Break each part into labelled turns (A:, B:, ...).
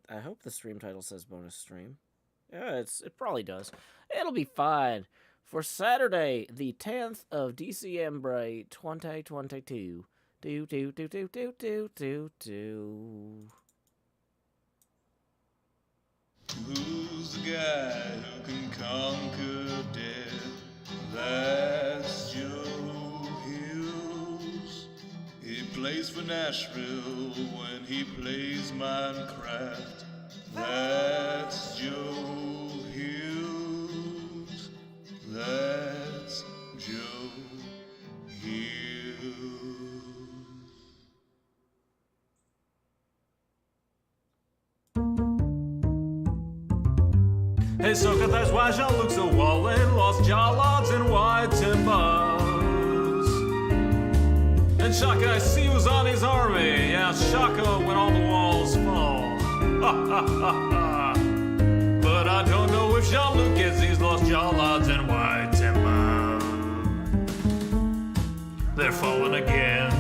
A: I hope the stream title says bonus stream. Yeah, it probably does. It'll be fine. For Saturday, the 10th of December, 2022. Do do do do do do do do.
B: Who's the guy who can conquer death? That's Joe Hills. He plays for Nashville when he plays Minecraft. That's Joe Hills. That's Joe Hills.
C: Hey, sucker, that's why Jean-Luc's a wallet, lost jawlards and white timbers. And Shaka, I see who's on his army. Yeah, Shaka when all the walls fall. Ha ha ha ha. But I don't know if Jean-Luc gets these lost jawlards and white timber. They're falling again.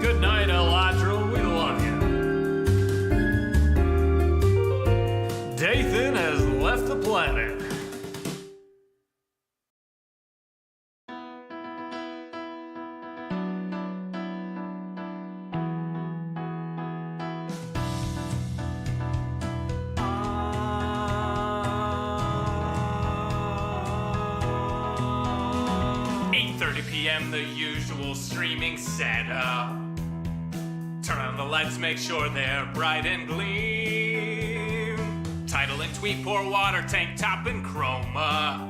C: Good night, Eladril, we love you. Dathan has left the planet. PM, the usual streaming setup. Turn on the lights, make sure they're bright and gleam. Title and tweet, pour water, tank top and chroma.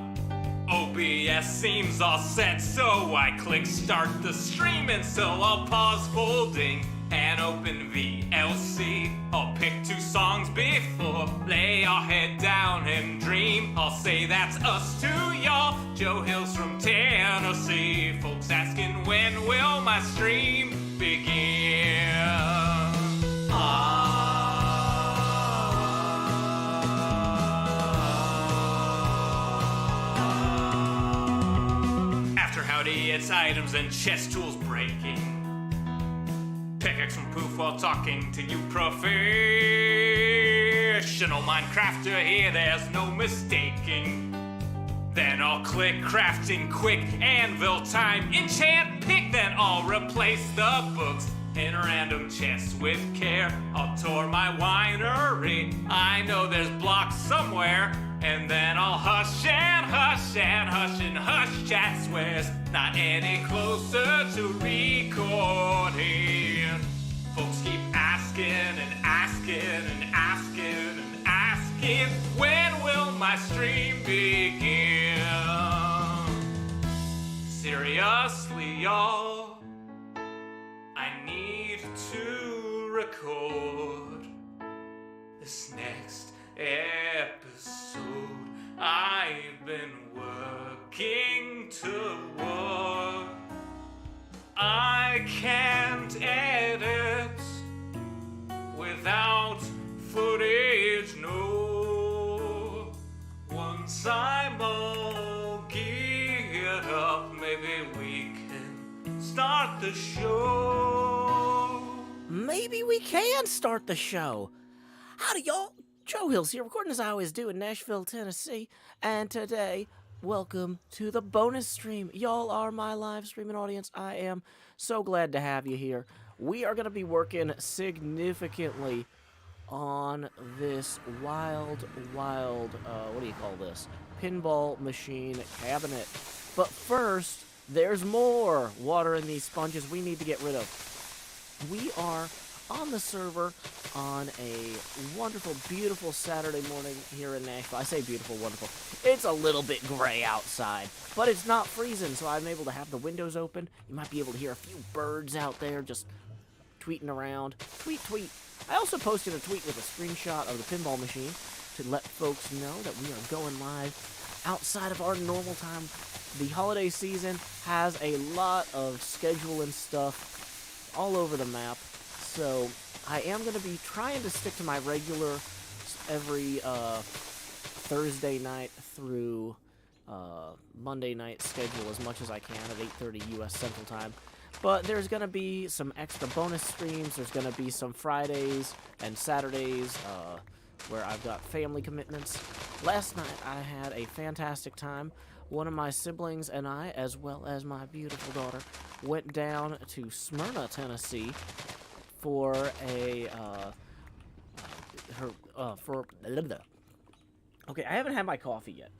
C: OBS seems all set, so I click start the stream, and so I'll pause folding and open VLC. I'll pick 2 songs before lay our head down and dream. I'll say that's us to y'all, Joe Hills from Tennessee. Folks asking when will my stream begin? After howdy, it's items and chess tools breaking. Pickaxe from poof while talking to you professional Minecrafter here, there's no mistaking. Then I'll click crafting quick, anvil time, enchant, pick, then I'll replace the books in random chests with care. I'll tour my winery, I know there's blocks somewhere, and then I'll hush and hush and hush and hush chat swears not any closer to recording. Folks keep asking and asking and asking and asking, when will my stream begin? Seriously, y'all, I need to record this next episode. I've been working toward. I can't edit without footage, no. Once I'm all geared up, maybe we can start the show.
A: Maybe we can start the show. Howdy, y'all. Joe Hills here, recording as I always do in Nashville, Tennessee. And today, welcome to the bonus stream. Y'all are my live streaming audience. I am so glad to have you here. We are going to be working significantly on this wild, what do you call this? Pinball machine cabinet. But first, there's more water in these sponges we need to get rid of. We are on the server on a wonderful, beautiful Saturday morning here in Nashville. I say beautiful, wonderful. It's a little bit gray outside, but it's not freezing, so I'm able to have the windows open. You might be able to hear a few birds out there just tweeting around. Tweet, tweet. I also posted a tweet with a screenshot of the pinball machine to let folks know that we are going live outside of our normal time. The holiday season has a lot of scheduling stuff all over the map. So I am going to be trying to stick to my regular every Thursday night through Monday night schedule as much as I can at 8:30 U.S. Central Time. But there's going to be some extra bonus streams. There's going to be some Fridays and Saturdays where I've got family commitments. Last night I had a fantastic time. One of my siblings and I, as well as my beautiful daughter, went down to Smyrna, Tennessee for a okay, I haven't had my coffee yet.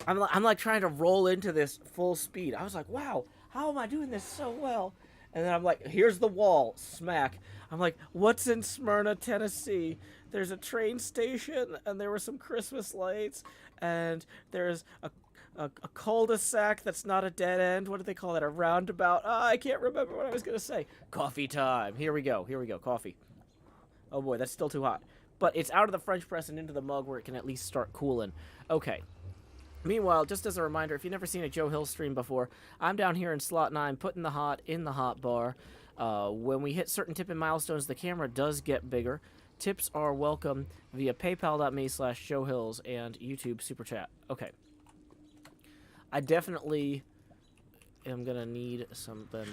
A: I'm like trying to roll into this full speed. I was like, wow, how am I doing this so well? And then I'm like, here's the wall, smack. I'm like, what's in Smyrna, Tennessee? There's a train station, and there were some Christmas lights, and there's a cul-de-sac that's not a dead end. What do they call that? A roundabout? I can't remember what I was going to say. Coffee time. Here we go, coffee. Oh boy, that's still too hot. But it's out of the French press and into the mug where it can at least start cooling. Okay. Meanwhile, just as a reminder, if you've never seen a Joe Hill stream before, I'm down here in slot 9 putting the hot in the hot bar. When we hit certain tipping milestones, the camera does get bigger. Tips are welcome via paypal.me/JoeHills and YouTube Super Chat. Okay. I definitely am going to need something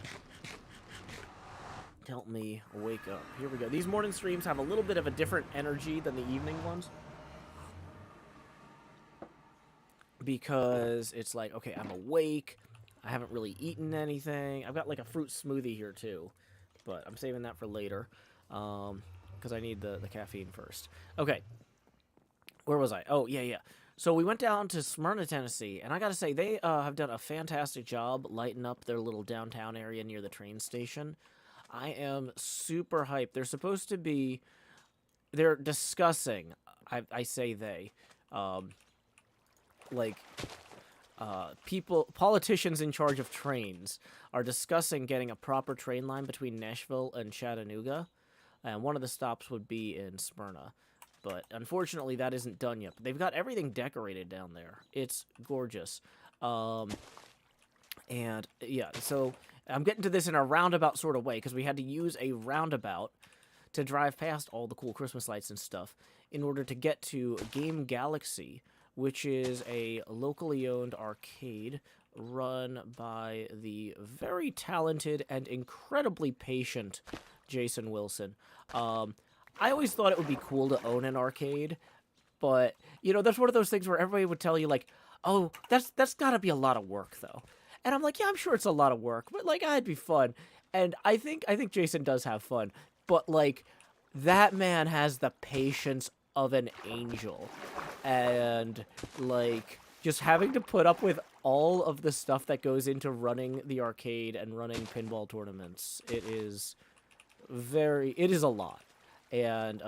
A: to help me wake up. Here we go. These morning streams have a little bit of a different energy than the evening ones. Because it's like, okay, I'm awake. I haven't really eaten anything. I've got like a fruit smoothie here too. But I'm saving that for later. Because I need the caffeine first. Okay. Where was I? Oh, yeah. So we went down to Smyrna, Tennessee. And I gotta say, they have done a fantastic job lighting up their little downtown area near the train station. I am super hyped. They're supposed to be... They're discussing... I say they... politicians in charge of trains are discussing getting a proper train line between Nashville and Chattanooga, and one of the stops would be in Smyrna. But unfortunately, that isn't done yet. But they've got everything decorated down there. It's gorgeous. And yeah, so I'm getting to this in a roundabout sort of way because we had to use a roundabout to drive past all the cool Christmas lights and stuff in order to get to Game Galaxy, which is a locally owned arcade run by the very talented and incredibly patient Jason Wilson. I always thought it would be cool to own an arcade, but, you know, that's one of those things where everybody would tell you, like, oh, that's gotta be a lot of work, though. And I'm like, yeah, I'm sure it's a lot of work, but, like, it'd be fun. And I think Jason does have fun, but, like, that man has the patience of an angel. And, like, just having to put up with all of the stuff that goes into running the arcade and running pinball tournaments, it is a lot. And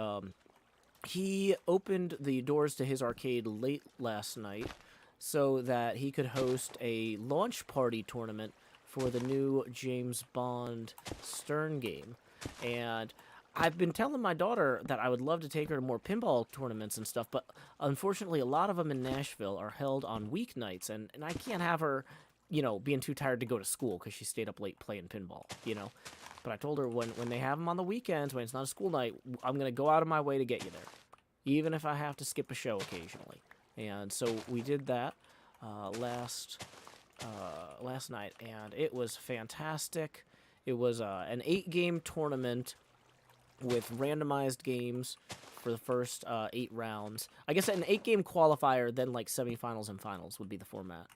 A: he opened the doors to his arcade late last night so that he could host a launch party tournament for the new James Bond Stern game. And I've been telling my daughter that I would love to take her to more pinball tournaments and stuff, but unfortunately a lot of them in Nashville are held on weeknights, and I can't have her, you know, being too tired to go to school because she stayed up late playing pinball, you know. But I told her when they have them on the weekends, when it's not a school night, I'm going to go out of my way to get you there, even if I have to skip a show occasionally. And so we did that last night, and it was fantastic. It was an 8-game tournament with randomized games for the first 8 rounds. I guess an 8-game qualifier, then like semifinals and finals would be the format.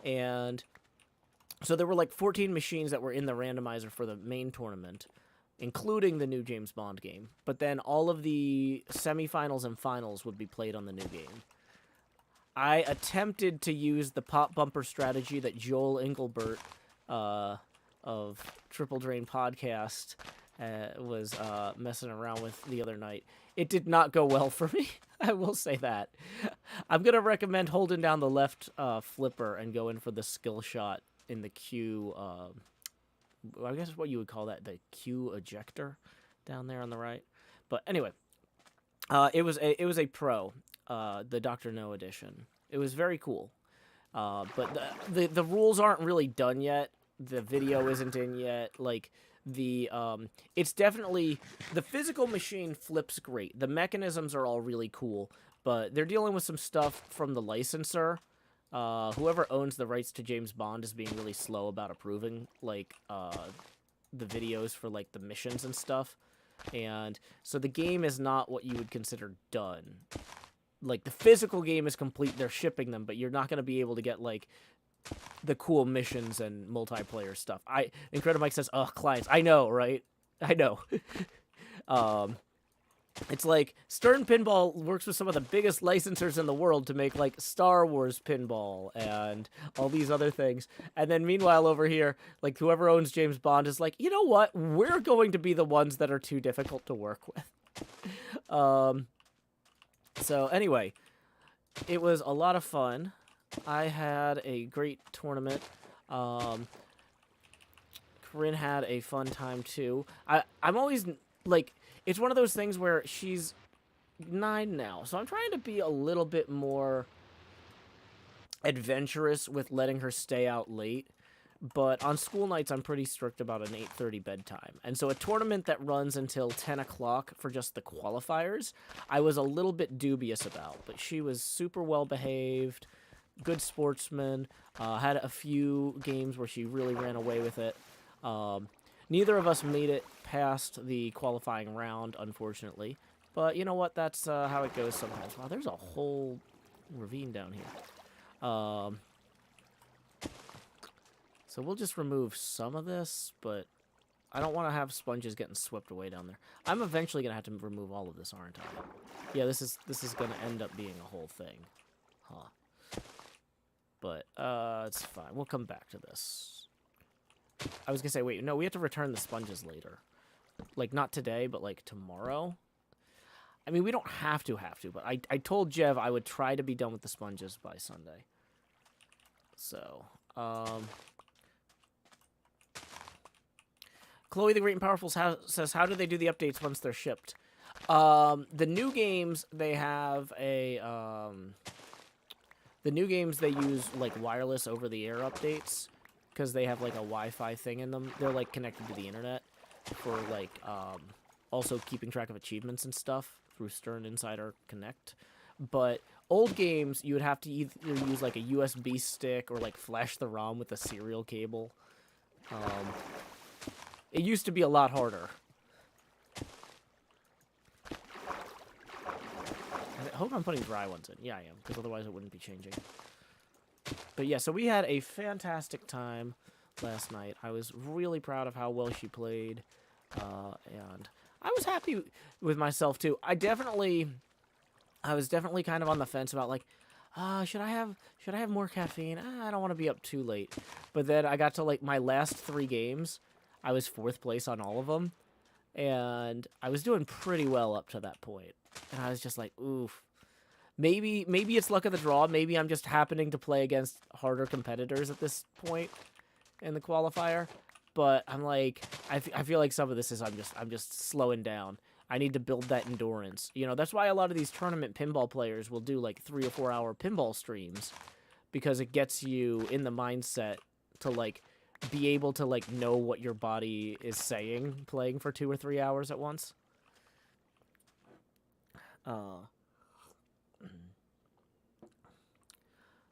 A: And so there were like 14 machines that were in the randomizer for the main tournament, including the new James Bond game. But then all of the semifinals and finals would be played on the new game. I attempted to use the pop bumper strategy that Joel Engelbert of Triple Drain Podcast was messing around with the other night. It did not go well for me. I will say that. I'm going to recommend holding down the left flipper and going for the skill shot in the Q, I guess what you would call that, the Q ejector down there on the right. But anyway, it was a pro, the Dr. No edition. It was very cool. But the rules aren't really done yet. The video isn't in yet. Like, it's definitely, the physical machine flips great. The mechanisms are all really cool, but they're dealing with some stuff from the licensor whoever owns the rights to James Bond is being really slow about approving, like, the videos for, like, the missions and stuff. And so the game is not what you would consider done. Like, the physical game is complete, they're shipping them, but you're not going to be able to get, like, the cool missions and multiplayer stuff. Incredible Mike says, ugh, clients. I know, right? I know. It's like Stern Pinball works with some of the biggest licensors in the world to make, like, Star Wars Pinball and all these other things. And then meanwhile over here, like, whoever owns James Bond is like, you know what? We're going to be the ones that are too difficult to work with. So anyway, it was a lot of fun. I had a great tournament. Corinne had a fun time too. I'm always, like, it's one of those things where she's 9 now, so I'm trying to be a little bit more adventurous with letting her stay out late. But on school nights, I'm pretty strict about an 8:30 bedtime. And so a tournament that runs until 10 o'clock for just the qualifiers, I was a little bit dubious about. But she was super well behaved, good sportsman, had a few games where she really ran away with it. Neither of us made it past the qualifying round, unfortunately. But you know what? That's how it goes sometimes. Wow, there's a whole ravine down here. So we'll just remove some of this, but I don't want to have sponges getting swept away down there. I'm eventually going to have to remove all of this, aren't I? Yeah, this is going to end up being a whole thing. Huh. But, it's fine. We'll come back to this. I was going to say, wait, no, we have to return the sponges later. Like, not today, but, like, tomorrow. I mean, we don't have to, but I told Jev I would try to be done with the sponges by Sunday. So, Chloe the Great and Powerful says, how do they do the updates once they're shipped? The new games, they have a, the new games, they use, like, wireless over-the-air updates, because they have, like, a Wi-Fi thing in them. They're, like, connected to the internet for, like, also keeping track of achievements and stuff through Stern Insider Connect. But old games, you would have to either use, like, a USB stick or, like, flash the ROM with a serial cable. It used to be a lot harder. I hope I'm putting dry ones in. Yeah, I am, because otherwise it wouldn't be changing. But yeah, so we had a fantastic time last night. I was really proud of how well she played, and I was happy with myself too. I was definitely kind of on the fence about, like, should I have more caffeine? I don't want to be up too late. But then I got to, like, my last 3 games. I was 4th place on all of them, and I was doing pretty well up to that point. And I was just like, oof. Maybe it's luck of the draw. Maybe I'm just happening to play against harder competitors at this point in the qualifier. But I'm like, I feel like some of this is I'm just slowing down. I need to build that endurance. You know, that's why a lot of these tournament pinball players will do, like, 3 or 4 hour pinball streams, because it gets you in the mindset to, like, be able to, like, know what your body is saying playing for 2 or 3 hours at once.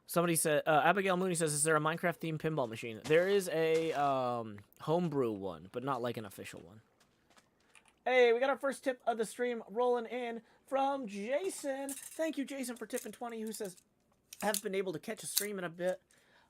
A: Somebody said, Abigail Mooney says, is there a Minecraft-themed pinball machine? There is a homebrew one, but not like an official one. Hey, we got our first tip of the stream rolling in from Jason. Thank you, Jason, for tipping 20, who says, haven't been able to catch a stream in a bit.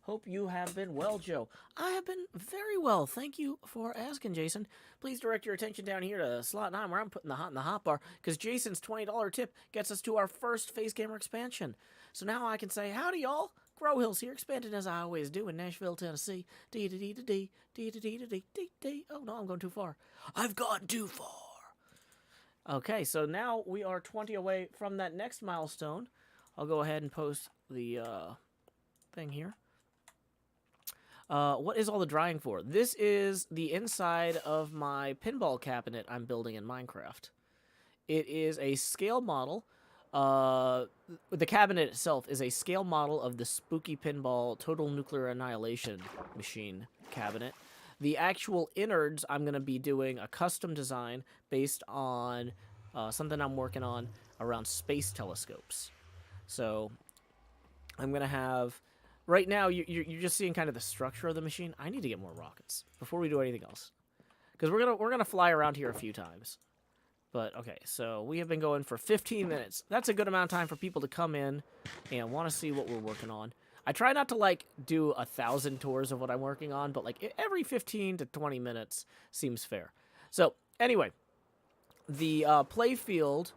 A: Hope you have been well, Joe. I have been very well. Thank you for asking, Jason. Please direct your attention down here to slot 9, where I'm putting the hot in the hot bar, because Jason's $20 tip gets us to our first face camera expansion. So now I can say, howdy, y'all. Grow Hills here, expanding as I always do in Nashville, Tennessee. Dee-da-dee-da-dee, dee-da-dee-da-dee-dee. Oh, no, I'm going too far. I've gone too far. Okay, so now we are 20 away from that next milestone. I'll go ahead and post the thing here. What is all the drying for? This is the inside of my pinball cabinet I'm building in Minecraft. It is a scale model. The cabinet itself is a scale model of the Spooky Pinball Total Nuclear Annihilation machine cabinet. The actual innards, I'm going to be doing a custom design based on something I'm working on around space telescopes. So I'm going to have right now you're just seeing kind of the structure of the machine. I need to get more rockets before we do anything else, because we're gonna fly around here a few times. But okay, so we have been going for 15 minutes. That's a good amount of time for people to come in and want to see what we're working on. I try not to like do 1,000 tours of what I'm working on, but like every 15 to 20 minutes seems fair. So anyway, the play field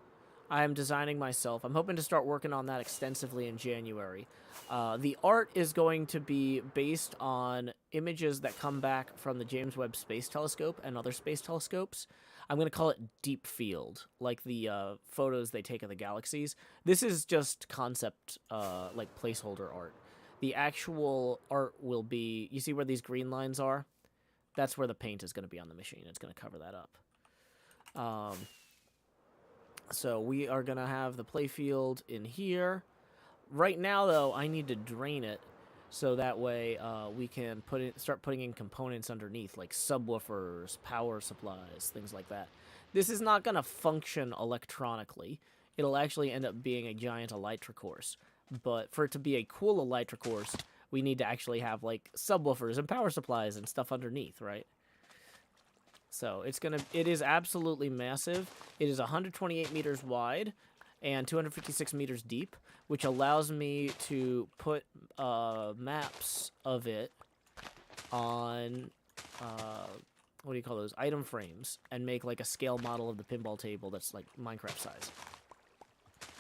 A: I'm designing myself. I'm hoping to start working on that extensively in January. The art is going to be based on images that come back from the James Webb Space Telescope and other space telescopes. I'm going to call it deep field, like the photos they take of the galaxies. This is just concept, like placeholder art. The actual art will be, you see where these green lines are? That's where the paint is going to be on the machine. It's going to cover that up. So we are going to have the playfield in here. Right now, though, I need to drain it so that way we can start putting in components underneath, like subwoofers, power supplies, things like that. This is not going to function electronically. It'll actually end up being a giant elytra course. But for it to be a cool elytra course, we need to actually have like subwoofers and power supplies and stuff underneath, right? So it is absolutely massive. It is 128 meters wide and 256 meters deep, which allows me to put maps of it on, what do you call those, item frames, and make like a scale model of the pinball table that's like Minecraft size.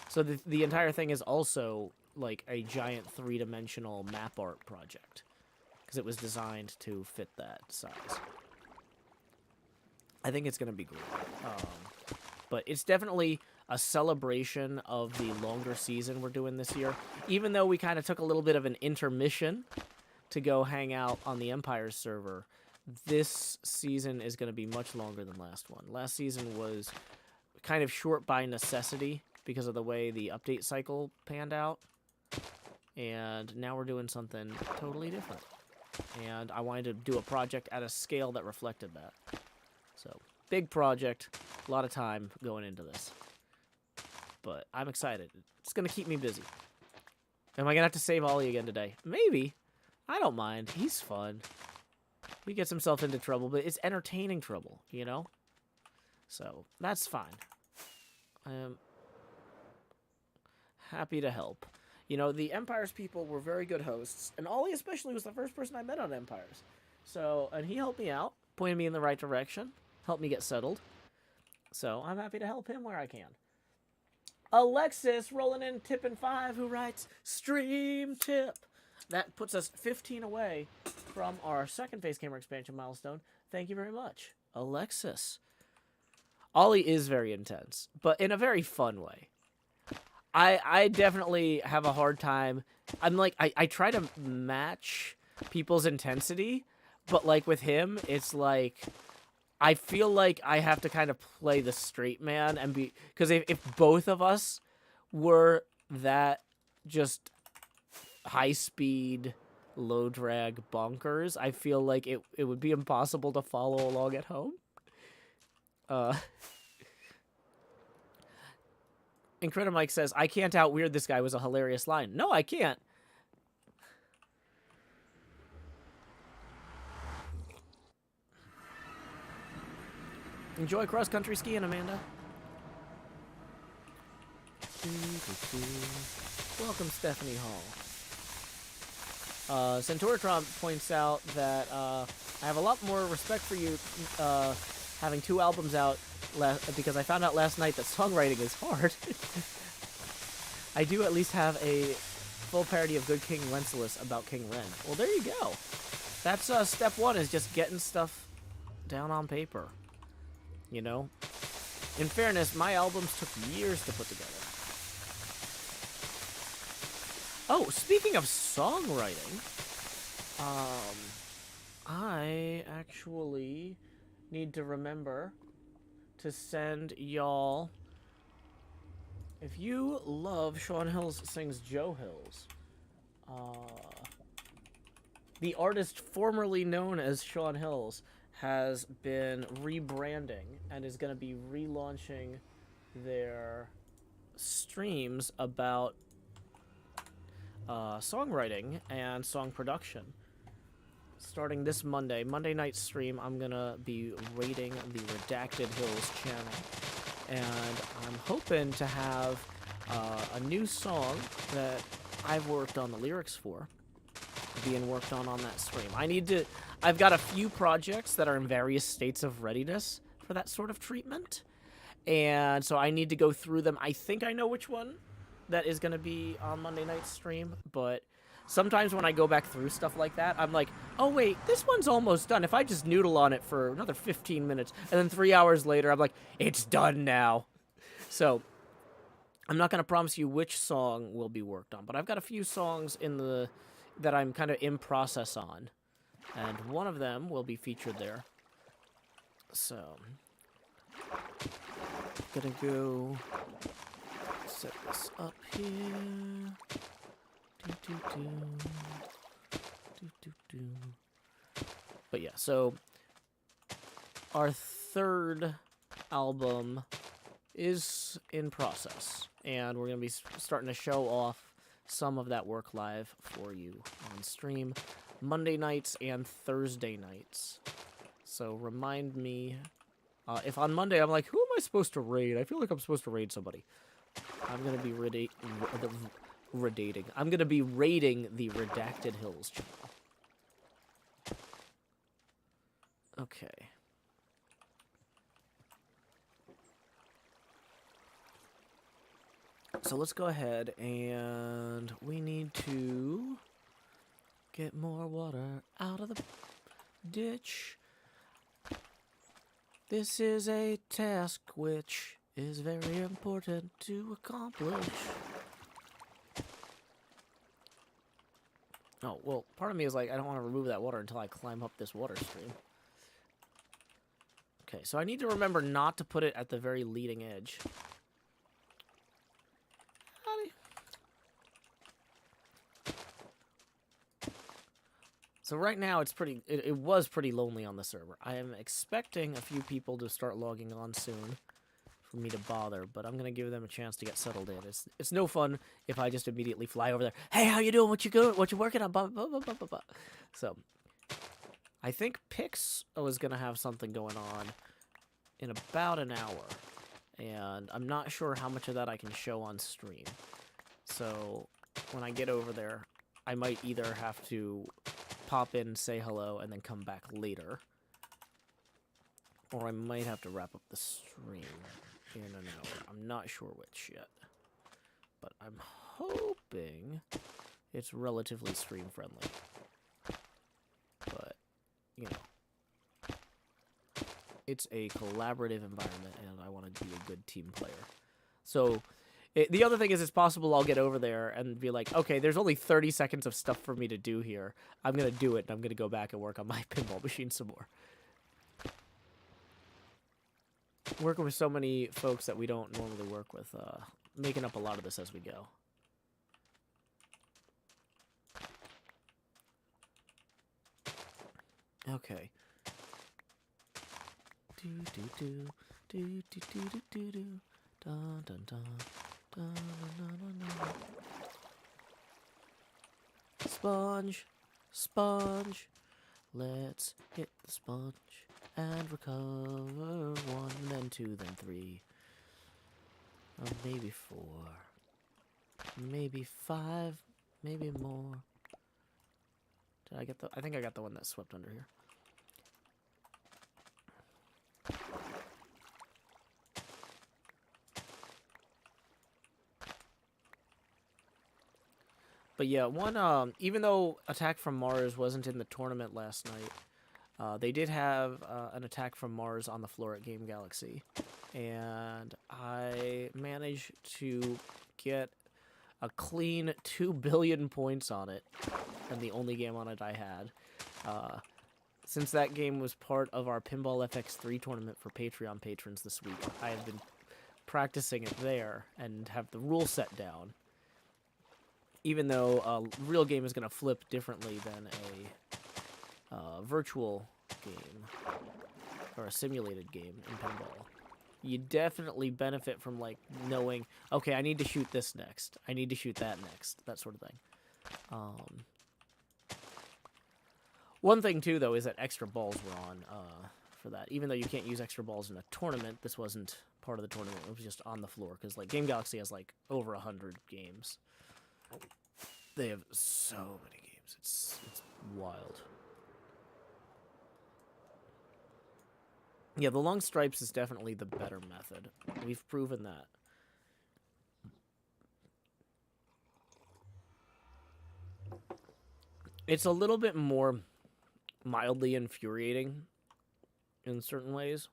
A: So the entire thing is also like a giant three-dimensional map art project, because it was designed to fit that size. I think it's going to be great. But it's definitely a celebration of the longer season we're doing this year. Even though we kind of took a little bit of an intermission to go hang out on the Empire's server, this season is going to be much longer than last one. Last season was kind of short by necessity because of the way the update cycle panned out. And now we're doing something totally different. And I wanted to do a project at a scale that reflected that. So, big project, a lot of time going into this. But I'm excited. It's going to keep me busy. Am I going to have to save Ollie again today? Maybe. I don't mind. He's fun. He gets himself into trouble, but it's entertaining trouble, you know? So, that's fine. I am happy to help. You know, the Empire's people were very good hosts, and Ollie especially was the first person I met on Empire's. So, and he helped me out, pointed me in the right direction, helped me get settled. So, I'm happy to help him where I can. Alexis rolling in tipping 5, who writes, stream tip. That puts us 15 away from our second face camera expansion milestone. Thank you very much, Alexis. Ollie is very intense, but in a very fun way. I definitely have a hard time. I'm like, I try to match people's intensity, but like with him, it's like, I feel like I have to kind of play the straight man and be, because if both of us were that just high speed, low drag bonkers, I feel like it would be impossible to follow along at home. Incredimike says, I can't out-weird this guy was a hilarious line. No, I can't. Enjoy cross-country skiing, Amanda. Welcome, Stephanie Hall. Centauratron points out that I have a lot more respect for you having 2 albums out because I found out last night that songwriting is hard. I do at least have a full parody of Good King Wenceslas about King Ren. Well, there you go. That's step 1, is just getting stuff down on paper. You know? In fairness, my albums took years to put together. Oh, speaking of songwriting, I actually need to remember to send y'all, if you love Sean Hills Sings Joe Hills, the artist formerly known as Sean Hills has been rebranding and is going to be relaunching their streams about songwriting and song production. Starting this Monday night stream, I'm gonna be rating the Redacted Hills channel, and I'm hoping to have a new song that I've worked on the lyrics for being worked on that stream. I've got a few projects that are in various states of readiness for that sort of treatment, and so I need to go through them. I think I know which one that is going to be on Monday night stream, but sometimes when I go back through stuff like that, I'm like, oh wait, this one's almost done. If I just noodle on it for another 15 minutes, and then 3 hours later, I'm like, it's done now. So I'm not going to promise you which song will be worked on, but I've got a few songs that I'm kind of in process on, and one of them will be featured there. So, gonna go set this up here. But yeah, so our third album is in process, and we're gonna be starting to show off some of that work live for you on stream Monday nights and Thursday nights. So remind me if on Monday I'm like, who am I supposed to raid? I feel like I'm supposed to raid somebody. I'm gonna be I'm gonna be raiding the Redacted Hills channel. Okay. So let's go ahead, and we need to get more water out of the ditch. This is a task which is very important to accomplish. Oh, well, part of me is like, I don't want to remove that water until I climb up this water stream. Okay, so I need to remember not to put it at the very leading edge. So right now it was pretty lonely on the server. I am expecting a few people to start logging on soon for me to bother, but I'm gonna give them a chance to get settled in. It's no fun if I just immediately fly over there. Hey, how you doing? What you working on? Blah, blah, blah, blah, blah, blah. So I think Pix was gonna have something going on in about an hour, and I'm not sure how much of that I can show on stream. So when I get over there, I might either have to pop in, say hello, and then come back later, or I might have to wrap up the stream in an hour. I'm not sure which yet, but I'm hoping it's relatively stream friendly. But, you know, it's a collaborative environment, and I want to be a good team player. So the other thing is, it's possible I'll get over there and be like, okay, there's only 30 seconds of stuff for me to do here. I'm going to do it, and I'm going to go back and work on my pinball machine some more. Working with so many folks that we don't normally work with, making up a lot of this as we go. Okay. Do do do do do do do do do dun dun dun. Sponge, sponge, let's hit the sponge and recover 1, then 2, then 3, or maybe 4, maybe 5, maybe more. Did I get I think I got the one that swept under here. But yeah, even though Attack from Mars wasn't in the tournament last night, they did have an Attack from Mars on the floor at Game Galaxy. And I managed to get a clean 2 billion points on it, and the only game on it I had. Since that game was part of our Pinball FX3 tournament for Patreon patrons this week, I have been practicing it there and have the rule set down. Even though a real game is going to flip differently than a virtual game or a simulated game in pinball, you definitely benefit from like knowing, okay, I need to shoot this next, I need to shoot that next, that sort of thing. One thing too, though, is that extra balls were on for that. Even though you can't use extra balls in a tournament, this wasn't part of the tournament. It was just on the floor because like Game Galaxy has like over 100 games. They have so many games. It's wild. Yeah, the long stripes is definitely the better method. We've proven that. It's a little bit more mildly infuriating in certain ways,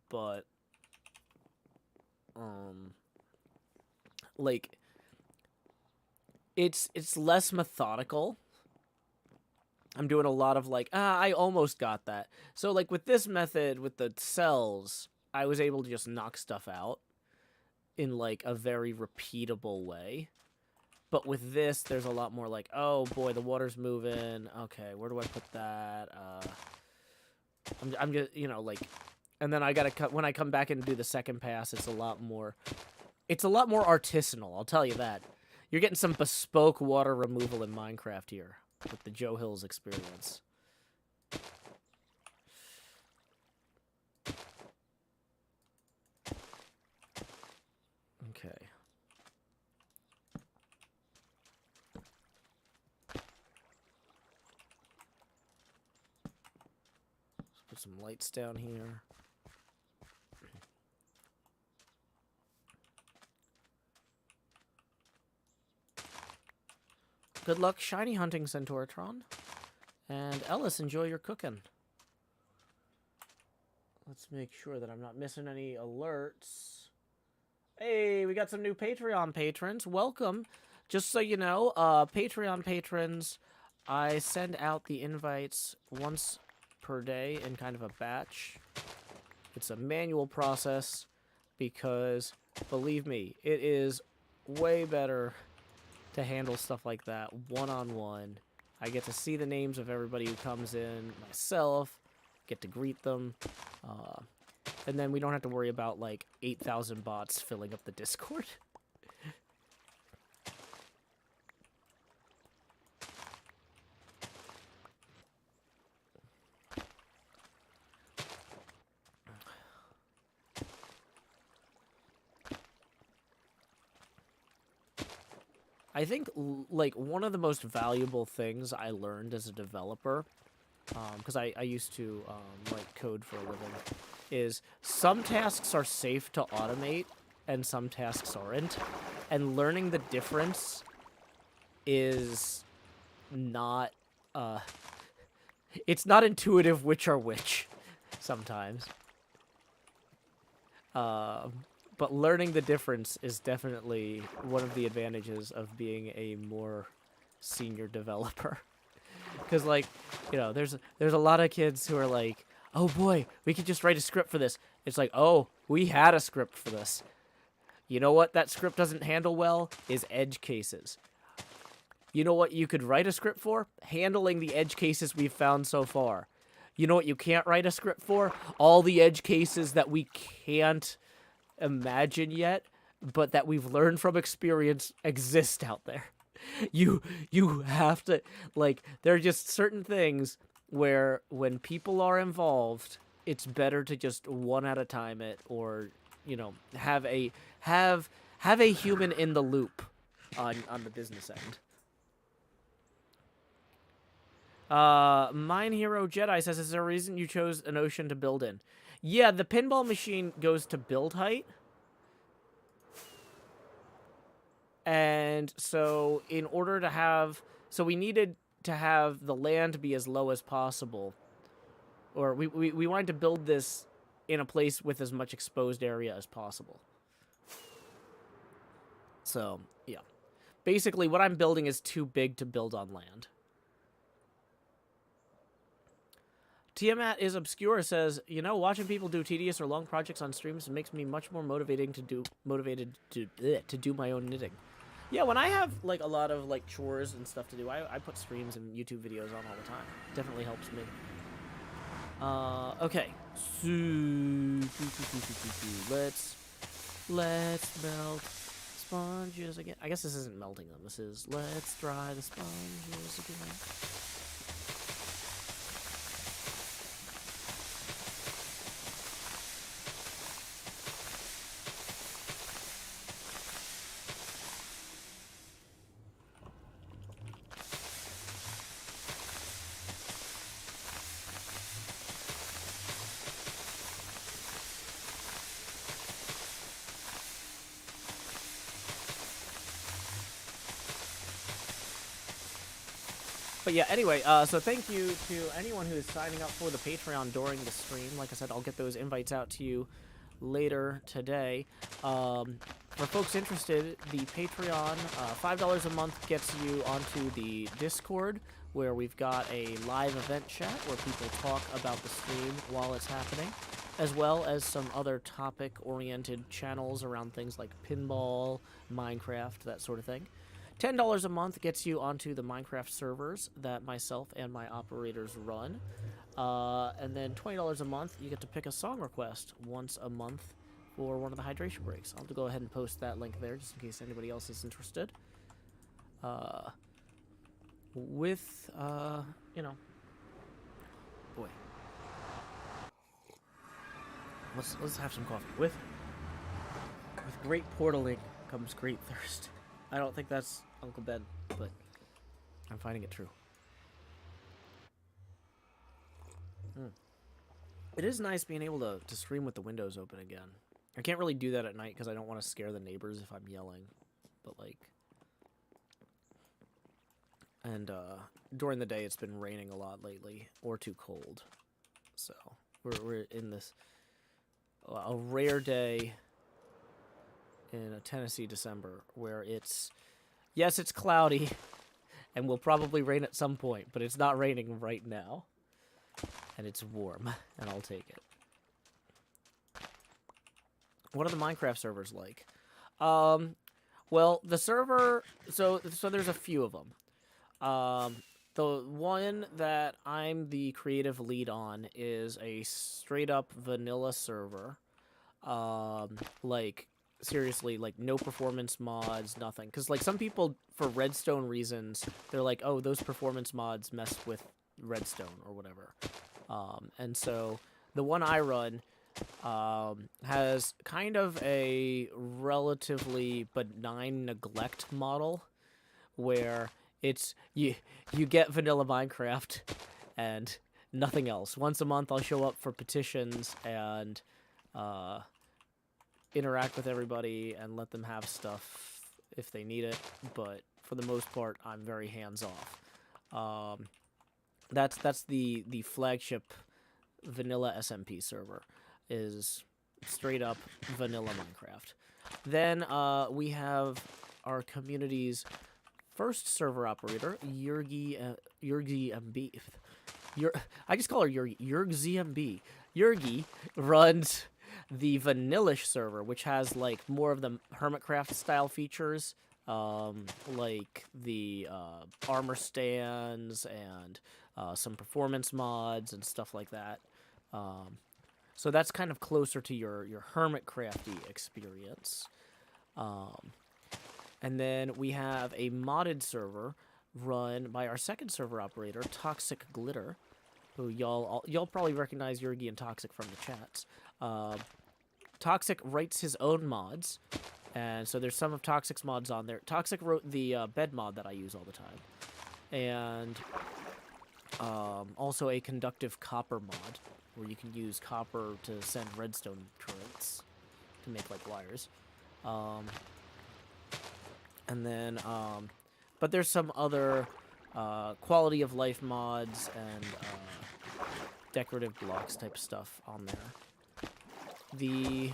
A: but like it's less methodical. I'm doing a lot of like, I almost got that. So like with this method with the cells, I was able to just knock stuff out in like a very repeatable way. But with this, there's a lot more like, oh boy, the water's moving. Okay, where do I put that? I'm just, you know, like, and then I gotta cut when I come back and do the second pass. It's a lot more artisanal. I'll tell you that. You're getting some bespoke water removal in Minecraft here with the Joe Hills experience. Okay. Put some lights down here. Good luck shiny hunting, Centauratron. And Ellis, enjoy your cooking. Let's make sure that I'm not missing any alerts. Hey, we got some new Patreon patrons. Welcome. Just so you know, Patreon patrons, I send out the invites once per day in kind of a batch. It's a manual process because, believe me, it is way better to handle stuff like that one-on-one. I get to see the names of everybody who comes in myself, get to greet them, and then we don't have to worry about like 8,000 bots filling up the Discord. I think, like, one of the most valuable things I learned as a developer, because I used to write code for a living, is some tasks are safe to automate and some tasks aren't. And learning the difference is not, it's not intuitive which are which sometimes. But learning the difference is definitely one of the advantages of being a more senior developer. Because, like, you know, there's a lot of kids who are like, oh boy, we could just write a script for this. It's like, oh, we had a script for this. You know what that script doesn't handle well? Is edge cases. You know what you could write a script for? Handling the edge cases we've found so far. You know what you can't write a script for? All the edge cases that we can't imagine yet, but that we've learned from experience exist out there. You have to, like, there are just certain things where when people are involved, it's better to just one at a time it, or, you know, have a human in the loop on the business end. Mine Hero Jedi says, is there a reason you chose an ocean to build in? Yeah, the pinball machine goes to build height. And so in order to have... So we needed to have the land be as low as possible. Or we wanted to build this in a place with as much exposed area as possible. So, yeah. Basically, what I'm building is too big to build on land. Tiamat is obscure says, you know, watching people do tedious or long projects on streams makes me much more motivated to do my own knitting. Yeah, when I have like a lot of like chores and stuff to do, I put streams and YouTube videos on all the time. Definitely helps me. Okay. So, let's melt sponges again. I guess this isn't melting them. This is let's dry the sponges again. But yeah, anyway, so thank you to anyone who is signing up for the Patreon during the stream. Like I said, I'll get those invites out to you later today. For folks interested, the Patreon, $5 a month gets you onto the Discord, where we've got a live event chat where people talk about the stream while it's happening, as well as some other topic-oriented channels around things like pinball, Minecraft, that sort of thing. $10 a month gets you onto the Minecraft servers that myself and my operators run. And then $20 a month, you get to pick a song request once a month for one of the hydration breaks. I'll have to go ahead and post that link there just in case anybody else is interested. You know, boy. Let's have some coffee. With great portaling comes great thirst. I don't think that's Uncle Ben, but I'm finding it true. It is nice being able to stream with the windows open again. I can't really do that at night because I don't want to scare the neighbors if I'm yelling. But like, and during the day it's been raining a lot lately, or too cold. So we're in this a rare day in a Tennessee December where it's cloudy and will probably rain at some point, but it's not raining right now. And it's warm, and I'll take it. What are the Minecraft servers like? Well, the server, so there's a few of them. The one that I'm the creative lead on is a straight up vanilla server. Like, seriously, like, no performance mods, nothing. Because, like, some people, for redstone reasons, they're like, oh, those performance mods mess with redstone or whatever. And so the one I run has kind of a relatively benign neglect model where it's you get vanilla Minecraft and nothing else. Once a month I'll show up for petitions and interact with everybody and let them have stuff if they need it, but for the most part I'm very hands-off. That's the flagship vanilla SMP server, is straight up vanilla Minecraft. Then we have our community's first server operator, Yurgi MB. I just call her Yurgi. YurgZMB. Yurgi runs the vanillish server, which has like more of the HermitCraft style features, like the armor stands and some performance mods and stuff like that. So that's kind of closer to your HermitCrafty experience. And then we have a modded server run by our second server operator, Toxic Glitter, who y'all probably recognize Yurgi and Toxic from the chats. Toxic writes his own mods, and so there's some of Toxic's mods on there. Toxic wrote the bed mod that I use all the time, and also a conductive copper mod, where you can use copper to send redstone currents to make like wires. And then, but there's some other quality of life mods and decorative blocks type stuff on there. The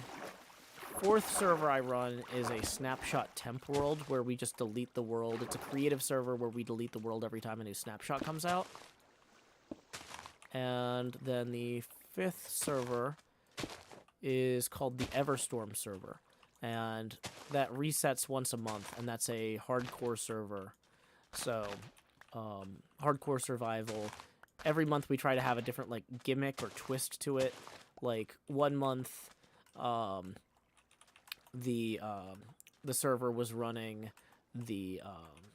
A: fourth server I run is a snapshot temp world where we just delete the world. It's a creative server where we delete the world every time a new snapshot comes out. And then the fifth server is called the Everstorm server, and that resets once a month, and that's a hardcore server. So hardcore survival. Every month we try to have a different like gimmick or twist to it. Like 1 month the the server was running the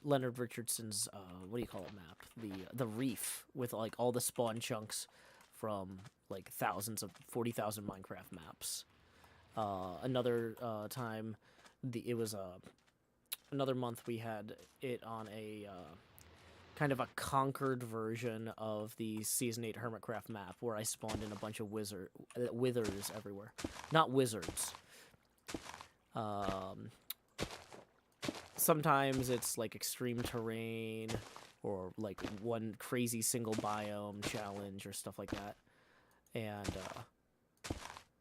A: Leonard Richardson's what do you call it map? The Reef with like all the spawn chunks from like 40,000 Minecraft maps. Another time, it was another month we had it on a kind of a conquered version of the Season 8 HermitCraft map where I spawned in a bunch of withers everywhere. Not wizards. Sometimes it's like extreme terrain or like one crazy single biome challenge or stuff like that. And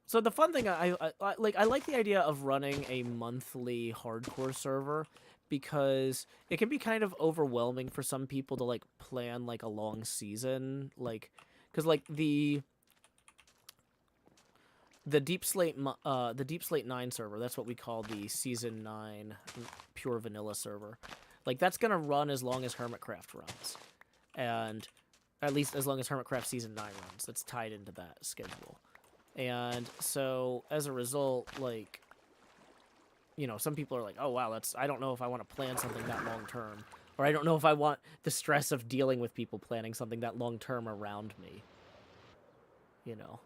A: so the fun thing I like the idea of running a monthly hardcore server because it can be kind of overwhelming for some people to like plan like a long season, like because like the Deep Slate 9 server, that's what we call the Season 9 pure vanilla server. Like that's gonna run as long as HermitCraft runs, and at least as long as HermitCraft Season 9 runs. That's tied into that schedule. And so as a result, like, you know, some people are like, oh wow, I don't know if I want to plan something that long term, or I don't know if I want the stress of dealing with people planning something that long term around me, you know.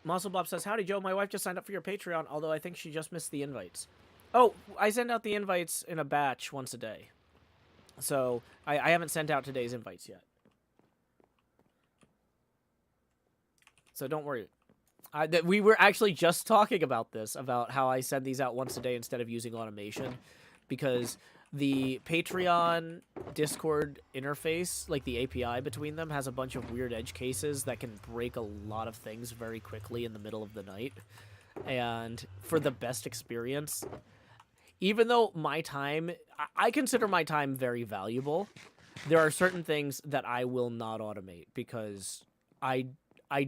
A: Muscle Bob says, howdy, Joe. My wife just signed up for your Patreon, although I think she just missed the invites. Oh, I send out the invites in a batch once a day. So, I haven't sent out today's invites yet. So don't worry. We were actually just talking about this, about how I send these out once a day instead of using automation. Because the Patreon Discord interface, like the API between them, has a bunch of weird edge cases that can break a lot of things very quickly in the middle of the night. And for the best experience, even though my time, I consider my time very valuable, there are certain things that I will not automate because I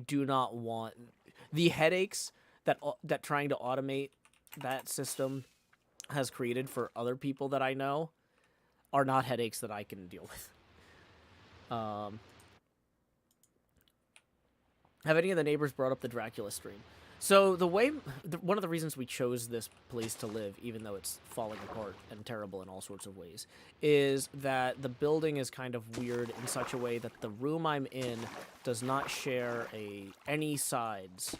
A: do not want the headaches that trying to automate that system has created for other people that I know are not headaches that I can deal with. Have any of the neighbors brought up the Dracula stream? So one of the reasons we chose this place to live, even though it's falling apart and terrible in all sorts of ways, is that the building is kind of weird in such a way that the room I'm in does not share any sides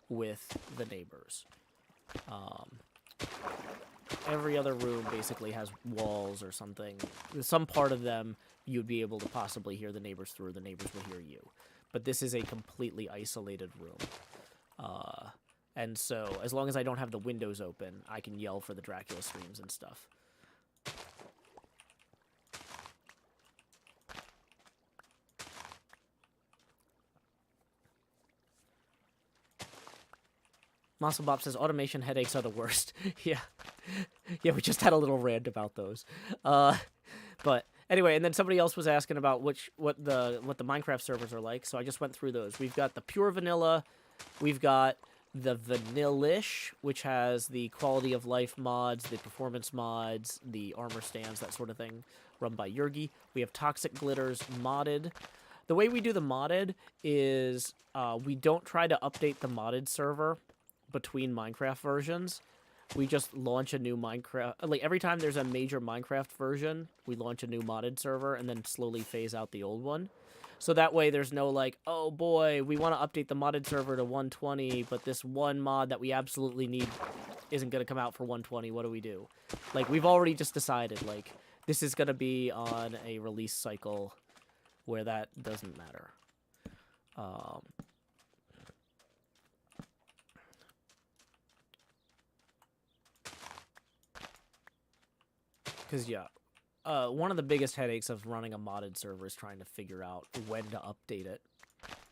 A: with the neighbors. Every other room basically has walls or something. Some part of them you'd be able to possibly hear the neighbors through, the neighbors would hear you. But this is a completely isolated room. And so, as long as I don't have the windows open, I can yell for the Dracula streams and stuff. Muscle Bob says, automation headaches are the worst. Yeah. Yeah, we just had a little rant about those. But anyway, and then somebody else was asking about what the Minecraft servers are like, so I just went through those. We've got the pure vanilla, we've got the Vanillish, which has the quality of life mods, the performance mods, the armor stands, that sort of thing, run by Yurgi. We have Toxic Glitters modded. The way we do the modded is we don't try to update the modded server between Minecraft versions. We just launch a new Minecraft. Like, every time there's a major Minecraft version, we launch a new modded server and then slowly phase out the old one. So that way there's no like, oh boy, we want to update the modded server to 120, but this one mod that we absolutely need isn't going to come out for 120. What do we do? Like, we've already just decided, like, this is going to be on a release cycle where that doesn't matter. Because, yeah, one of the biggest headaches of running a modded server is trying to figure out when to update it.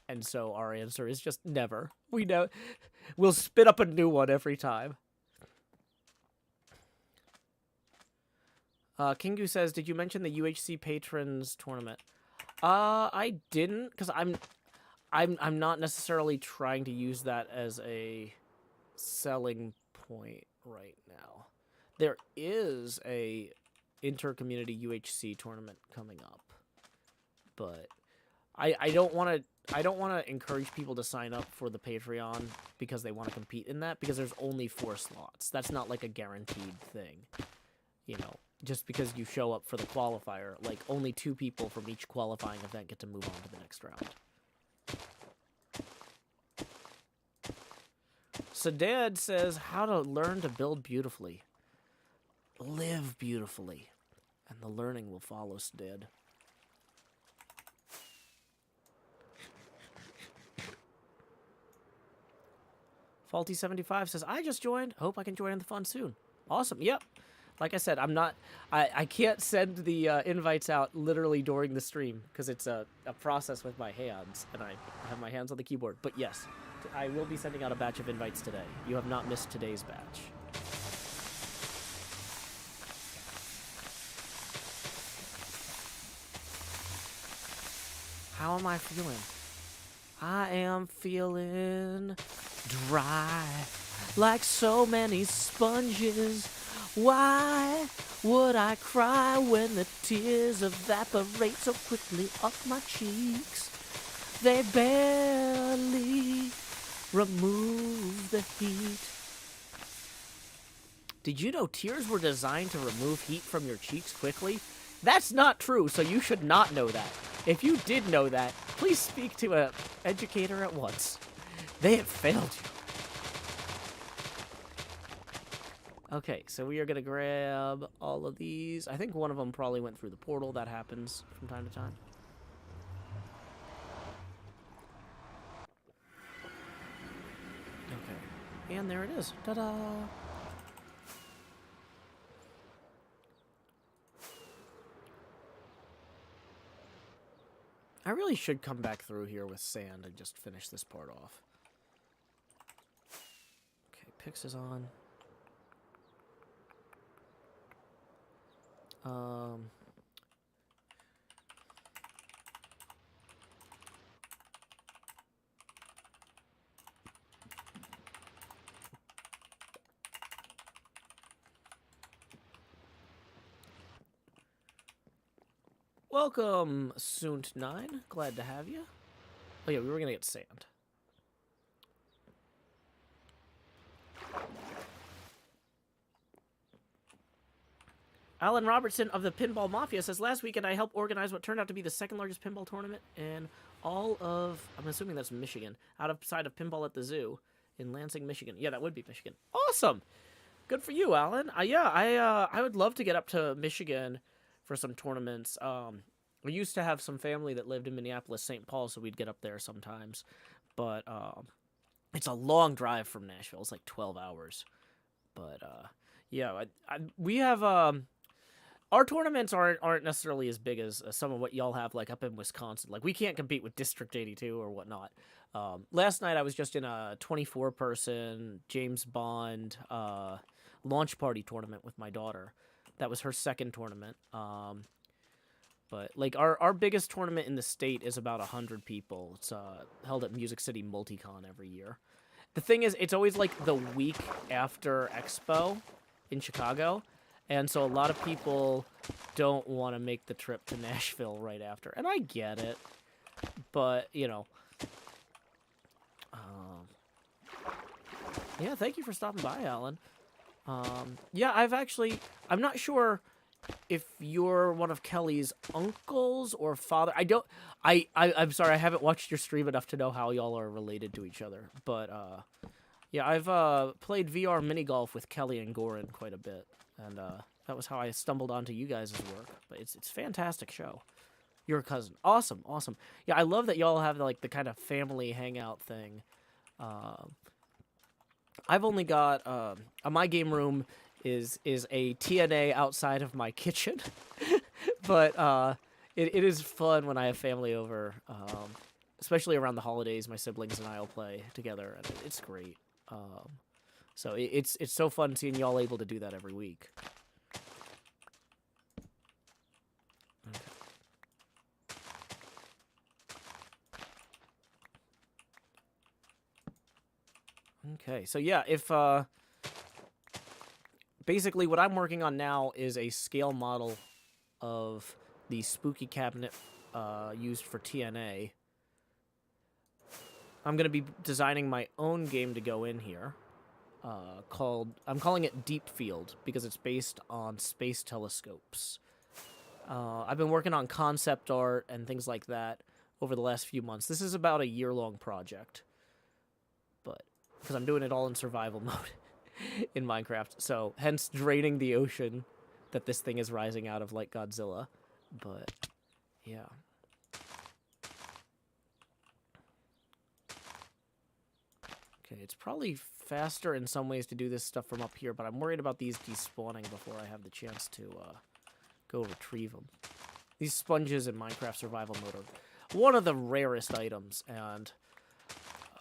A: And so our answer is just never. We know we'll spit up a new one every time. Kingu says, did you mention the UHC Patrons tournament? I didn't, because I'm not necessarily trying to use that as a selling point right now. There is a inter-community UHC tournament coming up, but I don't want to I don't want to encourage people to sign up for the Patreon because they want to compete in that, because there's only 4 slots. That's not like a guaranteed thing. You know, just because you show up for the qualifier, like only 2 people from each qualifying event get to move on to the next round. So Dad says how to learn to build beautifully. Live beautifully. And the learning will follow, Dad. Faulty75 says, I just joined. Hope I can join in the fun soon. Awesome. Yep. Like I said, I can't send the invites out literally during the stream because it's a process with my hands, and I have my hands on the keyboard. But yes, I will be sending out a batch of invites today. You have not missed today's batch. How am I feeling? I am feeling dry, like so many sponges. Why would I cry when the tears evaporate so quickly off my cheeks? They barely remove the heat. Did you know tears were designed to remove heat from your cheeks quickly? That's not true, so you should not know that. If you did know that, please speak to an educator at once. They have failed you. Okay, so we are going to grab all of these. I think one of them probably went through the portal. That happens from time to time. Okay, and there it is. Ta-da! I really should come back through here with sand and just finish this part off. Okay, Pix is on. Welcome, Sunt9. Glad to have you. Oh yeah, we were gonna get sand. Alan Robertson of the Pinball Mafia says, last weekend I helped organize what turned out to be the 2nd largest pinball tournament in all of, I'm assuming that's Michigan, outside of Pinball at the Zoo in Lansing, Michigan. Yeah, that would be Michigan. Awesome! Good for you, Alan. I would love to get up to Michigan for some tournaments. We used to have some family that lived in Minneapolis, St. Paul, so we'd get up there sometimes. But it's a long drive from Nashville. It's like 12 hours. But yeah, we have our tournaments aren't necessarily as big as some of what y'all have, like up in Wisconsin. Like we can't compete with District 82 or whatnot. Last night I was just in a 24-person James Bond launch party tournament with my daughter. That was her 2nd tournament. But like our biggest tournament in the state is about 100 people. It's held at Music City Multicon every year. The thing is, it's always like the week after Expo in Chicago, and so a lot of people don't want to make the trip to Nashville right after, and I get it. But you know, yeah, thank you for stopping by, Alan. Yeah, I'm not sure if you're one of Kelly's uncles or father. I'm sorry, I haven't watched your stream enough to know how y'all are related to each other. But, yeah, I've played VR mini golf with Kelly and Goran quite a bit. And, that was how I stumbled onto you guys' work. But it's a fantastic show. Your cousin. Awesome, awesome. Yeah, I love that y'all have, like, the kind of family hangout thing. I've only got, my game room is a TNA outside of my kitchen. But it is fun when I have family over, especially around the holidays. My siblings and I will play together, and it's great. So it's so fun seeing y'all able to do that every week. Okay, so yeah, if basically what I'm working on now is a scale model of the spooky cabinet used for TNA. I'm going to be designing my own game to go in here. I'm calling it Deep Field because it's based on space telescopes. I've been working on concept art and things like that over the last few months. This is about a year-long project, but because I'm doing it all in survival mode in Minecraft, so hence draining the ocean that this thing is rising out of like Godzilla. But yeah. Okay, it's probably faster in some ways to do this stuff from up here, but I'm worried about these despawning before I have the chance to go retrieve them. These sponges in Minecraft survival mode are one of the rarest items, and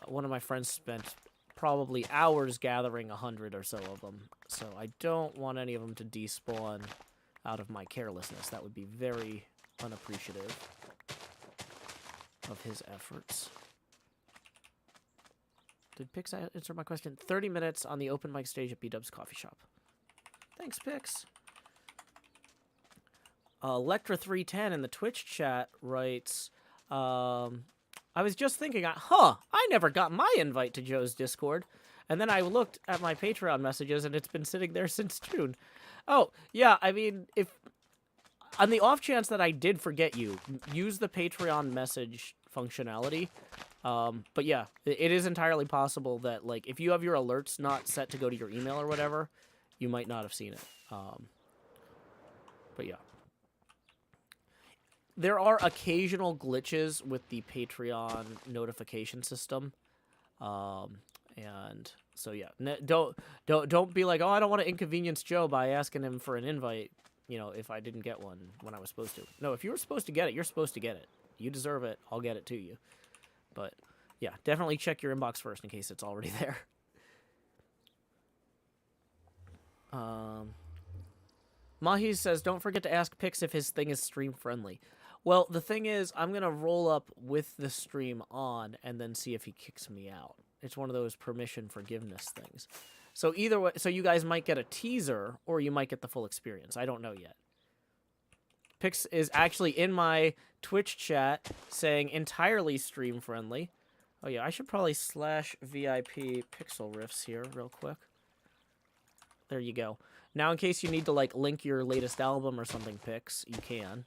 A: one of my friends spent probably hours gathering 100 or so of them, so I don't want any of them to despawn out of my carelessness. That would be very unappreciative of his efforts. Did Pix answer my question? 30 minutes on the open mic stage at B-Dub's Coffee Shop. Thanks, Pix. Electra310 in the Twitch chat writes, I was just thinking, I never got my invite to Joe's Discord. And then I looked at my Patreon messages, and it's been sitting there since June. Oh, yeah, I mean, if on the off chance that I did forget you, use the Patreon message functionality. But yeah, it is entirely possible that, like, if you have your alerts not set to go to your email or whatever, you might not have seen it. But yeah. There are occasional glitches with the Patreon notification system. And so yeah, don't be like, oh, I don't want to inconvenience Joe by asking him for an invite, you know, if I didn't get one when I was supposed to. No, if you were supposed to get it, you're supposed to get it. You deserve it. I'll get it to you. But yeah, definitely check your inbox first in case it's already there. Mahi says, don't forget to ask Pix if his thing is stream friendly. Well, the thing is, I'm going to roll up with the stream on and then see if he kicks me out. It's one of those permission forgiveness things. So either way, so you guys might get a teaser or you might get the full experience. I don't know yet. Pix is actually in my Twitch chat saying entirely stream friendly. Oh yeah, I should probably /VIP pixel riffs here real quick. There you go. Now in case you need to like link your latest album or something, Pix, you can.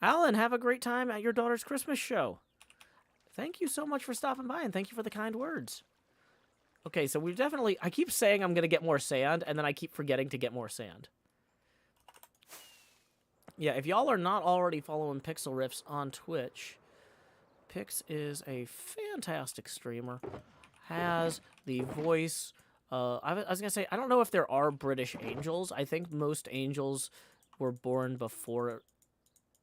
A: Alan, have a great time at your daughter's Christmas show. Thank you so much for stopping by, and thank you for the kind words. Okay, so we've definitely... I keep saying I'm going to get more sand, and then I keep forgetting to get more sand. Yeah, if y'all are not already following Pixel Riffs on Twitch, Pix is a fantastic streamer. Has the voice... I was going to say, I don't know if there are British angels. I think most angels were born before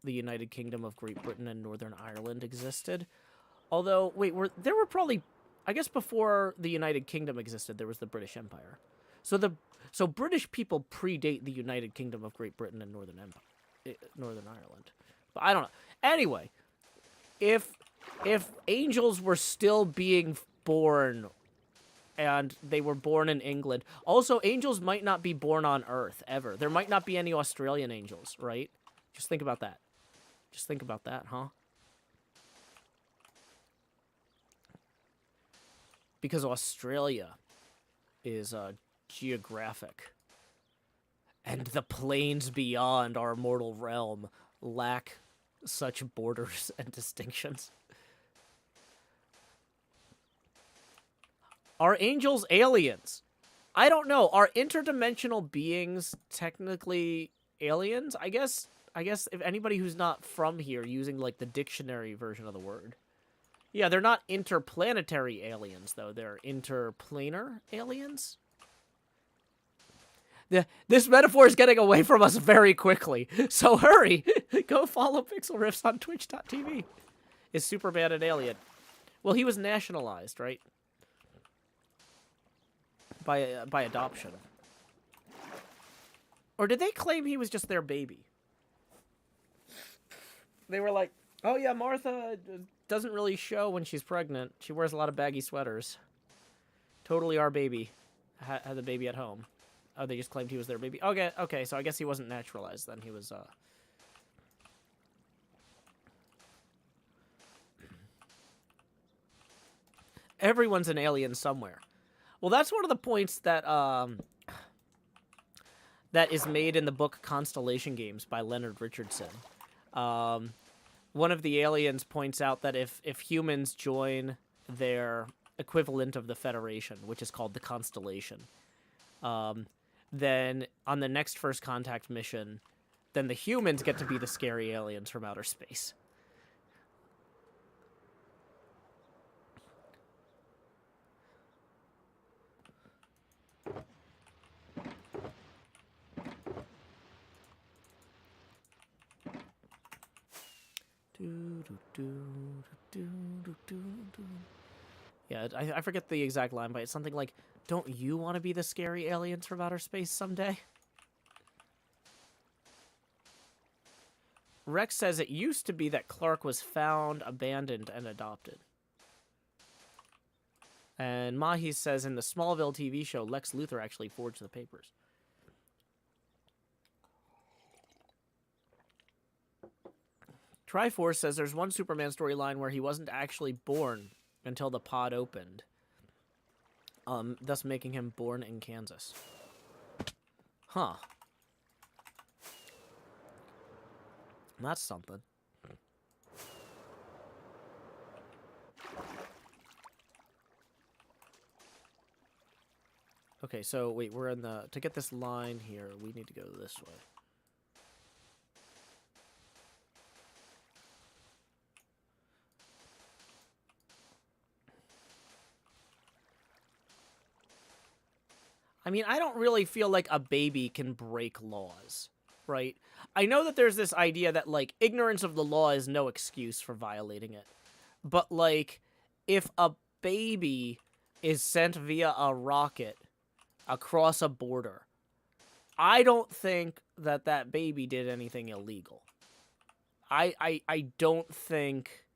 A: the United Kingdom of Great Britain and Northern Ireland existed. Although, wait, there were probably, I guess before the United Kingdom existed, there was the British Empire. So British people predate the United Kingdom of Great Britain and Northern Ireland. But I don't know. Anyway, if angels were still being born and they were born in England, also angels might not be born on Earth ever. There might not be any Australian angels, right? Just think about that. Just think about that, huh? Because Australia is geographic. And the plains beyond our mortal realm lack such borders and distinctions. Are angels aliens? I don't know. Are interdimensional beings technically aliens? I guess if anybody who's not from here using like the dictionary version of the word. Yeah, they're not interplanetary aliens though. They're interplanar aliens. This metaphor is getting away from us very quickly. So hurry. Go follow Pixel Riffs on twitch.tv. Is Superman an alien? Well, he was nationalized, right? By adoption. Or did they claim he was just their baby? They were like, oh yeah, Martha doesn't really show when she's pregnant. She wears a lot of baggy sweaters. Totally our baby. Had the baby at home. Oh, they just claimed he was their baby. Okay, okay, so I guess he wasn't naturalized then. He was, Everyone's an alien somewhere. Well, that's one of the points that, that is made in the book Constellation Games by Leonard Richardson. One of the aliens points out that if humans join their equivalent of the Federation, which is called the Constellation, then on the next First Contact mission, then the humans get to be the scary aliens from outer space. Yeah, I forget the exact line, but it's something like, "Don't you want to be the scary aliens from outer space someday?" Rex says it used to be that Clark was found, abandoned, and adopted. And Mahi says in the Smallville TV show, Lex Luthor actually forged the papers. Triforce says there's one Superman storyline where he wasn't actually born until the pod opened, thus making him born in Kansas. Huh. That's something. Okay, so wait, we're in the... To get this line here, we need to go this way. I mean, I don't really feel like a baby can break laws, right? I know that there's this idea that, like, ignorance of the law is no excuse for violating it. But, like, if a baby is sent via a rocket across a border, I don't think that that baby did anything illegal. I don't think...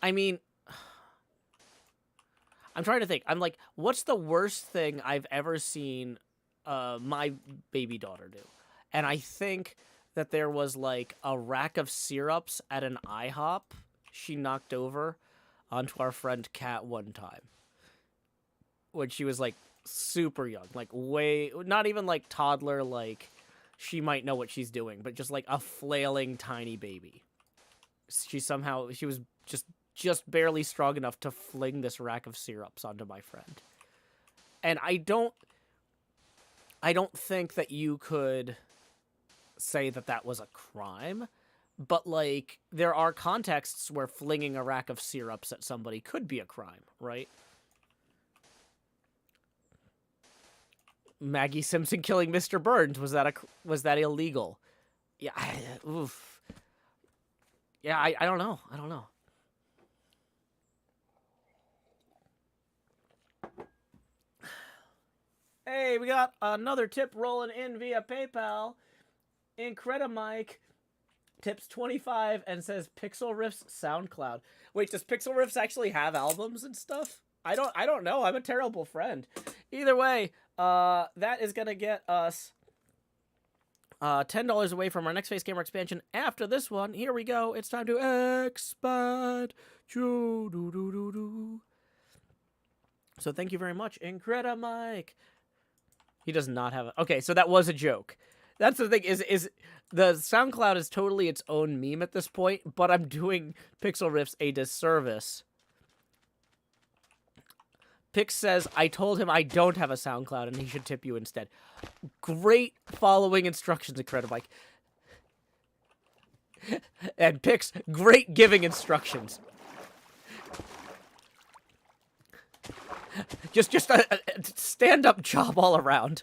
A: I mean... I'm trying to think. I'm like, what's the worst thing I've ever seen my baby daughter do? And I think that there was, like, a rack of syrups at an IHOP she knocked over onto our friend Kat one time. When she was, like, super young. Like, way... Not even, like, toddler, like, she might know what she's doing. But just, like, a flailing tiny baby. She was just barely strong enough to fling this rack of syrups onto my friend. And I don't think that you could say that that was a crime, but, like, there are contexts where flinging a rack of syrups at somebody could be a crime, right? Maggie Simpson killing Mr. Burns, was that illegal? Yeah, oof. Yeah, I don't know. I don't know. Hey, we got another tip rolling in via PayPal. Incredimike tips 25 and says Pixel Riffs SoundCloud. Wait, does Pixel Riffs actually have albums and stuff? I don't know. I'm a terrible friend. Either way, that is gonna get us $10 away from our next Face Gamer expansion. After this one, here we go. It's time to expand. So thank you very much, Incredimike. He does not have a... Okay, so that was a joke. That's the thing, is the SoundCloud is totally its own meme at this point, but I'm doing Pixel Riffs a disservice. Pix says, I told him I don't have a SoundCloud and he should tip you instead. Great following instructions, Incredimike. And Pix, great giving instructions. Just a stand-up job all around.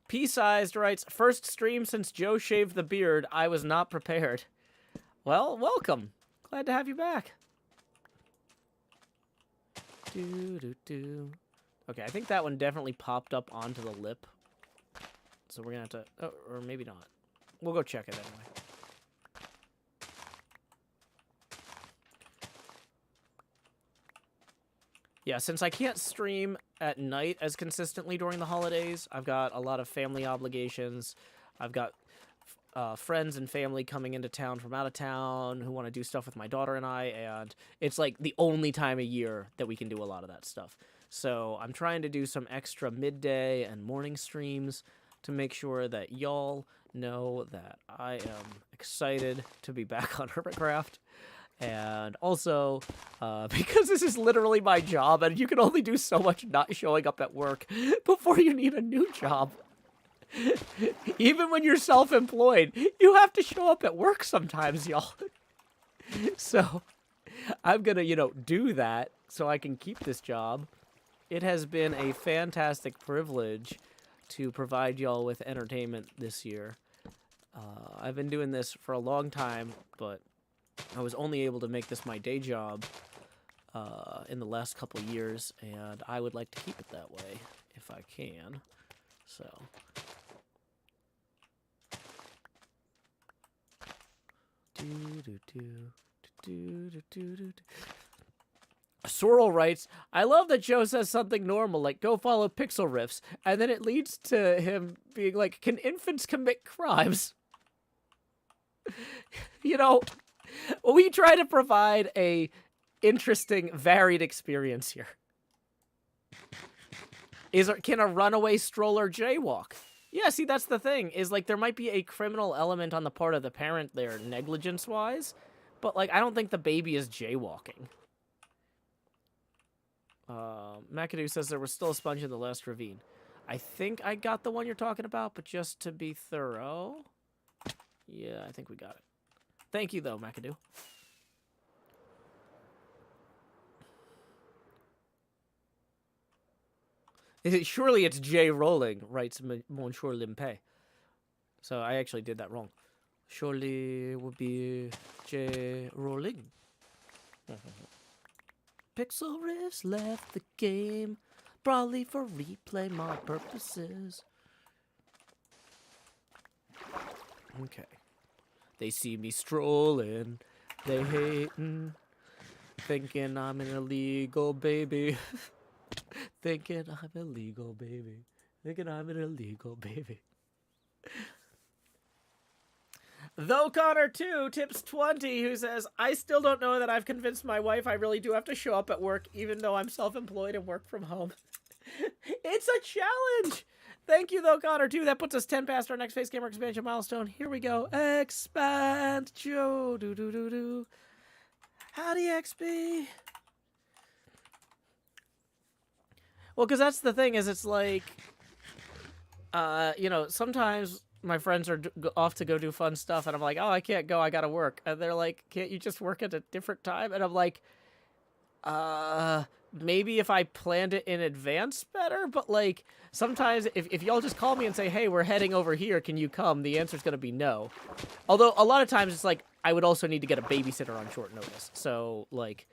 A: P-Sized writes, first stream since Joe shaved the beard. I was not prepared. Well, welcome. Glad to have you back. Okay, I think that one definitely popped up onto the lip. So we're gonna have to... Oh, or maybe not. We'll go check it anyway. Yeah, since I can't stream at night as consistently during the holidays, I've got a lot of family obligations. I've got friends and family coming into town from out of town who want to do stuff with my daughter and I, and it's like the only time of year that we can do a lot of that stuff. So I'm trying to do some extra midday and morning streams to make sure that y'all know that I am excited to be back on HermitCraft. And also, because this is literally my job, and you can only do so much not showing up at work before you need a new job. Even when you're self-employed, you have to show up at work sometimes, y'all. So, I'm gonna, do that so I can keep this job. It has been a fantastic privilege to provide y'all with entertainment this year. I've been doing this for a long time, but I was only able to make this my day job in the last couple years, and I would like to keep it that way if I can. So... Sorrel writes, I love that Joe says something normal, like, go follow Pixel Riffs, and then it leads to him being like, can infants commit crimes? We try to provide a interesting, varied experience here. Can a runaway stroller jaywalk? Yeah, see, that's the thing, is, like, there might be a criminal element on the part of the parent there, negligence-wise, but, like, I don't think the baby is jaywalking. McAdoo says there was still a sponge in the last ravine. I think I got the one you're talking about, but just to be thorough... Yeah, I think we got it. Thank you, though, McAdoo. Surely it's J. Rowling, writes Monsieur Limpé. So I actually did that wrong. Surely it would be J. Rowling. Pixel Riffs left the game, probably for replay mod purposes. Okay. They see me strolling, they hating, thinking I'm an illegal baby. Thinking I'm illegal, baby. Thinking I'm an illegal baby. Though Connor 2 tips 20, who says, I still don't know that I've convinced my wife I really do have to show up at work, even though I'm self-employed and work from home. It's a challenge! Thank you, though, Connor 2. That puts us 10 past our next Face Gamer expansion milestone. Here we go. Expand Joe. Do. Howdy, XP. Well, because that's the thing, is it's like, sometimes my friends are off to go do fun stuff, and I'm like, oh, I can't go, I gotta work. And they're like, can't you just work at a different time? And I'm like, maybe if I planned it in advance better, but, like, sometimes if y'all just call me and say, hey, we're heading over here, can you come? The answer's gonna be no. Although, a lot of times it's like, I would also need to get a babysitter on short notice. So, like...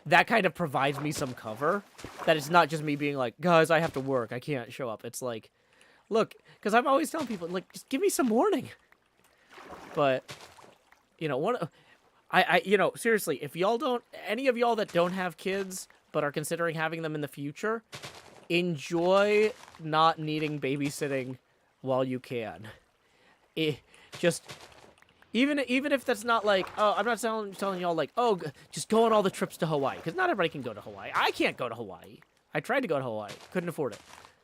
A: that kind of provides me some cover, that it's not just me being like, guys, I have to work, I can't show up. It's like, look, because I'm always telling people, like, just give me some warning. But, seriously, if y'all don't, any of y'all that don't have kids, but are considering having them in the future, enjoy not needing babysitting while you can. Even if that's not like, oh, I'm not telling y'all like, oh, just go on all the trips to Hawaii. Because not everybody can go to Hawaii. I can't go to Hawaii. I tried to go to Hawaii. Couldn't afford it.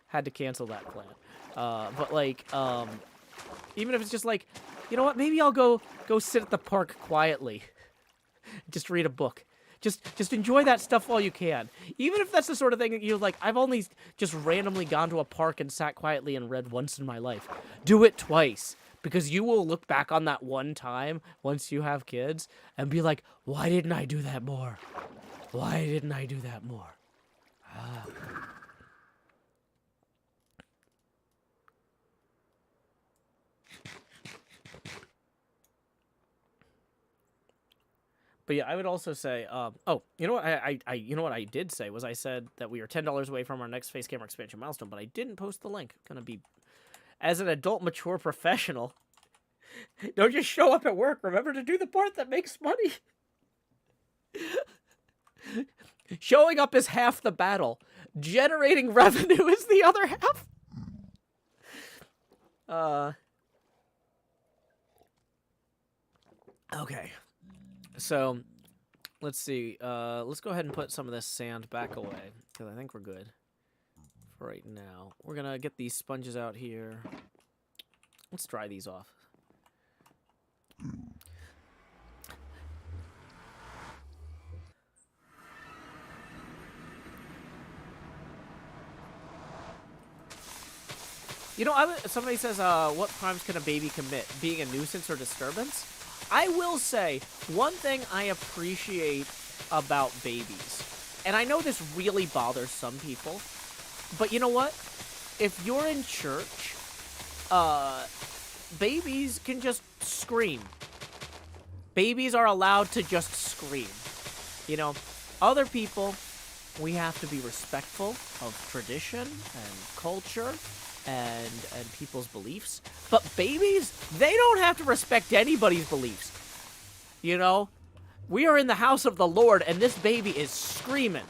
A: Had to cancel that plan. But like, even if it's just like, you know what? Maybe I'll go sit at the park quietly. Just read a book. Just enjoy that stuff while you can. Even if that's the sort of thing that you're like, I've only just randomly gone to a park and sat quietly and read once in my life. Do it twice. Because you will look back on that one time, once you have kids, and be like, why didn't I do that more? Why didn't I do that more? But yeah, I would also say, you know what? You know what I did say was I said that we are $10 away from our next Face Camera expansion milestone, but I didn't post the link. Gonna be, as an adult, mature professional, don't just show up at work. Remember to do the part that makes money. Showing up is half the battle. Generating revenue is the other half. Okay. So, let's see. Let's go ahead and put some of this sand back away, because I think we're good for right now. We're gonna get these sponges out here. Let's dry these off. You know, somebody says, what crimes can a baby commit? Being a nuisance or disturbance? I will say, one thing I appreciate about babies, and I know this really bothers some people, but you know what? If you're in church, babies can just scream. Babies are allowed to just scream. You know, other people, we have to be respectful of tradition and culture and people's beliefs. But babies, they don't have to respect anybody's beliefs. You know, we are in the house of the Lord, and this baby is screaming,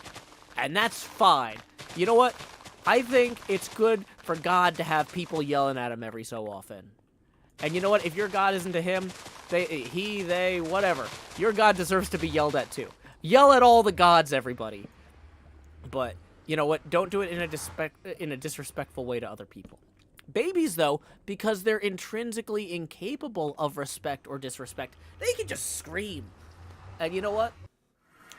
A: and that's fine. You know what? I think it's good for God to have people yelling at him every so often. And you know what? If your God isn't to him, they, whatever. Your God deserves to be yelled at too. Yell at all the gods, everybody. But you know what? Don't do it in a disrespectful way to other people. Babies, though, because they're intrinsically incapable of respect or disrespect, they can just scream. And you know what?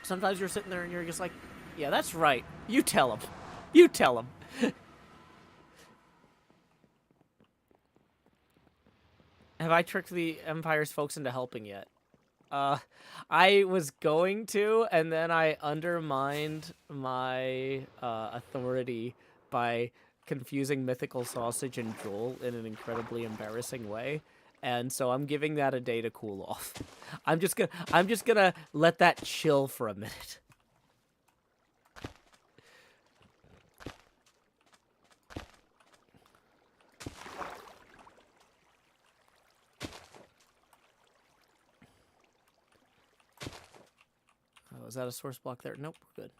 A: Sometimes you're sitting there and you're just like, yeah, that's right. You tell them. You tell them. Have I tricked the Empire's folks into helping yet? I was going to, and then I undermined my authority by confusing mythical sausage and Joel in an incredibly embarrassing way, and so I'm giving that a day to cool off. I'm just gonna let that chill for a minute. Oh, is that a source block there? Nope, we're good.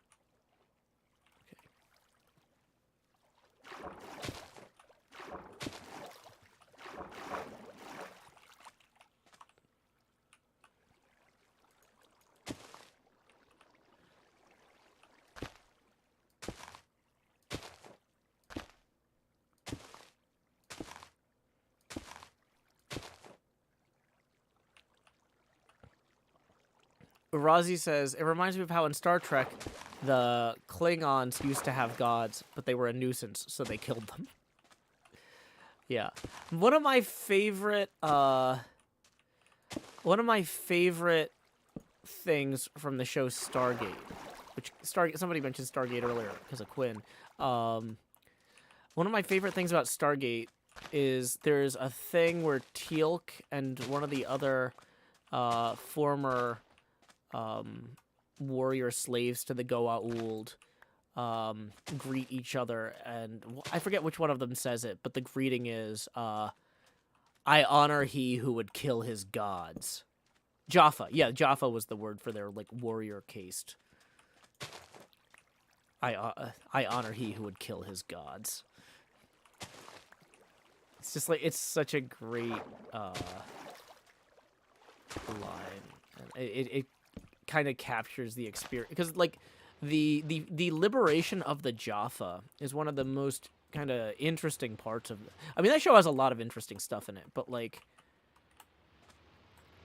A: Razi says, it reminds me of how in Star Trek, the Klingons used to have gods, but they were a nuisance, so they killed them. Yeah. One of my favorite things from the show Stargate, which somebody mentioned Stargate earlier because of Quinn. One of my favorite things about Stargate is there's a thing where Teal'c and one of the other former warrior slaves to the Goa'uld greet each other, and I forget which one of them says it, but the greeting is, I honor he who would kill his gods. Jaffa. Yeah, Jaffa was the word for their, like, warrior caste. I honor he who would kill his gods. It's just like, it's such a great line. It kind of captures the experience, because like the liberation of the Jaffa is one of the most kind of interesting parts of I mean, that show has a lot of interesting stuff in it, but like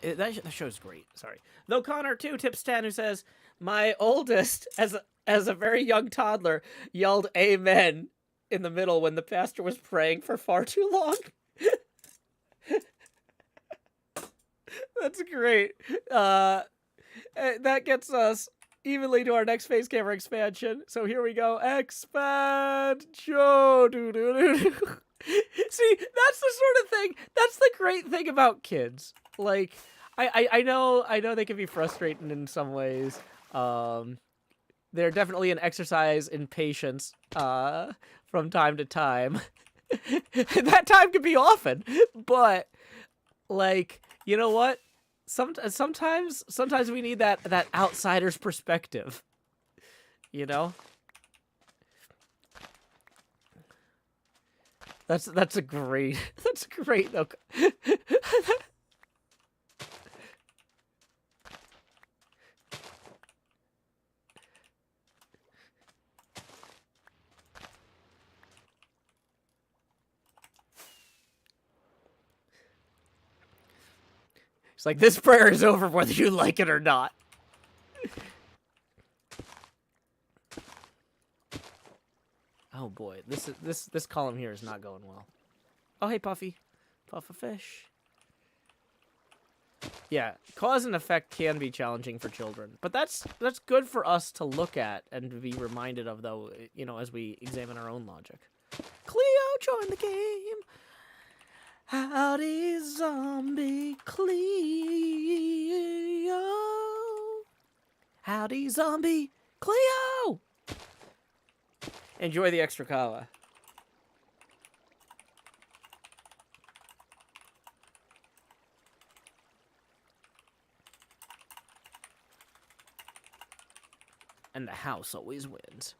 A: that show's great. Sorry. Though Connor 2 tips 10, who says, my oldest as a very young toddler yelled amen in the middle when the pastor was praying for far too long. That's great. That gets us evenly to our next phase camera expansion. So here we go. Expand Joe. See, that's the sort of thing. That's the great thing about kids. Like, I know they can be frustrating in some ways. They're definitely an exercise in patience from time to time. That time can be often, but like, you know what? Sometimes we need that outsider's perspective. you know? That's a great look. It's like, this prayer is over whether you like it or not. Oh boy, this column here is not going well. Oh hey Puffy, Puffafish. Yeah, cause and effect can be challenging for children, but that's good for us to look at and to be reminded of, though, you know, as we examine our own logic. Cleo, join the game. Howdy, zombie Cleo. Howdy, zombie Cleo. Enjoy the extra kawa. And the house always wins.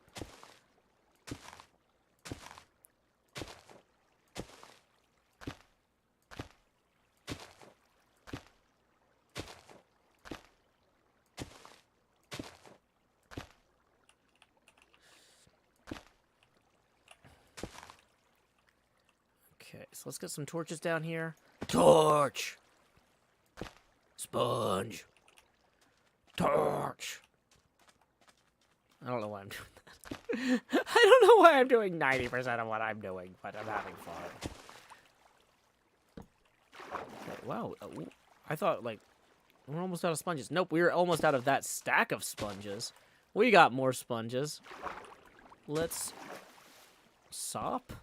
A: Okay, so let's get some torches down here. Torch! Sponge! Torch! I don't know why I'm doing that. I don't know why I'm doing 90% of what I'm doing, but I'm having fun. Okay, wow, I thought, like, we're almost out of sponges. Nope, we were almost out of that stack of sponges. We got more sponges. Let's... sop?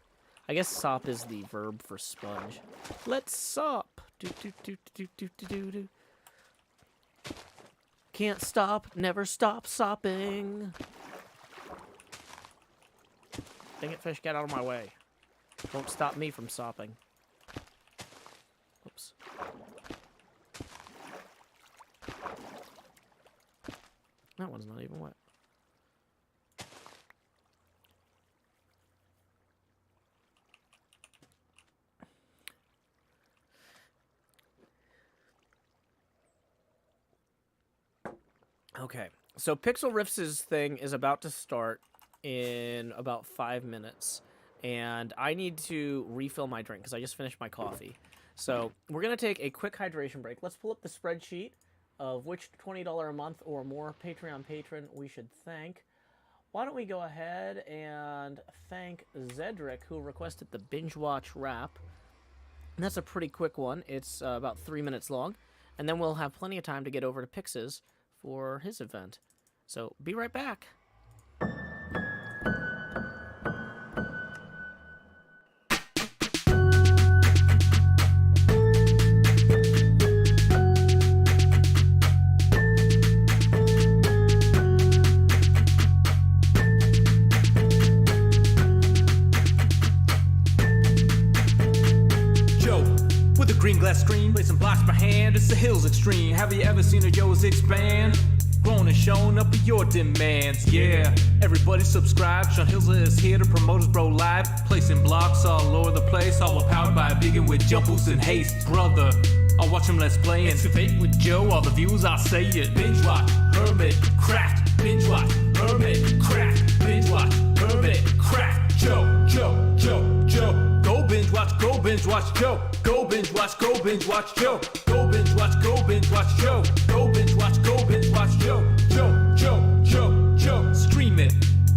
A: I guess sop is the verb for sponge. Let's sop. Do. Can't stop, never stop sopping. Dang it, fish, get out of my way. Don't stop me from sopping. Oops. That one's not even wet. Okay, so Pixel Riffs' thing is about to start in about 5 minutes, and I need to refill my drink because I just finished my coffee. So we're going to take a quick hydration break. Let's pull up the spreadsheet of which $20 a month or more Patreon patron we should thank. Why don't we go ahead and thank Zedric, who requested the Binge Watch Wrap. And that's a pretty quick one. It's about 3 minutes long, and then we'll have plenty of time to get over to Pix's for his event. So, be right back.
C: With a green glass screen, placing blocks per hand, it's the hills extreme. Have you ever seen a yo's expand? Grown and shown up with your demands, yeah. Everybody subscribe, Sean Hills is here to promote his bro live. Placing blocks all over the place, all powered by a vegan with jump boost and haste. Brother, I'll watch him let's play. Excavate with Joe, all the views I'll say it. Binge watch, HermitCraft. Binge watch, HermitCraft. Binge watch, HermitCraft. Joe. Go binge watch, Joe. Go binge watch, Joe. Go binge watch, Joe. Go binge watch, Joe. Stream it.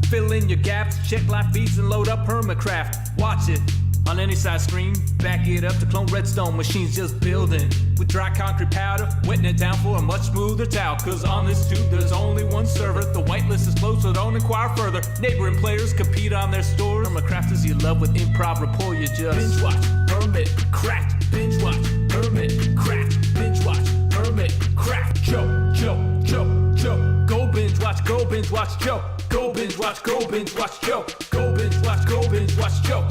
C: Fill in your gaps, check live feeds and load up HermitCraft. Watch it on any size screen. Back it up to clone redstone machines just building. With dry concrete powder, wetting it down for a much smoother towel. Cause on this tube there's only one server. The whitelist is closed, so don't inquire further. Neighboring players compete on their stores. HermitCraft is you love with improv rapport. You just binge watch, HermitCraft. Binge watch, HermitCraft. Binge watch, HermitCraft. Joe. Go binge watch, Joe. Go binge watch, Joe. Go binge watch, Joe. Go binge watch, Joe.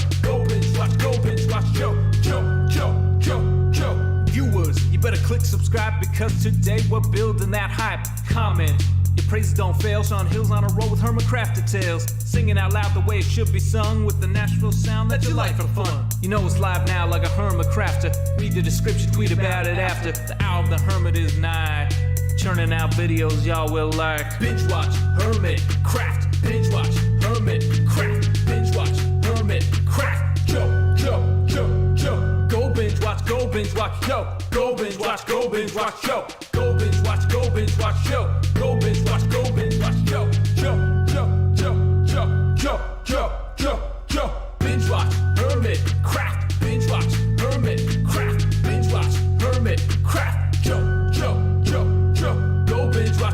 C: Viewers, you better click subscribe because today we're building that hype. Comment
D: Your praises don't fail. Sean Hill's on a roll with HermitCraft details. Singing out loud the way it should be sung with the Nashville sound that you like for fun. You know it's live now like a HermitCrafter. Read the description, tweet about it after. The hour of the Hermit is nigh. Churning out videos y'all will like. Binge watch HermitCraft. Binge watch HermitCraft. Binge watch HermitCraft. Yo. Go binge watch, yo. Go binge watch, yo. Go binge watch, yo. Go binge watch, yo. Go binge watch, yo. Binge watch HermitCraft. Binge watch HermitCraft. Binge watch HermitCraft.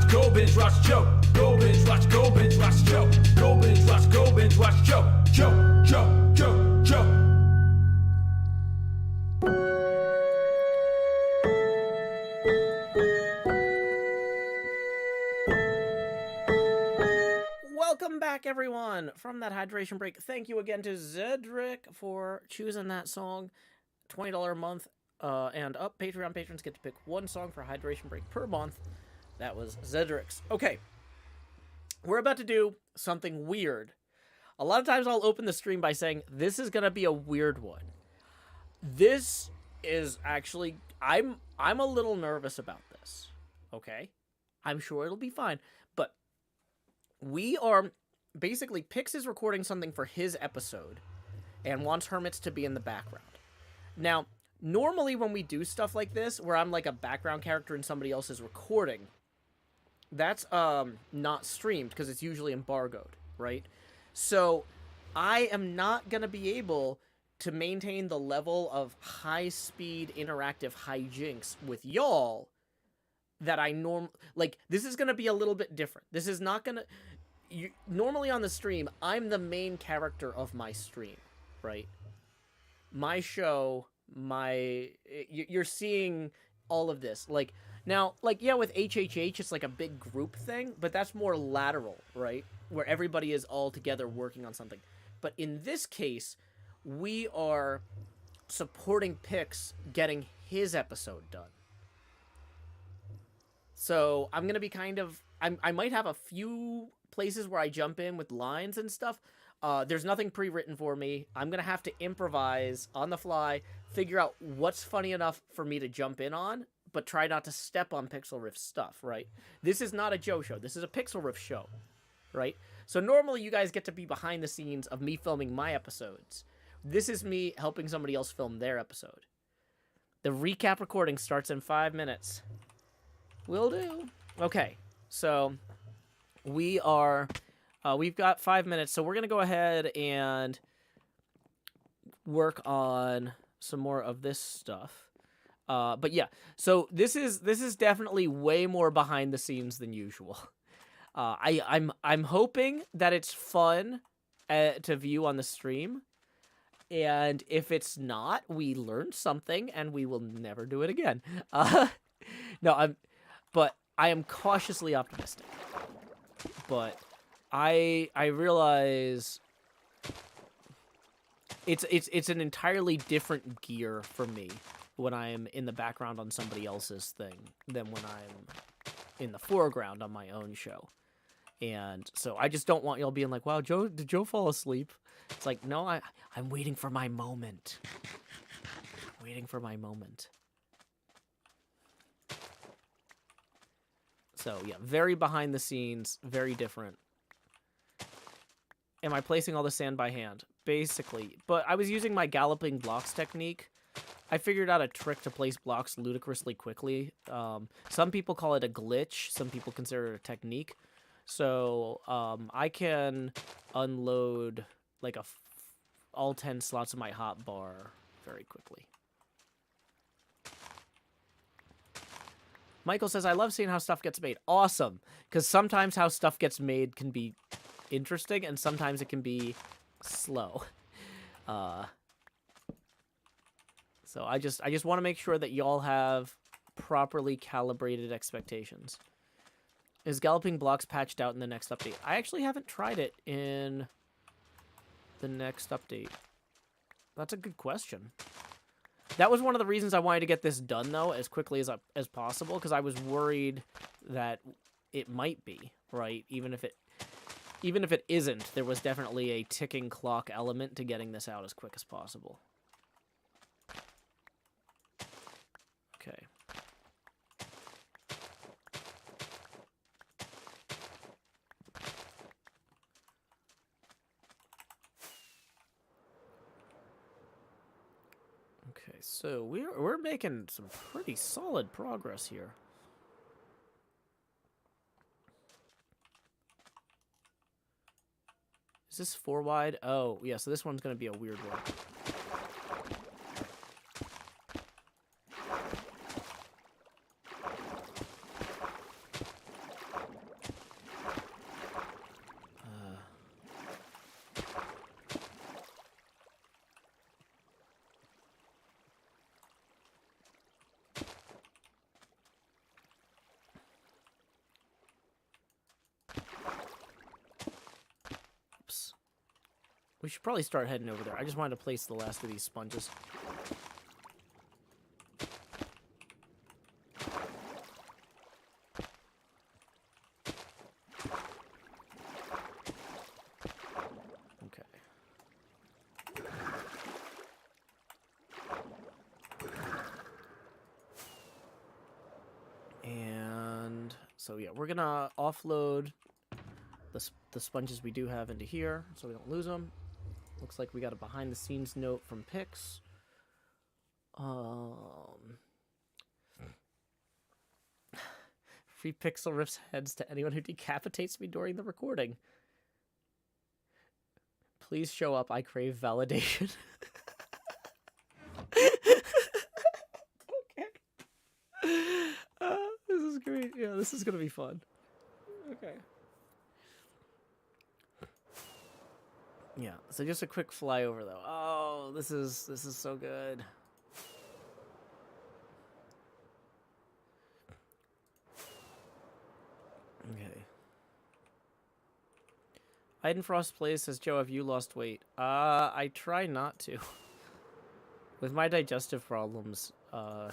D: Go binge watch, yo. Go binge watch, yo. Go binge watch, yo. Go binge watch, yo.
A: Welcome back, everyone, from that hydration break. Thank you again to Zedric for choosing that song. $20 a month and up. Patreon patrons get to pick one song for hydration break per month. That was Zedric's. Okay, we're about to do something weird. A lot of times I'll open the stream by saying, this is going to be a weird one. This is actually, I'm a little nervous about this, okay? I'm sure it'll be fine, but we are, basically, Pix is recording something for his episode and wants Hermits to be in the background. Now, normally when we do stuff like this, where I'm like a background character and somebody else is recording, that's not streamed because it's usually embargoed, right? So I am not going to be able to maintain the level of high-speed interactive hijinks with y'all that I like, this is going to be a little bit different. This is not going to... Normally on the stream, I'm the main character of my stream, right? My show, you're seeing all of this. Like, now, like, yeah, with HHH, it's like a big group thing, but that's more lateral, right? Where everybody is all together working on something. But in this case, we are supporting Pix getting his episode done. So I'm going to be kind of... I might have a few places where I jump in with lines and stuff. There's nothing pre-written for me. I'm going to have to improvise on the fly, figure out what's funny enough for me to jump in on, but try not to step on Pixel Riff stuff, right? This is not a Joe show. This is a Pixel Riff show, right? So normally you guys get to be behind the scenes of me filming my episodes. This is me helping somebody else film their episode. The recap recording starts in 5 minutes. Will do. Okay, so we are... we've got 5 minutes, so we're going to go ahead and work on some more of this stuff. But yeah, so this is definitely way more behind the scenes than usual. I'm hoping that it's fun to view on the stream, and if it's not, we learned something and we will never do it again. But I am cautiously optimistic. But I realize it's an entirely different gear for me when I am in the background on somebody else's thing than when I'm in the foreground on my own show. And so I just don't want y'all being like, wow, did Joe fall asleep? It's like, no, I'm waiting for my moment. Waiting for my moment. So yeah, very behind the scenes, very different. Am I placing all the sand by hand? Basically. But I was using my galloping blocks technique. I figured out a trick to place blocks ludicrously quickly. Some people call it a glitch. Some people consider it a technique. So I can unload like all 10 slots of my hotbar very quickly. Michael says, I love seeing how stuff gets made. Awesome. Because sometimes how stuff gets made can be interesting, and sometimes it can be slow. So I just want to make sure that y'all have properly calibrated expectations. Is Galloping Blocks patched out in the next update? I actually haven't tried it in the next update. That's a good question. That was one of the reasons I wanted to get this done, though, as quickly as possible, because I was worried that it might be, right? Even if it isn't, there was definitely a ticking clock element to getting this out as quick as possible. Okay. Okay, so we're making some pretty solid progress here. Is this 4 wide? Oh, yeah, so this one's going to be a weird one. Oops. We should probably start heading over there. I just wanted to place the last of these sponges. Okay. And so yeah, we're gonna offload the sponges we do have into here so we don't lose them. Looks like we got a behind the scenes note from Pix. Free Pixel rips heads to anyone who decapitates me during the recording. Please show up. I crave validation. Okay. This is great. Yeah, this is gonna be fun. Okay. Yeah, so just a quick flyover though. Oh, this is so good. Okay. Eidenfrost plays says, Joe, have you lost weight? I try not to. With my digestive problems, I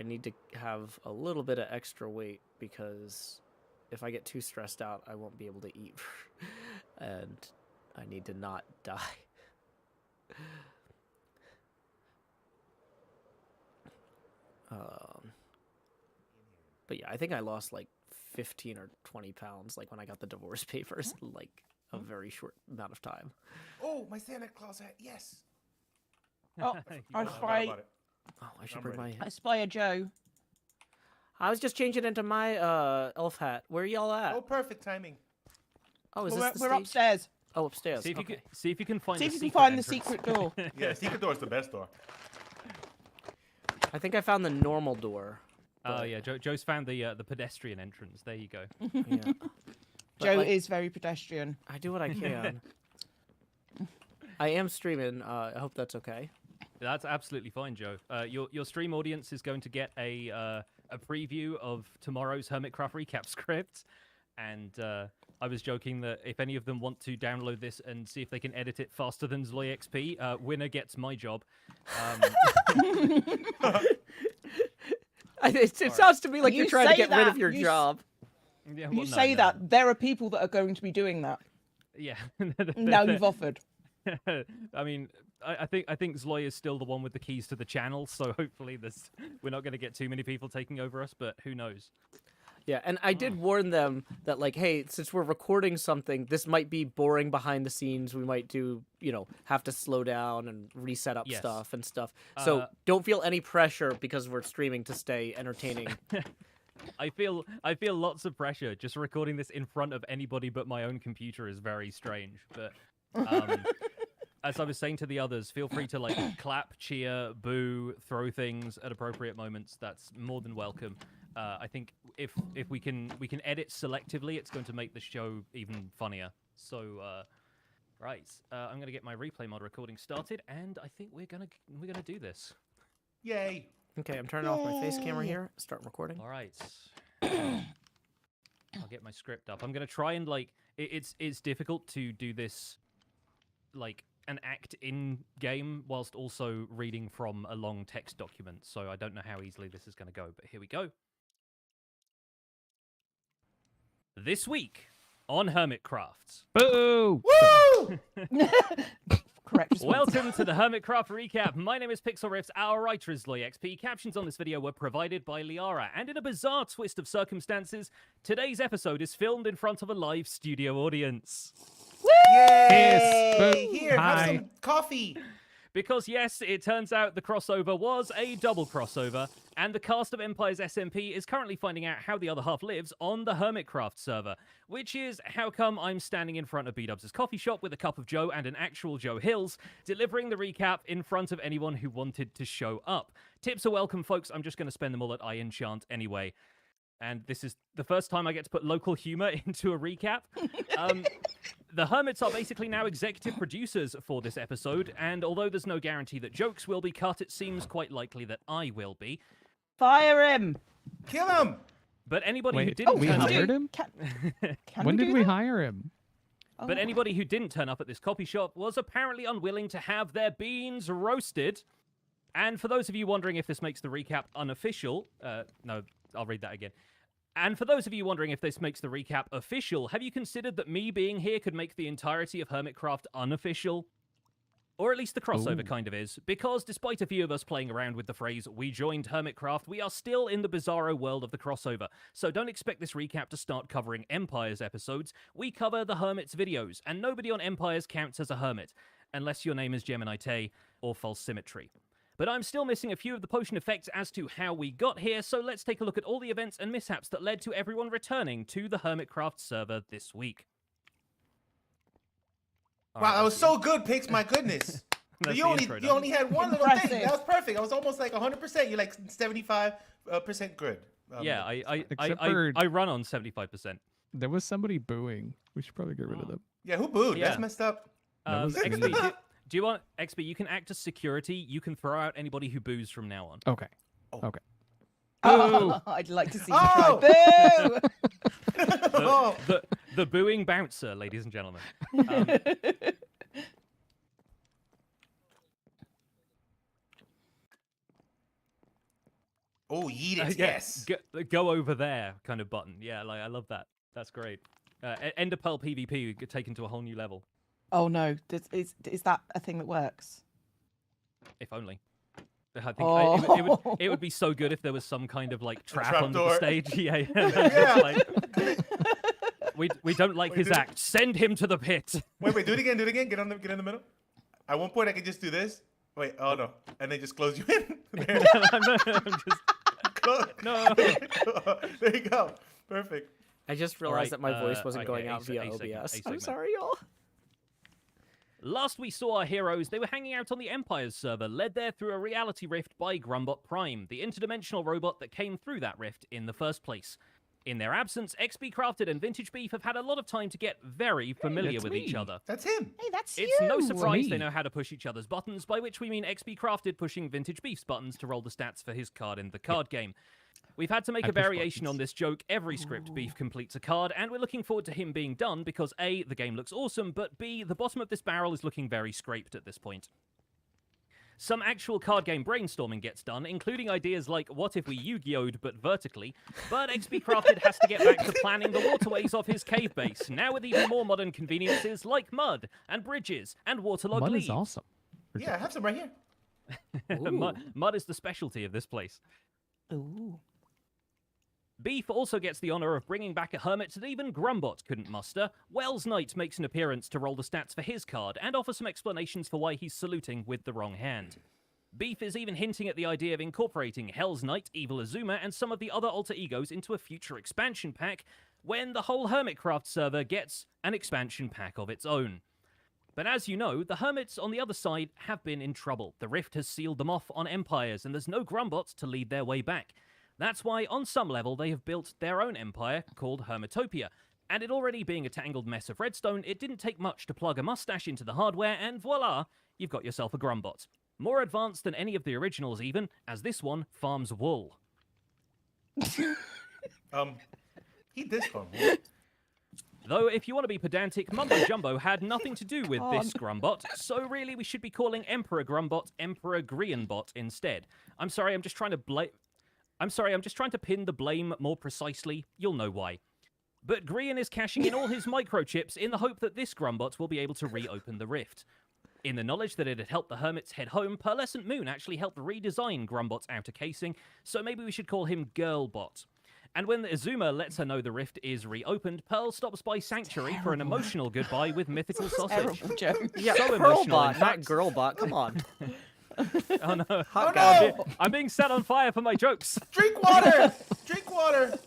A: need to have a little bit of extra weight because if I get too stressed out, I won't be able to eat. And I need to not die. But yeah, I think I lost like 15 or 20 pounds like when I got the divorce papers in like a very short amount of time.
E: Oh, my Santa Claus hat, yes.
F: Oh, I spy.
A: Oh, I should bring my...
F: I spy a Joe.
A: I was just changing into my elf hat. Where y'all at?
E: Oh, perfect timing.
A: Oh, is
F: We're,
A: this the
F: we're
A: stage?
F: upstairs.
A: Oh, upstairs.
C: See if,
A: okay.
C: see if you can find
F: See
C: the
F: if you can find the
C: entrance.
F: secret door.
E: Yeah, secret door is the best door.
A: I think I found the normal door.
C: Oh
A: but-
C: yeah, Joe's found the pedestrian entrance. There you go.
A: Yeah. But,
F: Joe
A: like,
F: is very pedestrian.
A: I do what I can. I am streaming. I hope that's okay.
C: That's absolutely fine, Joe. Your stream audience is going to get a preview of tomorrow's HermitCraft recap script, and I was joking that if any of them want to download this and see if they can edit it faster than Zloy XP, winner gets my job.
A: It sounds to me like
F: You
A: you're trying to
F: say
A: get rid of
F: that,
A: your
F: you
A: job.
C: Yeah,
F: You
C: well, no,
F: say
C: no.
F: that. There are people that are going to be doing that.
C: Yeah.
F: Now you've offered.
C: I mean, I think Zloy is still the one with the keys to the channel, so hopefully we're not going to get too many people taking over us, but who knows?
A: Yeah, and I did warn them that, like, hey, since we're recording something, this might be boring behind the scenes. We might have to slow down and reset up
C: Yes.
A: stuff and stuff. So don't feel any pressure because we're streaming to stay entertaining.
C: I feel lots of pressure. Just recording this in front of anybody but my own computer is very strange. But as I was saying to the others, feel free to like clap, cheer, boo, throw things at appropriate moments. That's more than welcome. I think if we can edit selectively, it's going to make the show even funnier. So right, I'm gonna get my replay mod recording started, and I think we're gonna do this.
E: Yay.
A: Okay, I'm turning off my face camera here. Start recording.
C: All right. I'll get my script up. I'm gonna try and like it's difficult to do this like an act in game whilst also reading from a long text document. So I don't know how easily this is gonna go, but here we go.
G: This week on HermitCraft.
H: Boo!
E: Woo!
F: Correct response.
G: Welcome to the HermitCraft recap. My name is Pixel Riffs. Our writer is LoyXP. Captions on this video were provided by Liara. And in a bizarre twist of circumstances, today's episode is filmed in front of a live studio audience.
E: Yay!
H: Boo.
E: Here, have
H: Hi.
E: some coffee.
G: Because yes, it turns out the crossover was a double crossover, and the cast of Empire's SMP is currently finding out how the other half lives on the HermitCraft server, which is how come I'm standing in front of B-Dubs' coffee shop with a cup of Joe and an actual Joe Hills, delivering the recap in front of anyone who wanted to show up. Tips are welcome, folks. I'm just going to spend them all at iEnchant anyway. And this is the first time I get to put local humor into a recap. The Hermits are basically now executive producers for this episode, and although there's no guarantee that jokes will be cut, it seems quite likely that I will be.
F: Fire him.
E: Kill him.
G: But anybody who
H: Wait,
G: didn't
H: we
G: turn up,
H: hired him?
F: Can
H: When
F: we
H: did
F: do
H: we
F: that?
H: hire him?
G: but
F: Oh.
G: anybody who didn't turn up at this coffee shop was apparently unwilling to have their beans roasted. And for those of you wondering if this makes the recap unofficial, no, I'll read that again. And for those of you wondering if this makes the recap official, have you considered that me being here could make the entirety of HermitCraft unofficial? Or at least the crossover
H: Ooh.
G: kind of is, because despite a few of us playing around with the phrase, we joined HermitCraft, we are still in the bizarro world of the crossover. So don't expect this recap to start covering Empire's episodes. We cover the Hermit's videos, and nobody on Empire's counts as a Hermit, unless your name is Gemini Tay or False Symmetry. But I'm still missing a few of the potion effects as to how we got here, so let's take a look at all the events and mishaps that led to everyone returning to the HermitCraft server this week.
E: Wow, that was so good, Pix. My goodness.
G: That's
E: you
G: the
E: only
G: intro
E: you
G: done.
E: only had one little thing.
F: Impressive.
E: That was perfect. I was almost like 100%. You're like 75% good.
G: Yeah,
H: Except for-
G: I run on 75%.
H: There was somebody booing. We should probably get rid of them.
E: Yeah, who booed?
G: Yeah.
E: That's messed up.
H: That was
G: XP,
H: me.
G: do you want XP? You can act as security. You can throw out anybody who boos from now on.
H: Okay.
E: Oh.
H: Okay.
F: Oh, I'd like to see you
E: Oh!
F: try. Boo!
E: Oh.
G: The booing bouncer, ladies and gentlemen.
E: Oh, yeet it.
G: Yeah,
E: Yes.
G: go over there kind of button. Yeah, like I love that. That's great. Ender Pearl PvP get taken to a whole new level.
F: Oh no, is that a thing that works?
G: If only. I think
F: Oh.
G: it would be so good if there was some kind of like trap
E: trap
G: under the
E: door.
G: stage. Yeah.
E: Yeah.
G: Like, we don't like his
E: do-
G: act. Send him to the pit.
E: Wait, do it again. Do it again. Get in the middle. At one point, I could just do this. Wait, oh no. And then just close you in. There.
G: I'm just,
E: Close.
G: no.
E: There you go. Perfect.
A: I just
G: All
A: realized
G: right,
A: that my voice wasn't
G: okay,
A: going out via OBS. I'm
G: segment.
A: sorry, y'all.
G: Last we saw our heroes, they were hanging out on the Empire's server, led there through a reality rift by Grumbot Prime, the interdimensional robot that came through that rift in the first place. In their absence, XB Crafted and Vintage Beef have had a lot of time to get very familiar
H: that's
G: with
H: me.
G: each other.
E: That's him.
F: Hey, that's
G: It's
F: you.
G: no surprise
H: me.
G: they know how to push each other's buttons, by which we mean XB Crafted pushing Vintage Beef's buttons to roll the stats for his card in the card game. We've had to make
H: I
G: a
H: push
G: variation
H: buttons.
G: on this joke every script Beef completes a card, and we're looking forward to him being done because A, the game looks awesome, but B, the bottom of this barrel is looking very scraped at this point. Some actual card game brainstorming gets done, including ideas like what if we Yu-Gi-Oh'd but vertically, but XB Crafted has to get back to planning the waterways of his cave base, now with even more modern conveniences like mud and bridges and waterlogged
H: Mud
G: leaves.
H: is awesome.
E: Yeah, I have some right here.
G: Mud is the specialty of this place.
F: Ooh.
G: Beef also gets the honor of bringing back a hermit that even Grumbot couldn't muster. Wells Knight makes an appearance to roll the stats for his card and offer some explanations for why he's saluting with the wrong hand. Beef is even hinting at the idea of incorporating Hell's Knight, Evil Azuma, and some of the other alter egos into a future expansion pack when the whole HermitCraft server gets an expansion pack of its own. But as you know, the Hermits on the other side have been in trouble. The rift has sealed them off on Empires, and there's no Grumbot to lead their way back. That's why, on some level, they have built their own empire called Hermitopia. And it already being a tangled mess of redstone, it didn't take much to plug a mustache into the hardware, and voila, you've got yourself a Grumbot. More advanced than any of the originals even, as this one farms wool.
E: He this one.
G: Though, if you want to be pedantic, Mumbo Jumbo had nothing to do with this Grumbot, so really we should be calling Emperor Grumbot Emperor Grianbot instead. I'm sorry, I'm just trying to pin the blame more precisely. You'll know why. But Grian is cashing in all his microchips in the hope that this Grumbot will be able to reopen the rift. In the knowledge that it had helped the hermits head home, Pearlescent Moon actually helped redesign Grumbot's outer casing, so maybe we should call him Girlbot. And when Azuma lets her know the rift is reopened, Pearl stops by Sanctuary for an emotional goodbye with mythical sausage.
F: Terrible joke.
A: Yeah,
G: So emotional, in
A: Pearlbot, not
G: fact.
A: Girlbot. Come on.
G: Oh no.
E: Oh no!
G: I'm being set on fire for my jokes.
E: Drink water! Drink water!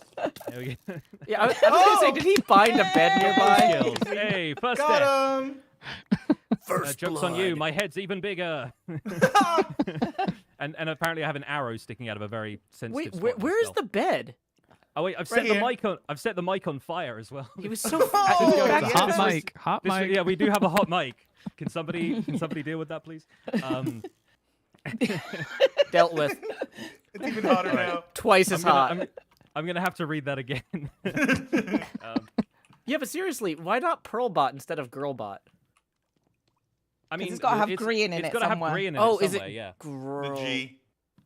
G: There we go.
A: Yeah, I was gonna say, did he find a bed nearby?
G: Skills. Hey, first step.
E: Got him!
A: First
G: Joke's on you, my head's even bigger. and apparently I have an arrow sticking out of a very sensitive
A: Wait,
G: spot in the
A: where's
G: skull.
A: the bed?
G: Oh wait, I've
E: Right
G: set the
E: here.
G: mic on. I've set the mic on fire as well.
A: He was so.
E: Oh,
A: back
H: It's
A: to
H: a hot
A: this-
H: mic. Hot mic.
G: Yeah, we do have a hot mic. Can somebody deal with that, please?
A: Dealt with
E: It's even hotter now.
A: twice as hot.
G: I'm gonna have to read that again.
A: Yeah, but seriously, why not Pearlbot instead of Girlbot?
G: I mean,
F: it's gotta have green in
G: it's
F: it
G: gotta
F: somewhere.
G: have green in
A: Oh,
G: it
A: is
G: somewhere,
A: it
G: yeah.
E: The
A: Girl?
E: G.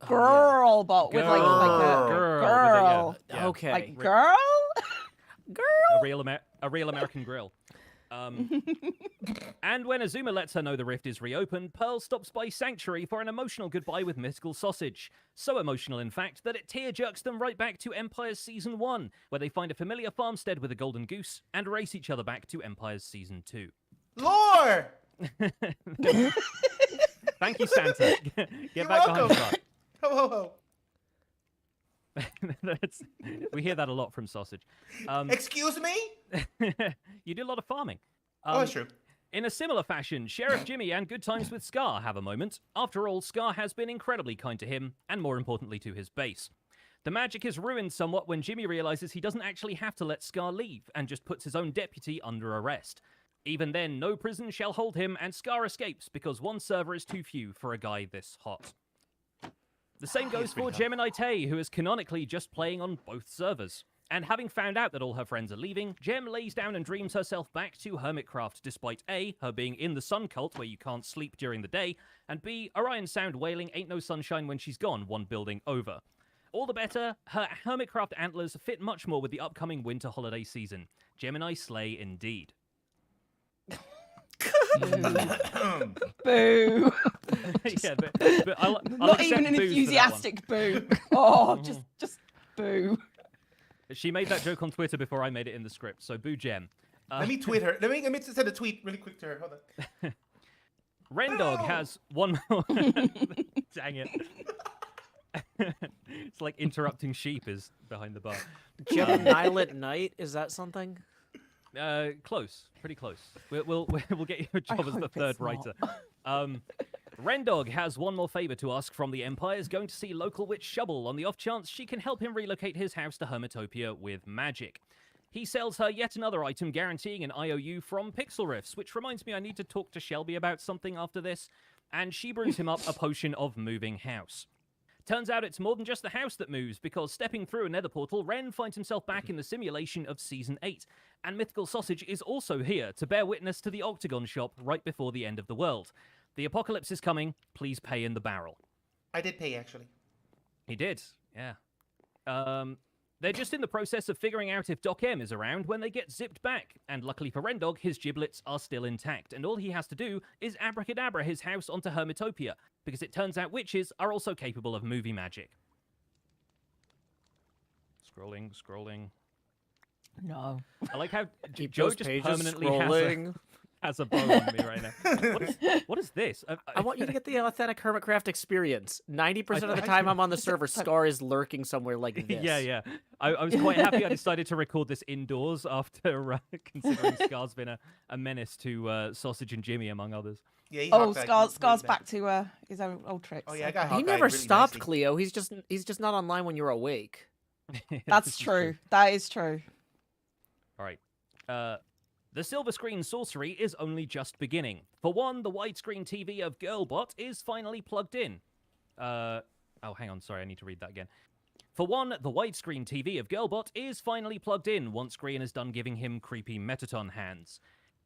F: Girl, but with like a
G: Girl.
F: girl.
G: With it, yeah.
A: Okay.
F: Like girl.
G: A real American grill. And when Azuma lets her know the rift is reopened, Pearl stops by Sanctuary for an emotional goodbye with mythical sausage. So emotional, in fact, that it tear-jerks them right back to Empire's Season 1, where they find a familiar farmstead with a golden goose and race each other back to Empire's Season 2.
E: Lore!
G: Thank you, Santa. Get
E: You're
G: back
E: welcome.
G: behind the truck.
E: Ho, ho, ho.
G: We hear that a lot from Sausage.
E: Excuse me?
G: You do a lot of farming.
E: Oh, that's true.
G: In a similar fashion, Sheriff Jimmy and Good Times with Scar have a moment. After all, Scar has been incredibly kind to him, and more importantly to his base. The magic is ruined somewhat when Jimmy realizes he doesn't actually have to let Scar leave, and just puts his own deputy under arrest. Even then, no prison shall hold him, and Scar escapes because one server is too few for a guy this hot. The same goes for Gemini Tay, who is canonically just playing on both servers. And having found out that all her friends are leaving, Gem lays down and dreams herself back to HermitCraft, despite A, her being in the Sun Cult where you can't sleep during the day, and B, Orion Sound wailing ain't no sunshine when she's gone, one building over. All the better, her HermitCraft antlers fit much more with the upcoming winter holiday season. Gemini slay indeed.
F: Boo.
G: Yeah, but I'll
F: Not
G: accept
F: even an
G: boos for that one.
F: enthusiastic boo. Oh, just boo.
G: She made that joke on Twitter before I made it in the script, so boo Gem.
E: Let me tweet her. Let me send a tweet really quick to her. Hold on.
G: Rendog
E: No!
G: has one more. Dang it. It's like interrupting sheep is behind the bar.
A: Gemini Night, is that something?
G: Close, pretty close. We'll get you a job as the
F: hope
G: third
F: it's not.
G: writer. Rendog has one more favor to ask from the Empire, is going to see local witch Shubble on the off chance she can help him relocate his house to Hermitopia with magic. He sells her yet another item guaranteeing an IOU from Pixel Riffs, which reminds me I need to talk to Shelby about something after this, and she brews him up a potion of moving house. Turns out it's more than just the house that moves, because stepping through a nether portal, Ren finds himself back in the simulation of Season 8, and Mythical Sausage is also here to bear witness to the Octagon shop right before the end of the world. The apocalypse is coming, please pay in the barrel.
E: I did pay, actually.
G: He did, yeah. They're just in the process of figuring out if Doc M is around when they get zipped back, and luckily for Rendog, his giblets are still intact, and all he has to do is abracadabra his house onto Hermitopia, because it turns out witches are also capable of movie magic. Scrolling.
F: No.
G: I like how
A: Keep
G: Joe
A: those
G: just
A: pages
G: permanently
A: scrolling.
G: has a bow on me right now. What is this?
A: I want you to get the authentic HermitCraft experience. 90% of the
G: I-
A: time I'm on the server, Scar is lurking somewhere like this.
G: Yeah. I was quite happy I decided to record this indoors after considering Scar's been a menace to Sausage and Jimmy, among others.
E: Yeah, he
F: Oh,
E: Hawkeye.
F: Scar's back to his old tricks.
E: Oh, yeah, I got
A: He
E: Hawkeye
A: never
E: really
A: stopped,
E: nicely.
A: Cleo. He's just not online when you're awake.
F: That's true. That is true.
G: All right. The silver screen sorcery is only just beginning. For one, the widescreen TV of Girlbot is finally plugged in. Oh, hang on. Sorry, I need to read that again. For one, the widescreen TV of Girlbot is finally plugged in once Grian is done giving him creepy Metaton hands.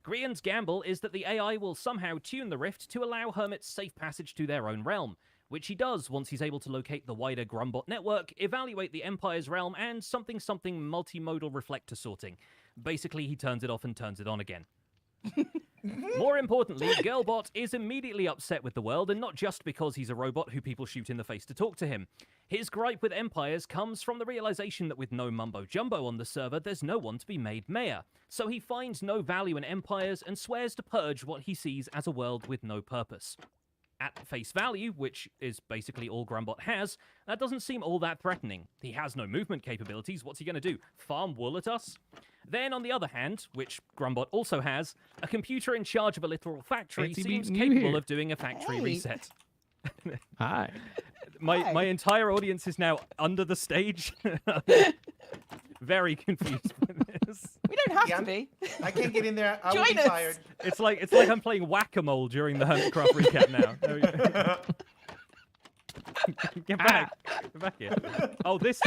G: Grian's gamble is that the AI will somehow tune the rift to allow hermits safe passage to their own realm. which he does once he's able to locate the wider Grumbot network, evaluate the Empire's realm, and something multimodal reflector sorting. Basically, he turns it off and turns it on again. More importantly, Girlbot is immediately upset with the world, and not just because he's a robot who people shoot in the face to talk to him. His gripe with Empires comes from the realization that with no mumbo-jumbo on the server, there's no one to be made mayor. So he finds no value in Empires and swears to purge what he sees as a world with no purpose. At face value, which is basically all Grumbot has, that doesn't seem all that threatening. He has no movement capabilities, what's he going to do? Farm wool at us? Then, on the other hand, which Grumbot also has, a computer in charge of a literal factory
H: Fancy
G: seems
H: meeting you
G: capable
H: here.
G: of doing a factory
F: Hey.
G: reset.
H: Hi.
G: My entire audience is now under the stage. Very confused by this.
F: We don't have
E: Yeah,
F: to be.
E: I can't get in there. I will
F: Join
E: be
F: us.
E: fired.
G: It's like I'm playing whack-a-mole during the HermitCraft recap now. There we go. Get back. Get back here. Oh, this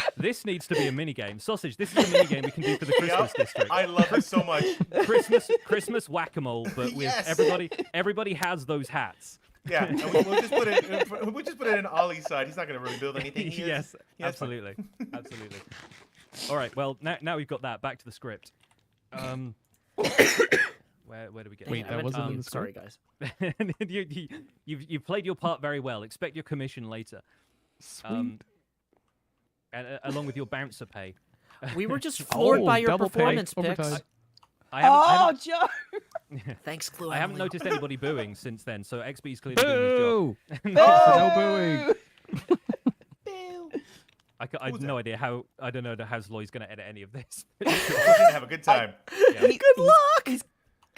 G: needs to be a minigame. Sausage, this is a minigame we can do for the Christmas
E: Yep.
G: district.
E: I love it so much.
G: Christmas whack-a-mole, but with
E: Yes.
G: everybody has those hats.
E: Yeah, and we'll just put it in Ollie's side. He's not going to really build anything. He is-
G: Yes,
E: yeah, it's fine.
G: absolutely. Absolutely. All right, well, now we've got that. Back to the script. Where do we get?
H: Wait, that wasn't in the
A: Sorry,
H: script?
A: guys.
G: You've played your part very well. Expect your commission later.
H: Sweet.
G: Along with your bouncer pay.
A: We were just floored by your
H: double pay,
A: performance picks.
H: overtime.
G: I haven't,
F: Joe!
A: Thanks, Clue.
G: I haven't
A: Emily.
G: noticed anybody booing since then, so XB's clearly doing his job.
H: Boo! No booing.
G: I have no idea how. I don't know how Zloy's going to edit any of this.
E: We're gonna have a good time.
F: Good luck!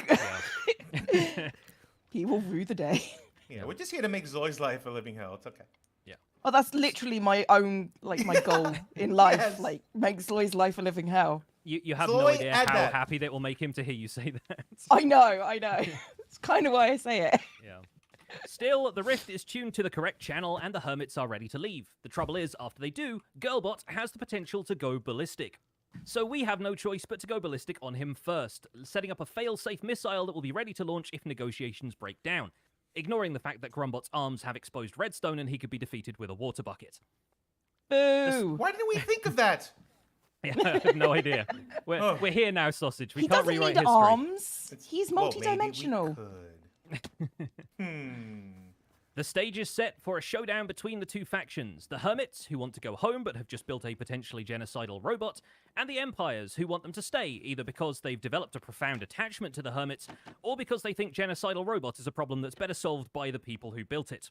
G: Yeah.
F: He will rue the day.
E: Yeah, we're just here to make Zoe's life a living hell. It's okay.
F: Oh, that's literally my own, my goal in life.
E: Yes.
F: Make Zoe's life a living hell.
G: You have no
E: Zoe,
G: idea
E: add
G: how
E: that.
G: happy that will make him to hear you say that.
F: I know. It's kind of why I say it.
G: Yeah. Still, the rift is tuned to the correct channel and the hermits are ready to leave. The trouble is, after they do, Girlbot has the potential to go ballistic. So we have no choice but to go ballistic on him first, setting up a fail-safe missile that will be ready to launch if negotiations break down, ignoring the fact that Grumbot's arms have exposed redstone and he could be defeated with a water bucket.
F: Boo!
E: Why didn't we think of that?
G: Yeah, I have no idea.
E: Oh.
G: We're here now, Sausage. We
F: He
G: can't
F: doesn't
G: rewrite
F: need
G: history.
F: arms. He's
E: Well, maybe we
F: multi-dimensional.
E: could.
G: The stage is set for a showdown between the two factions, the Hermits, who want to go home but have just built a potentially genocidal robot, and the Empires, who want them to stay, either because they've developed a profound attachment to the Hermits, or because they think genocidal robot is a problem that's better solved by the people who built it.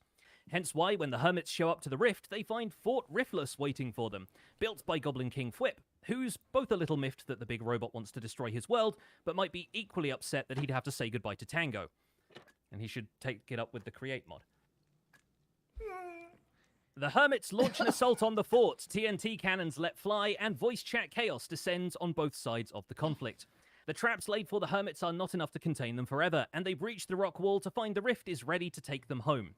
G: Hence why, when the Hermits show up to the Rift, they find Fort Riftless waiting for them, built by Goblin King Fwhip, who's both a little miffed that the big robot wants to destroy his world, but might be equally upset that he'd have to say goodbye to Tango. And he should take it up with the Create mod. The Hermits launch an assault on the fort, TNT cannons let fly, and voice chat chaos descends on both sides of the conflict. The traps laid for the Hermits are not enough to contain them forever, and they breach the rock wall to find the rift is ready to take them home.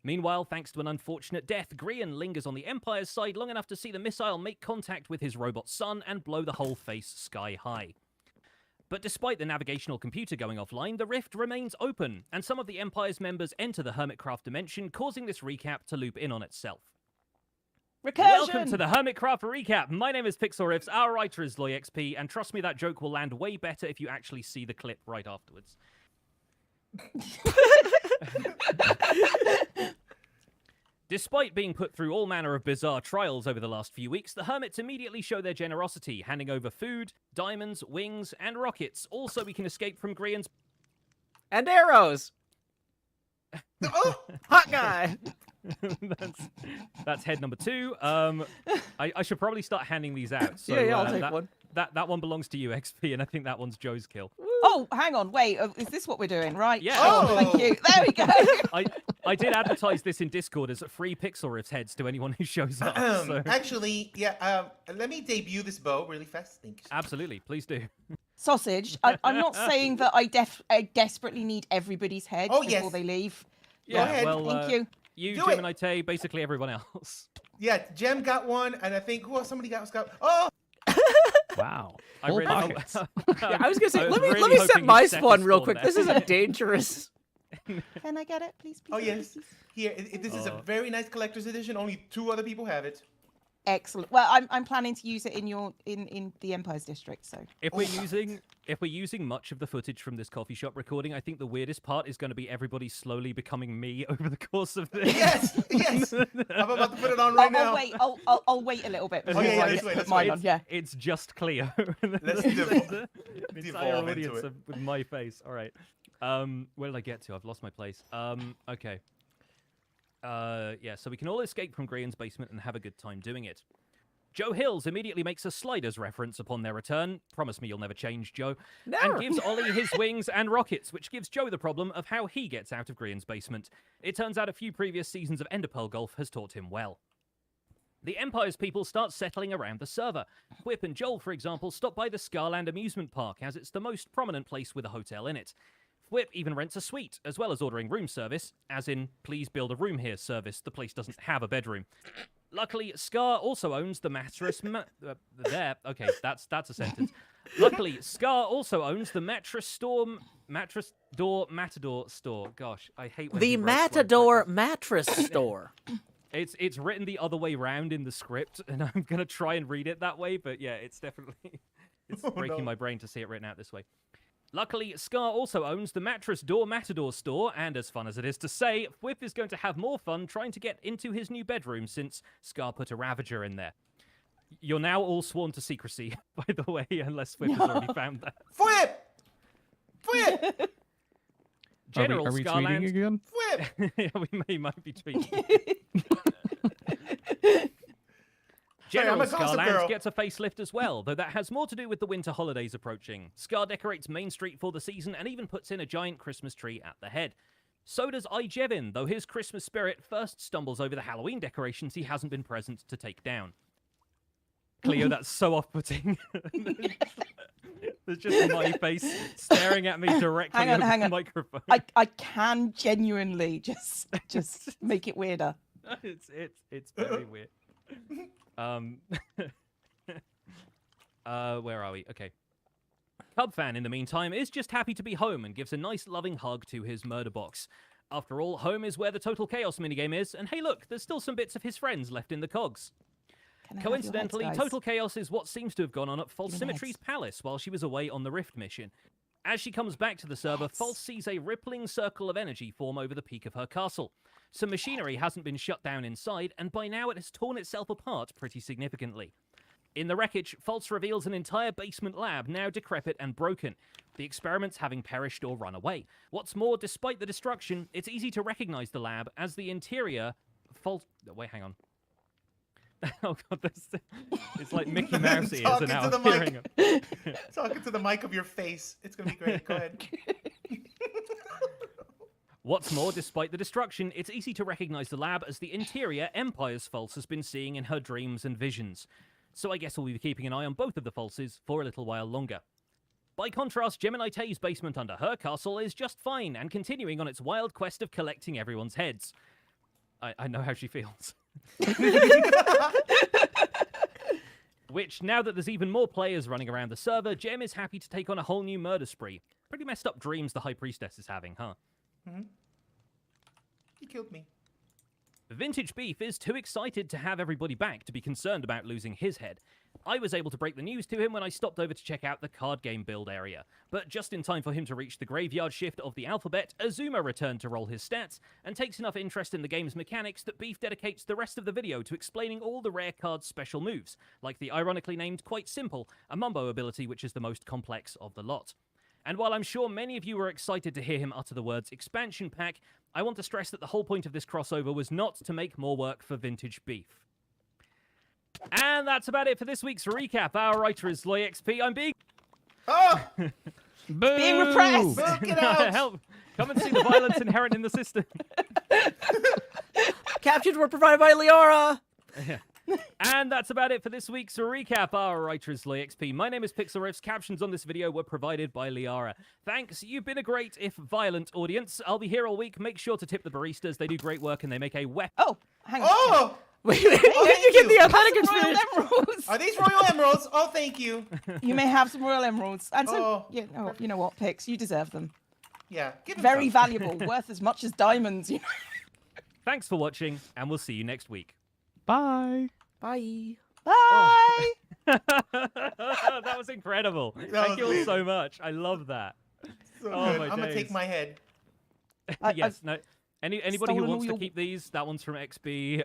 G: Meanwhile, thanks to an unfortunate death, Grian lingers on the Empire's side long enough to see the missile make contact with his robot son and blow the whole face sky high. But despite the navigational computer going offline, the rift remains open, and some of the Empire's members enter the HermitCraft dimension, causing this recap to loop in on itself.
F: Recursion!
G: Welcome to the HermitCraft recap. My name is Pixel Riffs, our writer is LoyXP, and trust me, that joke will land way better if you actually see the clip right afterwards. Despite being put through all manner of bizarre trials over the last few weeks, the Hermits immediately show their generosity, handing over food, diamonds, wings, and rockets, all so we can escape from Grian's...
A: And arrows. Hot guy.
G: That's head number 2. I should probably start handing these out. So,
A: Yeah, I'll take one.
G: That one belongs to you, XP, and I think that one's Joe's kill.
F: Oh, hang on, wait. Is this what we're doing? Right.
G: Yeah.
F: Oh, thank you. There we go.
G: I did advertise this in Discord as free Pixel Riffs heads to anyone who shows up. So.
E: Actually, yeah. Let me debut this bow really fast. Thanks.
G: Absolutely, please do.
F: Sausage. I'm not saying that I desperately need everybody's head
E: Oh,
F: before
E: yes.
F: they leave.
E: Go ahead.
G: Well,
F: Thank you.
G: You,
E: Do
G: Jim,
E: it.
G: and Ite, basically everyone else.
E: Yeah, Jem got one, and I think somebody got. Oh,
H: Wow.
G: I
H: Full
G: really
H: pockets.
A: Yeah, I was gonna say,
G: I was
A: let me
G: really
A: set
G: hoping
A: my
G: you'd set a
A: spawn real
G: spawn
A: quick.
G: there.
A: This is a dangerous.
F: Can I get it, please?
E: Oh,
F: please,
E: yes.
F: please?
E: Here, this is a very nice collector's edition. Only 2 other people have it.
F: Excellent. Well, I'm planning to use it in the Empire's district. So
G: If we're using much of the footage from this coffee shop recording, I think the weirdest part is going to be everybody slowly becoming me over the course of this.
E: Yes, yes. I'm about to put it on right now.
F: I'll wait. I'll wait a little bit. Before
E: yeah,
F: I
E: let's
F: get
E: wait, let's
F: mine
E: wait.
F: on. Yeah.
G: It's just Cleo.
E: Let's
G: The entire
E: devolve into
G: audience
E: it.
G: with my face. All right. Where did I get to? I've lost my place. Okay. Yeah, so we can all escape from Grian's basement and have a good time doing it. Joe Hills immediately makes a Sliders reference upon their return. Promise me you'll never change, Joe.
A: Never.
G: And gives Ollie his wings and rockets, which gives Joe the problem of how he gets out of Grian's basement. It turns out a few previous seasons of Enderpearl Golf has taught him well. The Empire's people start settling around the server. Whip and Joel, for example, stop by the Scarland amusement park, as it's the most prominent place with a hotel in it. Whip even rents a suite, as well as ordering room service, as in, please build a room here service. The place doesn't have a bedroom. Luckily, Scar also owns the mattress okay, that's a sentence. Luckily, Scar also owns the mattress door Matador store. Gosh, I hate when
A: The
G: people write words like
A: Matador
G: that.
A: mattress store.
G: It's written the other way round in the script, and I'm gonna try and read it that way, but yeah, it's definitely breaking my brain to see it written out this way. Luckily, Scar also owns the Mattress Door Matador store, and as fun as it is to say, Whip is going to have more fun trying to get into his new bedroom since Scar put a Ravager in there. You're now all sworn to secrecy, by the way, unless Whip has already found that.
E: Whip! Whip!
G: General
H: are we
G: Scarland...
H: tweeting again?
E: Whip!
G: Yeah, we might be tweeting.
E: Sorry,
G: General
E: I'm a gossip
G: Scarland
E: girl.
G: gets a facelift as well, though that has more to do with the winter holidays approaching. Scar decorates Main Street for the season and even puts in a giant Christmas tree at the head. So does Ijevin, though his Christmas spirit first stumbles over the Halloween decorations he hasn't been present to take down. Cleo, that's so off-putting. There's just my face staring at me directly
F: Hang on,
G: over
F: hang
G: the
F: on.
G: microphone.
F: I can genuinely just make it weirder.
G: It's very weird. Where are we? Okay. Cub fan, in the meantime, is just happy to be home and gives a nice loving hug to his murder box. After all, home is where the Total Chaos minigame is, and hey look, there's still some bits of his friends left in the cogs.
F: Can I have your heads,
G: Coincidentally,
F: guys?
G: Total Chaos is what seems to have gone on at False
F: Give me
G: Symmetry's
F: heads.
G: palace while she was away on the Rift mission. As she comes back to the server,
F: Heads.
G: False sees a rippling circle of energy form over the peak of her castle. Some machinery hasn't been shut down inside, and by now it has torn itself apart pretty significantly. In the wreckage, False reveals an entire basement lab, now decrepit and broken, the experiments having perished or run away. What's more, despite the destruction, it's easy to recognize the lab as the interior... Wait, hang on. Oh god, it's like Mickey Mouse ears are
E: Talking
G: now
E: to the
G: appearing.
E: mic. Talking to the mic of your face. It's gonna be great. Go ahead.
G: What's more, despite the destruction, it's easy to recognize the lab as the interior Empire's False has been seeing in her dreams and visions. So I guess we'll be keeping an eye on both of the Falses for a little while longer. By contrast, Gemini Tay's basement under her castle is just fine and continuing on its wild quest of collecting everyone's heads. I know how she feels. Which, now that there's even more players running around the server, Gem is happy to take on a whole new murder spree. Pretty messed up dreams the High Priestess is having, huh?
E: He killed me.
G: Vintage Beef is too excited to have everybody back to be concerned about losing his head. I was able to break the news to him when I stopped over to check out the card game build area, but just in time for him to reach the graveyard shift of the alphabet, Azuma returned to roll his stats, and takes enough interest in the game's mechanics that Beef dedicates the rest of the video to explaining all the rare card's special moves, like the ironically named Quite Simple, a Mumbo ability which is the most complex of the lot. And while I'm sure many of you were excited to hear him utter the words expansion pack, I want to stress that the whole point of this crossover was not to make more work for Vintage Beef. And that's about it for this week's recap. Our writer is Loy XP. I'm being...
E: Oh!
H: Boo!
F: Being repressed.
E: Book it out!
G: Help! Come and see the violence inherent in the system.
A: Captions were provided by Liara.
G: And that's about it for this week's recap. Our writer is Loy XP. My name is Pixel Riffs. Captions on this video were provided by Liara. Thanks. You've been a great, if violent, audience. I'll be here all week. Make sure to tip the baristas. They do great work and they make a weapon.
F: Oh, hang on.
E: Oh!
A: Wait, did you
E: thank
A: get the
E: you.
A: athletic
F: Have some royal
A: experience?
F: emeralds.
E: Are these royal emeralds? Oh, thank you.
F: You may have some royal emeralds. And so,
E: Oh.
F: you know what, Pix, you deserve them.
E: Yeah, give him
F: Very
E: some.
F: valuable, worth as much as diamonds. You know?
G: Thanks for watching, and we'll see you next week.
H: Bye.
A: Bye.
F: Bye.
G: That was incredible.
E: That
G: Thank
E: was
G: you all
E: amazing.
G: so much. I love that.
E: So
G: Oh,
E: good.
G: my
E: I'm gonna take
G: days.
E: my head.
G: Yes. No. Anybody who
F: stolen all
G: wants to
F: your-
G: keep these, that one's from XB.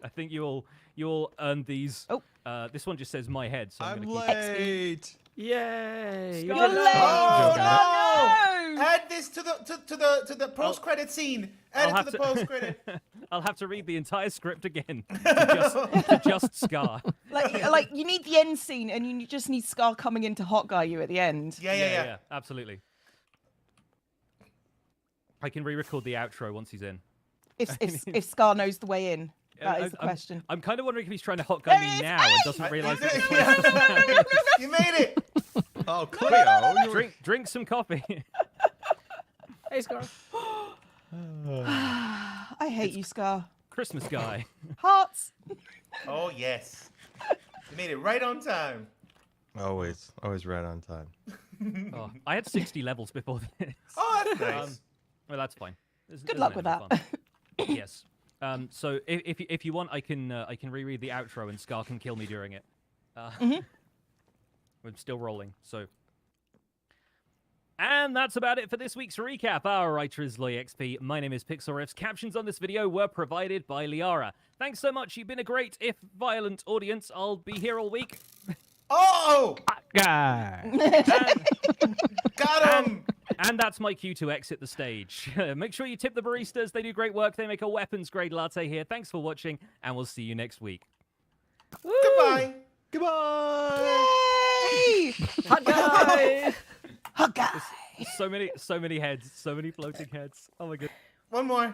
G: I think you all earned these.
F: Oh.
G: This one just says my head, so I'm
I: I'm
G: gonna keep it.
I: late.
A: Yay.
F: You're
A: did it.
F: late.
E: Oh,
F: Oh, no.
E: Add this to the post credit scene. Add
G: I'll
E: it
G: have
E: to the
G: to-
E: post credit.
G: I'll have to read the entire script again to just Scar.
F: Like you need the end scene, and you just need Scar coming in to hot guy you at the end.
E: Yeah.
G: Absolutely. I can re-record the outro once he's in.
F: If Scar knows the way in, that is the question.
G: I'm kind of wondering if he's trying to hot guy
F: There he
G: me
F: is.
G: now and doesn't realise
E: You
G: it.
E: You made it.
I: Oh, Cleo. You're...
G: Drink some coffee.
A: Hey, Scar.
F: I hate you, Scar.
G: Christmas guy.
F: Hearts.
E: Oh yes. You made it right on time.
I: Always right on time.
G: Oh, I had 60 levels before this.
E: Oh, that's nice.
G: Well, that's fine.
F: Good luck with that.
G: Yes. So if you want, I can reread the outro and Scar can kill me during it. I'm still rolling. So. And that's about it for this week's recap. Our writer is LoyXP. My name is Pixel Riffs. Captions on this video were provided by Liara. Thanks so much. You've been a great, if violent, audience. I'll be here all week.
E: Oh,
H: Guy.
E: got him.
G: And that's my cue to exit the stage. Make sure you tip the baristas. They do great work. They make a weapons-grade latte here. Thanks for watching, and we'll see you next week.
E: Goodbye.
I: Goodbye.
F: Yay!
A: Hot guy.
F: Hot guy.
G: So many heads. So many floating heads. Oh my god.
E: One more.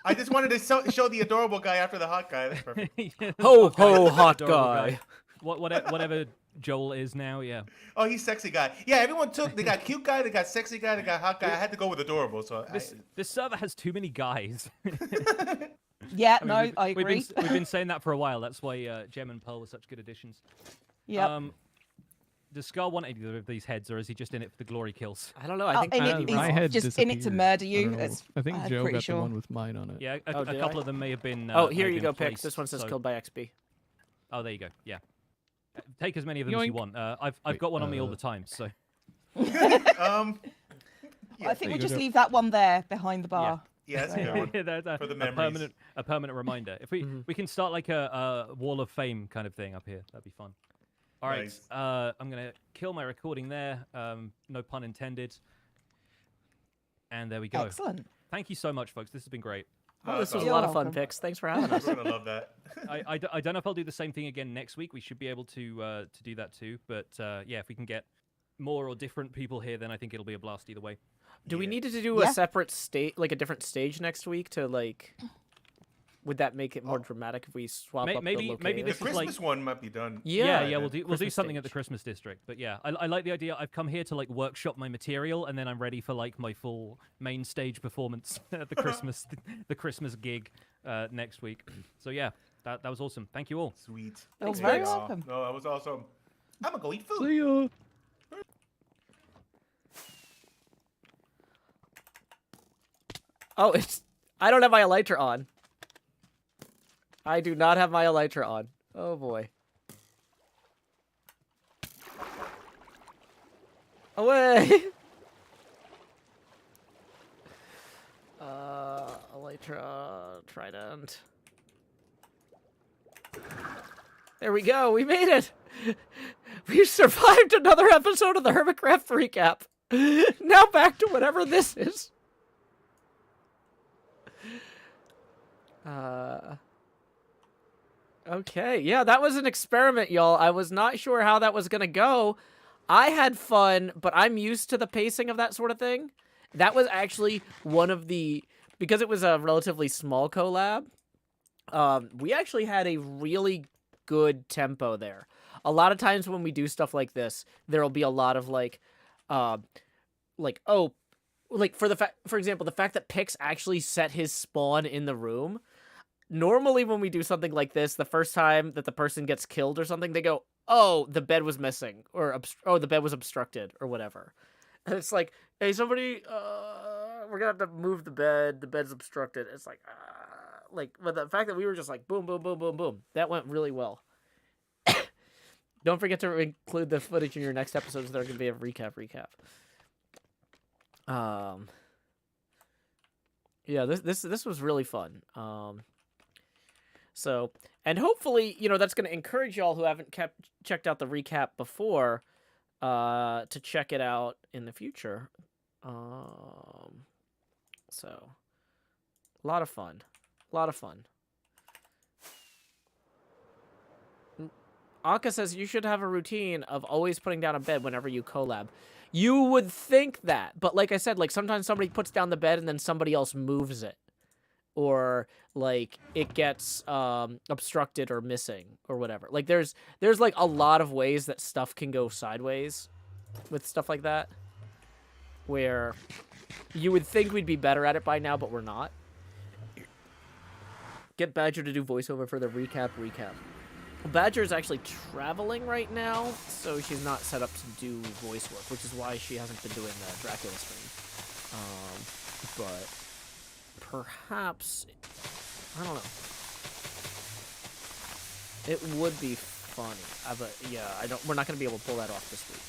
E: I just wanted to show the adorable guy after the hot guy. That's perfect.
A: Ho, ho, hot
G: Adorable
A: guy.
G: Whatever Joel is now, yeah.
E: Oh, he's sexy guy. Yeah, everyone took. They got cute guy, they got sexy guy, they got hot guy. I had to go with adorable. So
G: This server has too many guys.
F: Yeah,
G: I mean,
F: no, I
G: we've
F: agree.
G: we've been saying that for a while. That's why Gem and Pearl were such good additions.
F: Yep.
G: Does Scar want either of these heads, or is he just in it for the glory kills?
A: I don't know. I think
F: and
A: maybe
F: he's
H: my head
F: just in it to
H: disappeared.
F: murder
H: I
F: you.
H: don't know.
F: That's,
H: I think
F: I'm
H: Joe
F: pretty
H: got
F: sure.
H: the one with mine on it.
G: Yeah,
A: Oh,
G: a
A: did
G: couple
A: I?
G: of them may have been.
A: Oh,
G: may
A: here
G: have
A: you
G: been
A: go, Pix.
G: placed,
A: This one says
G: so-
A: killed by XB.
G: Oh, there you go. Yeah. Take as many of them as you
H: Yoink.
G: want. I've
H: Wait,
G: got one on me all the time, so.
F: I think
H: There
F: we'll
H: you
F: just
H: go.
F: leave that one there behind the bar.
E: yeah, that's a good one.
G: That's
E: For the
G: a
E: memories.
G: permanent reminder. If we can start like a wall of fame kind of thing up here, that'd be fun. All right,
E: Nice.
G: I'm gonna kill my recording there. No pun intended. And there we go.
F: Excellent.
G: Thank you so much, folks. This has been great.
A: Oh, this was a
F: You're
A: lot of fun,
F: welcome.
A: Pix. Thanks for having us.
E: We're gonna love that.
G: I don't know if I'll do the same thing again next week. We should be able to do that too. But yeah, if we can get more or different people here, then I think it'll be a blast either way.
A: Do we
E: Yeah.
A: need to do
F: Yeah.
A: a separate stage, like a different stage next week to like? Would that make it more dramatic if we swap up
G: maybe-
A: the
G: maybe
E: The
G: this
A: location?
G: is like-
E: Christmas one might be done.
G: Yeah,
A: Yeah,
G: we'll do
A: Christmas
G: something at the
A: stage.
G: Christmas district. But yeah, I like the idea. I've come here to like workshop my material, and then I'm ready for like my full main stage performance at the Christmas gig next week. So yeah, that was awesome. Thank you all.
E: Sweet.
F: You're
A: Thanks,
F: very
A: Pix.
F: welcome.
E: No, that was awesome. I'm gonna go eat food.
H: See ya.
A: Oh, I don't have my elytra on. I do not have my elytra on. Oh boy. Away. Elytra trident. There we go. We made it. We survived another episode of the HermitCraft recap. Now back to whatever this is. Okay, yeah, that was an experiment, y'all. I was not sure how that was gonna go. I had fun, but I'm used to the pacing of that sort of thing. That was actually one of the, because it was a relatively small collab, we actually had a really good tempo there. A lot of times when we do stuff like this, there'll be a lot of like for example, the fact that Pix actually set his spawn in the room. Normally when we do something like this, the first time that the person gets killed or something, they go, oh, the bed was missing, or oh, the bed was obstructed, or whatever. And it's like, hey, somebody, we're gonna have to move the bed. The bed's obstructed. It's like, but the fact that we were just like, boom, boom, boom, boom, boom, that went really well. Don't forget to include the footage in your next episodes. There can be a recap. Yeah, this was really fun. So, and hopefully, that's going to encourage y'all who haven't checked out the recap before, to check it out in the future. So, a lot of fun. Anka says you should have a routine of always putting down a bed whenever you collab. You would think that, but like I said, like sometimes somebody puts down the bed and then somebody else moves it. Or like it gets obstructed or missing or whatever. Like there's like a lot of ways that stuff can go sideways with stuff like that. Where you would think we'd be better at it by now, but we're not. Get Badger to do voiceover for the recap. Badger is actually traveling right now, so she's not set up to do voice work, which is why she hasn't been doing the Dracula stream. But perhaps, I don't know. It would be funny, but yeah, we're not going to be able to pull that off this week.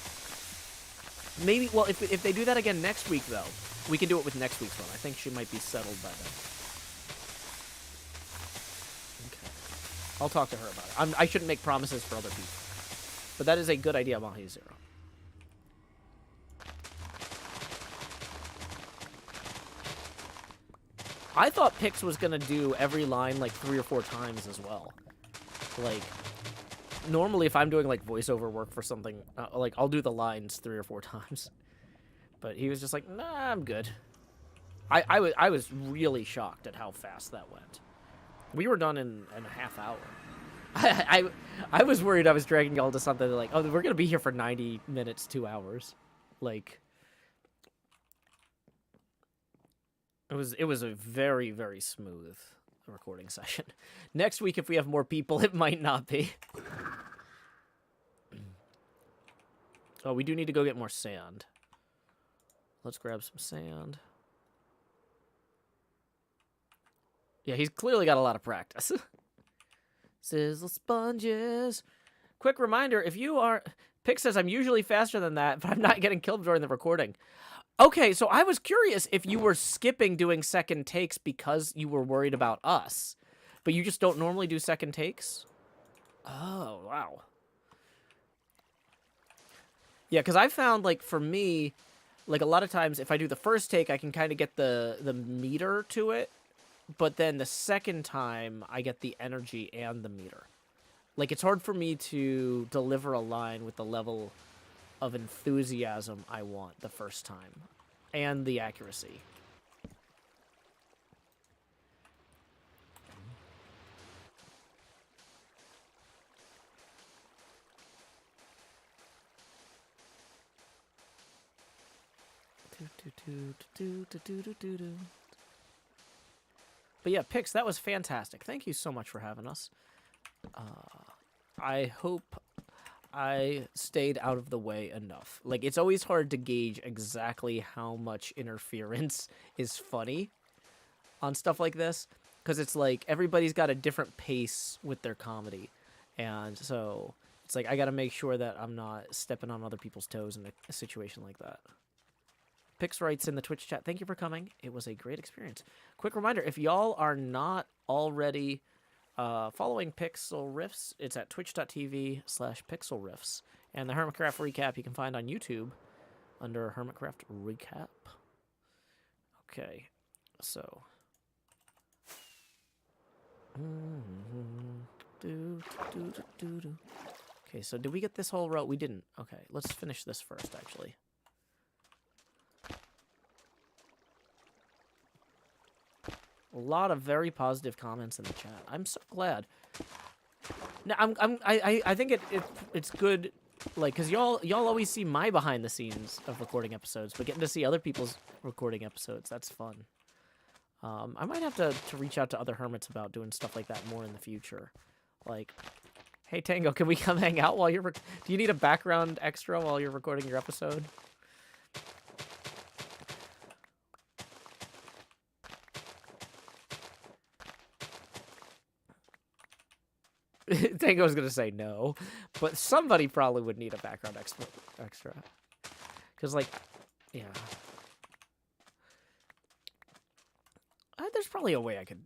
A: Maybe, well, if they do that again next week, though, we can do it with next week's one. I think she might be settled by then. I'll talk to her about it. I shouldn't make promises for other people. But that is a good idea, Mahi Zero. I thought Pix was going to do every line like 3 or 4 times as well. Like, normally if I'm doing like voiceover work for something, like I'll do the lines 3 or 4 times. But he was just like, nah, I'm good. I was really shocked at how fast that went. We were done in a half hour. I was worried I was dragging y'all to something like, oh, we're going to be here for 90 minutes, 2 hours. Like, it was a very, very smooth recording session. Next week, if we have more people, it might not be. Oh, we do need to go get more sand. Let's grab some sand. Yeah, he's clearly got a lot of practice. Sizzle sponges. Quick reminder, if you are... Pick says, I'm usually faster than that, but I'm not getting killed during the recording. Okay, so I was curious if you were skipping doing second takes because you were worried about us. But you just don't normally do second takes? Oh, wow. Yeah, because I found, like, for me, like, a lot of times if I do the first take, I can kind of get the meter to it. But then the second time, I get the energy and the meter. Like, it's hard for me to deliver a line with the level of enthusiasm I want the first time. And the accuracy. But yeah, Pix, that was fantastic. Thank you so much for having us. I hope I stayed out of the way enough. Like, it's always hard to gauge exactly how much interference is funny on stuff like this. Because it's like, everybody's got a different pace with their comedy. And so, it's like, I gotta make sure that I'm not stepping on other people's toes in a situation like that. Pix writes in the Twitch chat, thank you for coming. It was a great experience. Quick reminder, if y'all are not already following Pixel Riffs, it's at twitch.tv/Pixel Riffs. And the HermitCraft recap you can find on YouTube under HermitCraft Recap. Okay, so... Okay, so did we get this whole row? We didn't. Okay, let's finish this first, actually. A lot of very positive comments in the chat. I'm so glad. Now, I think it's good, like, cause y'all always see my behind the scenes of recording episodes, but getting to see other people's recording episodes, that's fun. I might have to reach out to other hermits about doing stuff like that more in the future. Like, hey Tango, can we come hang out while you're? Do you need a background extra while you're recording your episode? Tango's gonna say no, but somebody probably would need a background extra. Because, like, yeah. There's probably a way I could...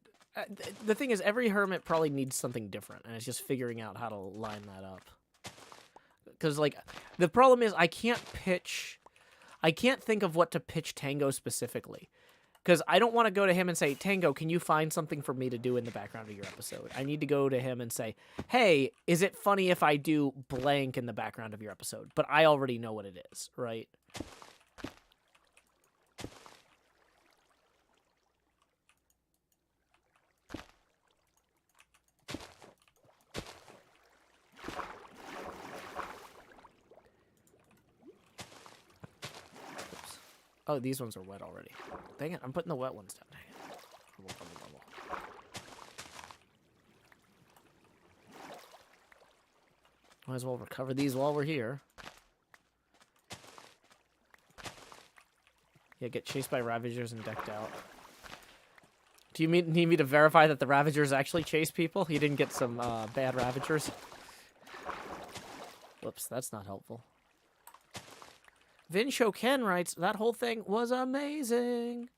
A: the thing is, every hermit probably needs something different, and it's just figuring out how to line that up. Because, like, the problem is I can't think of what to pitch Tango specifically. Because I don't want to go to him and say, Tango, can you find something for me to do in the background of your episode? I need to go to him and say, hey, is it funny if I do blank in the background of your episode? But I already know what it is, right? Oh, these ones are wet already. Dang it, I'm putting the wet ones down. Might as well recover these while we're here. Yeah, get chased by Ravagers and decked out. Do you need me to verify that the Ravagers actually chase people? You didn't get some bad Ravagers? Whoops, that's not helpful. Vin Shoken writes, that whole thing was amazing.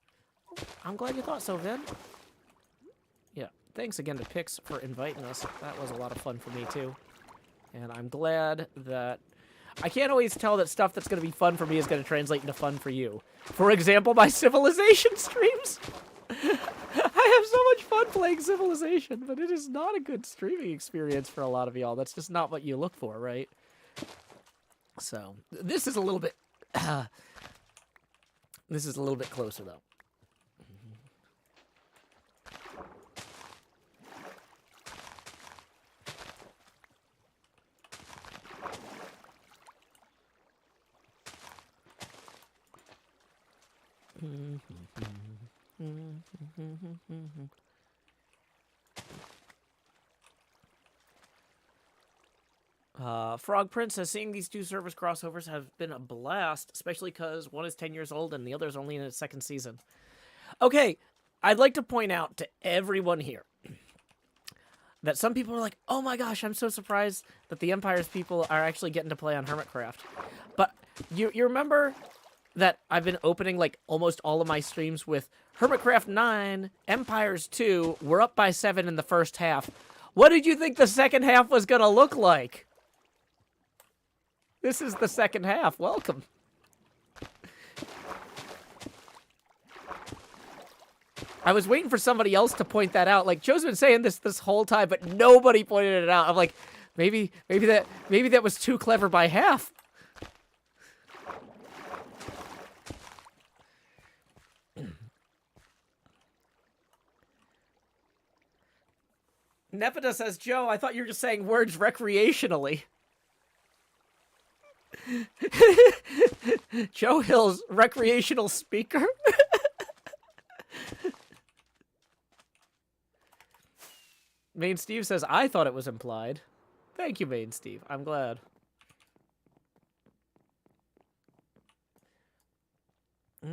A: I'm glad you thought so, Vin. Yeah, thanks again to Pix for inviting us. That was a lot of fun for me, too. And I'm glad that... I can't always tell that stuff that's going to be fun for me is going to translate into fun for you. For example, my Civilization streams. I have so much fun playing Civilization, but it is not a good streaming experience for a lot of y'all. That's just not what you look for, right? So, this is a little bit... this is a little bit closer, though. Frog Prince says, seeing these two service crossovers have been a blast, especially because one is 10 years old and the other is only in its second season. Okay, I'd like to point out to everyone here that some people are like, oh my gosh, I'm so surprised that the Empire's people are actually getting to play on HermitCraft. But you remember that I've been opening like almost all of my streams with HermitCraft 9, Empires 2, we're up by 7 in the first half. What did you think the second half was going to look like? This is the second half. Welcome. I was waiting for somebody else to point that out. Like, Joe's been saying this whole time, but nobody pointed it out. I'm like, maybe that was too clever by half. Nepeta says, Joe, I thought you were just saying words recreationally. Joe Hill's recreational speaker. Main Steve says, I thought it was implied. Thank you, Main Steve. I'm glad.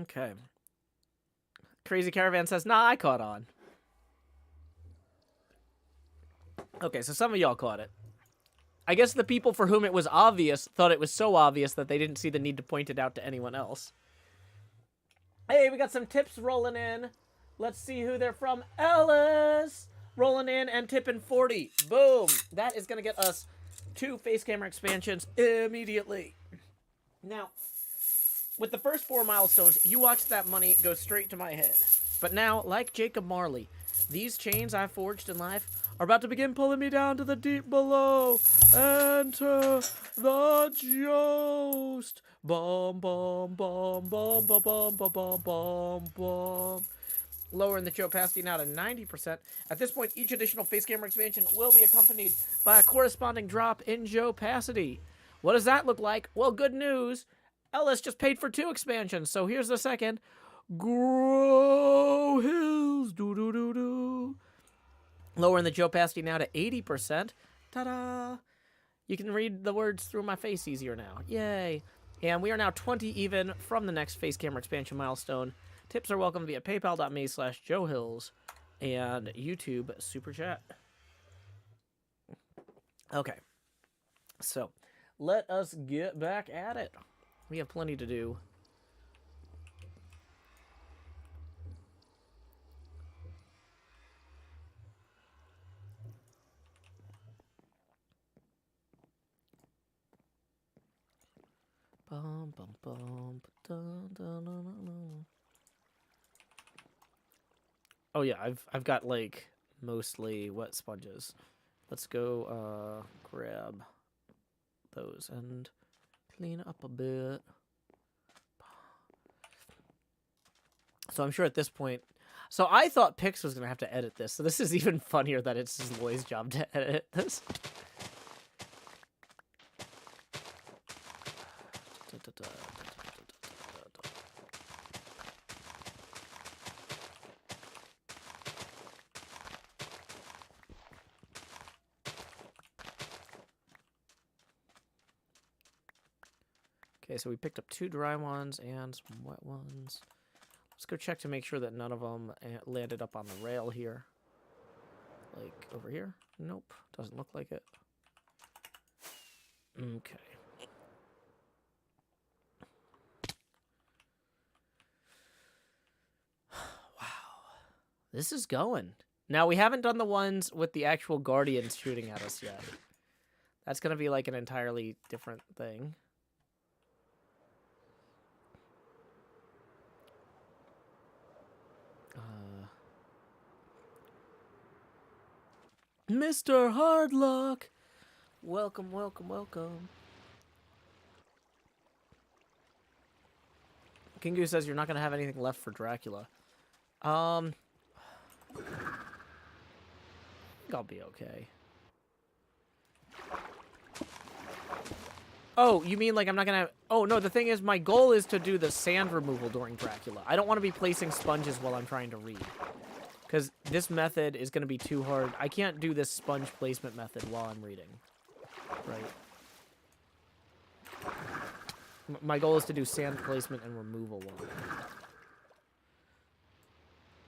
A: Okay. Crazy Caravan says, nah, I caught on. Okay, so some of y'all caught it. I guess the people for whom it was obvious thought it was so obvious that they didn't see the need to point it out to anyone else. Hey, we got some tips rolling in. Let's see who they're from. Ellis! Rolling in and tipping 40. Boom! That is going to get us 2 face camera expansions immediately. Now, with the first 4 milestones, you watched that money go straight to my head. But now, like Jacob Marley, these chains I forged in life are about to begin pulling me down to the deep below. Enter the joust. Bum, bum, bum, bum, bum, bum, bum, bum, bum, bum. Lowering the opacity now to 90%. At this point, each additional face camera expansion will be accompanied by a corresponding drop in opacity. What does that look like? Well, good news. Ellis just paid for 2 expansions, so here's the second. Grow Hills. Do-do-do-do. Lowering the opacity now to 80%. Ta-da! You can read the words through my face easier now. Yay! And we are now 20 even from the next face camera expansion milestone. Tips are welcome via paypal.me/JoeHills and YouTube Super Chat. Okay. So, let us get back at it. We have plenty to do. Bum, bum, bum, dun, dun, dun, dun, dun. Oh yeah, I've got like mostly wet sponges. Let's go grab those and clean up a bit. So I'm sure at this point, so I thought Pix was gonna have to edit this. So this is even funnier that it's just Loy's job to edit this. Okay, so we picked up 2 dry ones and some wet ones. Let's go check to make sure that none of them landed up on the rail here. Like over here? Nope, doesn't look like it. Okay. This is going. Now, we haven't done the ones with the actual guardians shooting at us yet. That's going to be like an entirely different thing. Mr. Hardluck! Welcome, welcome, welcome. Kingu says you're not going to have anything left for Dracula. I think I'll be okay. Oh, you mean like I'm not gonna... Oh, no, the thing is, my goal is to do the sand removal during Dracula. I don't want to be placing sponges while I'm trying to read. Because this method is going to be too hard. I can't do this sponge placement method while I'm reading. Right? My goal is to do sand placement and removal while I'm reading.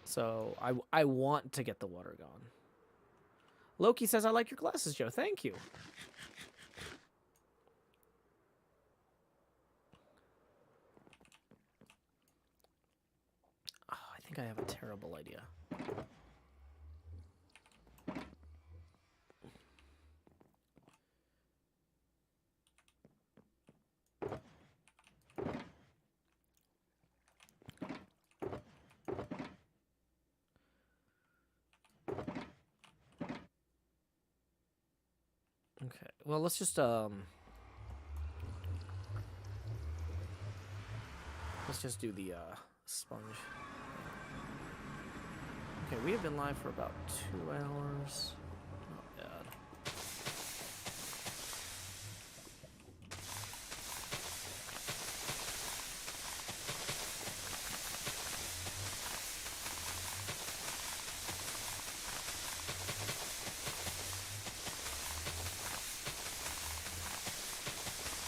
A: So, I want to get the water gone. Loki says, I like your glasses, Joe. Thank you. Oh, I think I have a terrible idea. Okay, well, let's just do the sponge. Okay, we have been live for about 2 hours. Not bad.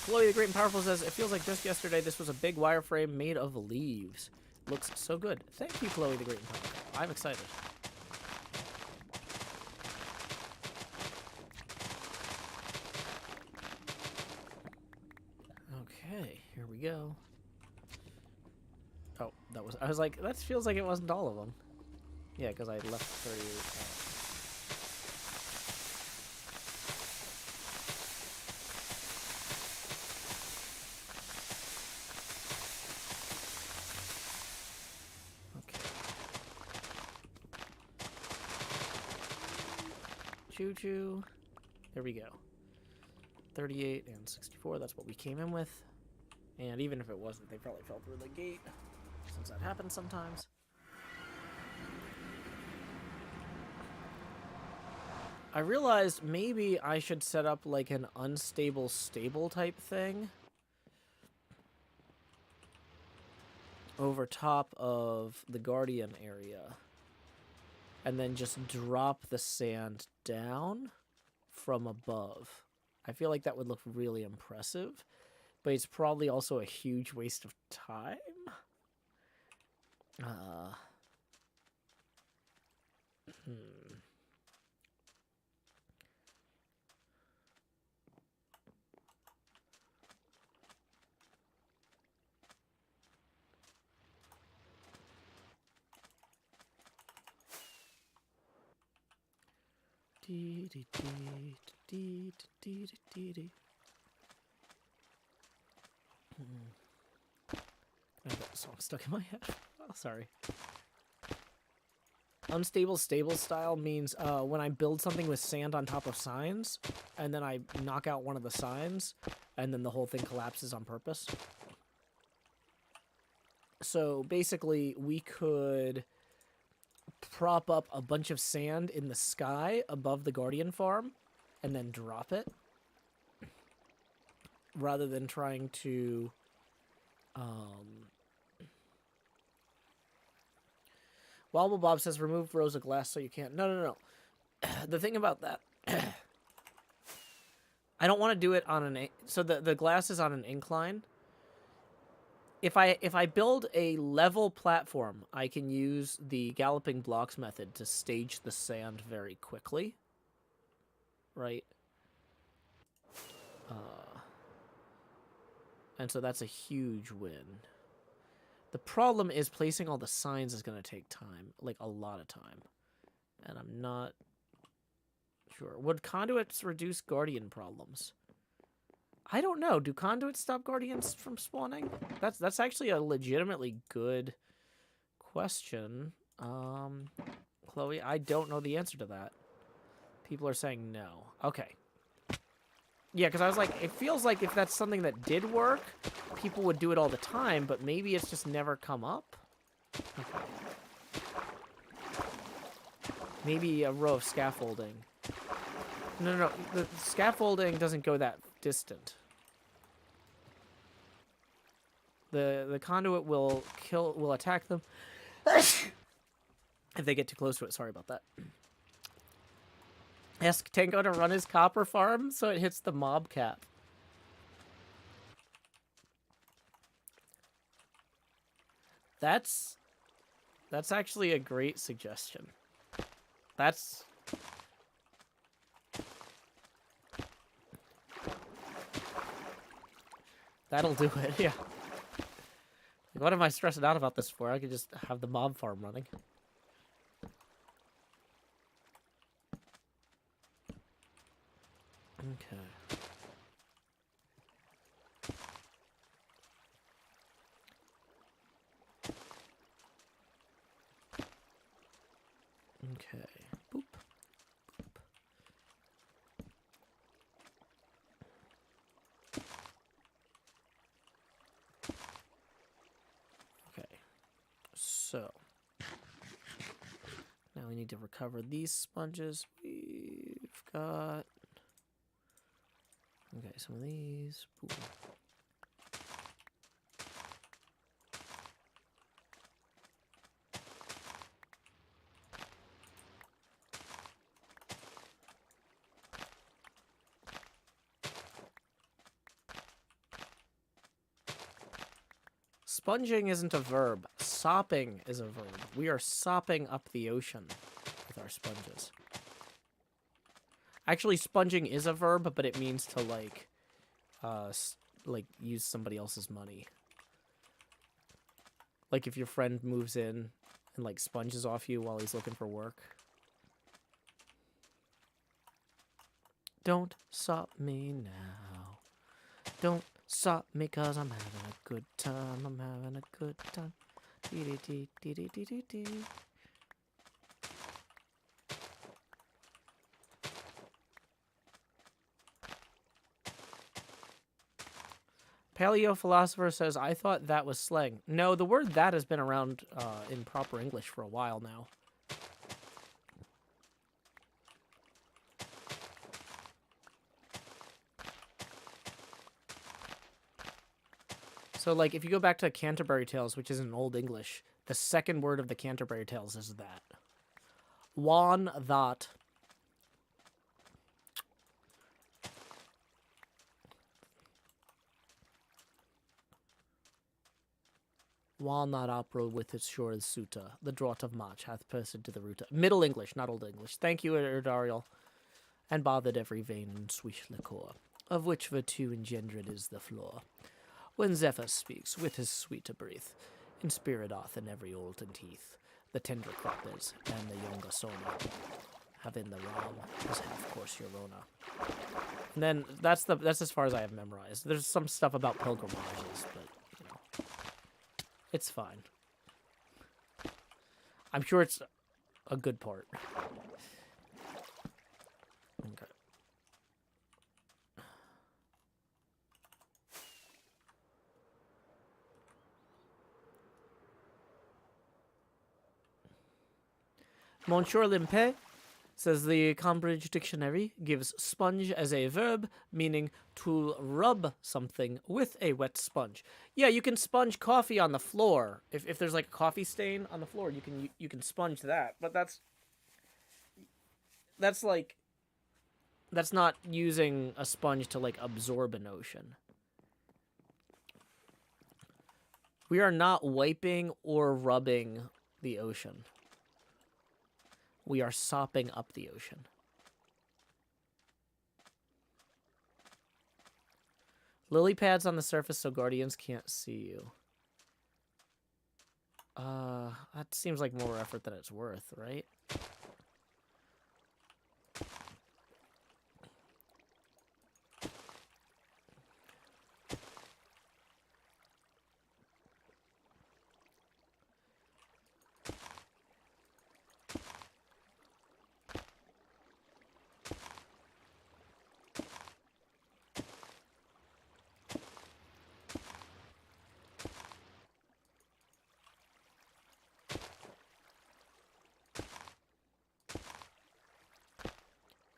A: Chloe the Great and Powerful says, it feels like just yesterday this was a big wireframe made of leaves. Looks so good. Thank you, Chloe the Great and Powerful. I'm excited. Okay, here we go. Oh, that was... I was like, that feels like it wasn't all of them. Yeah, because I left 38. Choo-choo. There we go. 38 and 64, that's what we came in with. And even if it wasn't, they probably fell through the gate, since that happens sometimes. I realized maybe I should set up like an unstable stable type thing over top of the Guardian area. And then just drop the sand down from above. I feel like that would look really impressive, but it's probably also a huge waste of time. I have that song stuck in my head. Oh, sorry. Unstable stable style means when I build something with sand on top of signs, and then I knock out one of the signs, and then the whole thing collapses on purpose. So basically, we could prop up a bunch of sand in the sky above the Guardian farm, and then drop it, rather than trying to... Wobble Bob says remove rows of glass so you can't. No. The thing about that, I don't want to do it on an. So the glass is on an incline. If I build a level platform, I can use the galloping blocks method to stage the sand very quickly. Right. And so that's a huge win. The problem is placing all the signs is going to take time, like a lot of time. And I'm not sure. Would conduits reduce guardian problems? I don't know. Do conduits stop guardians from spawning? That's actually a legitimately good question. Chloe, I don't know the answer to that. People are saying no. Okay. Yeah, because I was like, it feels like if that's something that did work, people would do it all the time, but maybe it's just never come up? Okay. Maybe a row of scaffolding. No. The scaffolding doesn't go that distant. The conduit will attack them if they get too close to it. Sorry about that. Ask Tango to run his copper farm so it hits the mob cap. That's actually a great suggestion. That'll do it, yeah. What am I stressing out about this for? I could just have the mob farm running. Okay. Okay. Boop. Boop. Okay. So. Now we need to recover these sponges. We've got... Okay, some of these. Boom. Sponging isn't a verb. Sopping is a verb. We are sopping up the ocean with our sponges. Actually, sponging is a verb, but it means to, like use somebody else's money. Like, if your friend moves in and, like, sponges off you while he's looking for work. Don't sop me now. Don't sop me, 'cause I'm having a good time. I'm having a good time. Dee-dee-dee-dee-dee-dee-dee. Paleo philosopher says, I thought that was slang. No, the word that has been around in proper English for a while now. So, like, if you go back to Canterbury Tales, which is in Old English, the second word of the Canterbury Tales is that. Wan that. Walnut opera with its shore is suta. The draught of March hath person to the root. Middle English, not Old English. Thank you, Erdariel. And bothered every vein and swish liquor, of which virtue engendered is the floor. When Zephyr speaks with his sweeter breath, in spirit doth in every olden teeth, the tender crop is, and the younger sona. have in the ROM is half course Yorona. And then that's as far as I have memorized. There's some stuff about pilgrimages, but you know, it's fine. I'm sure it's a good part. Okay. Monsieur Limpet says the Cambridge Dictionary gives sponge as a verb, meaning to rub something with a wet sponge. Yeah, you can sponge coffee on the floor. If there's like a coffee stain on the floor, you can sponge that. But that's not using a sponge to like absorb an ocean. We are not wiping or rubbing the ocean. We are sopping up the ocean. Lily pads on the surface so guardians can't see you. That seems like more effort than it's worth, right?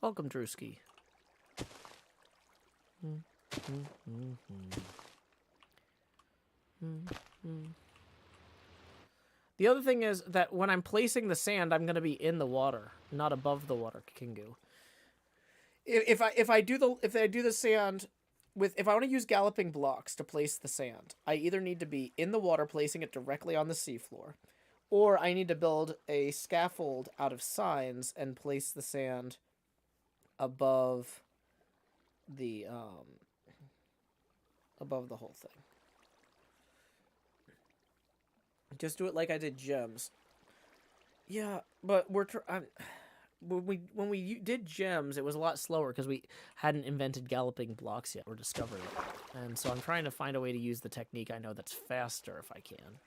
A: Welcome, Drewski. The other thing is that when I'm placing the sand, I'm going to be in the water, not above the water, Kingu. If I do the sand with, if I want to use galloping blocks to place the sand, I either need to be in the water placing it directly on the seafloor, or I need to build a scaffold out of signs and place the sand above the whole thing. Just do it like I did gems. Yeah, but when we did gems, it was a lot slower because we hadn't invented galloping blocks yet or discovered it. And so I'm trying to find a way to use the technique I know that's faster if I can.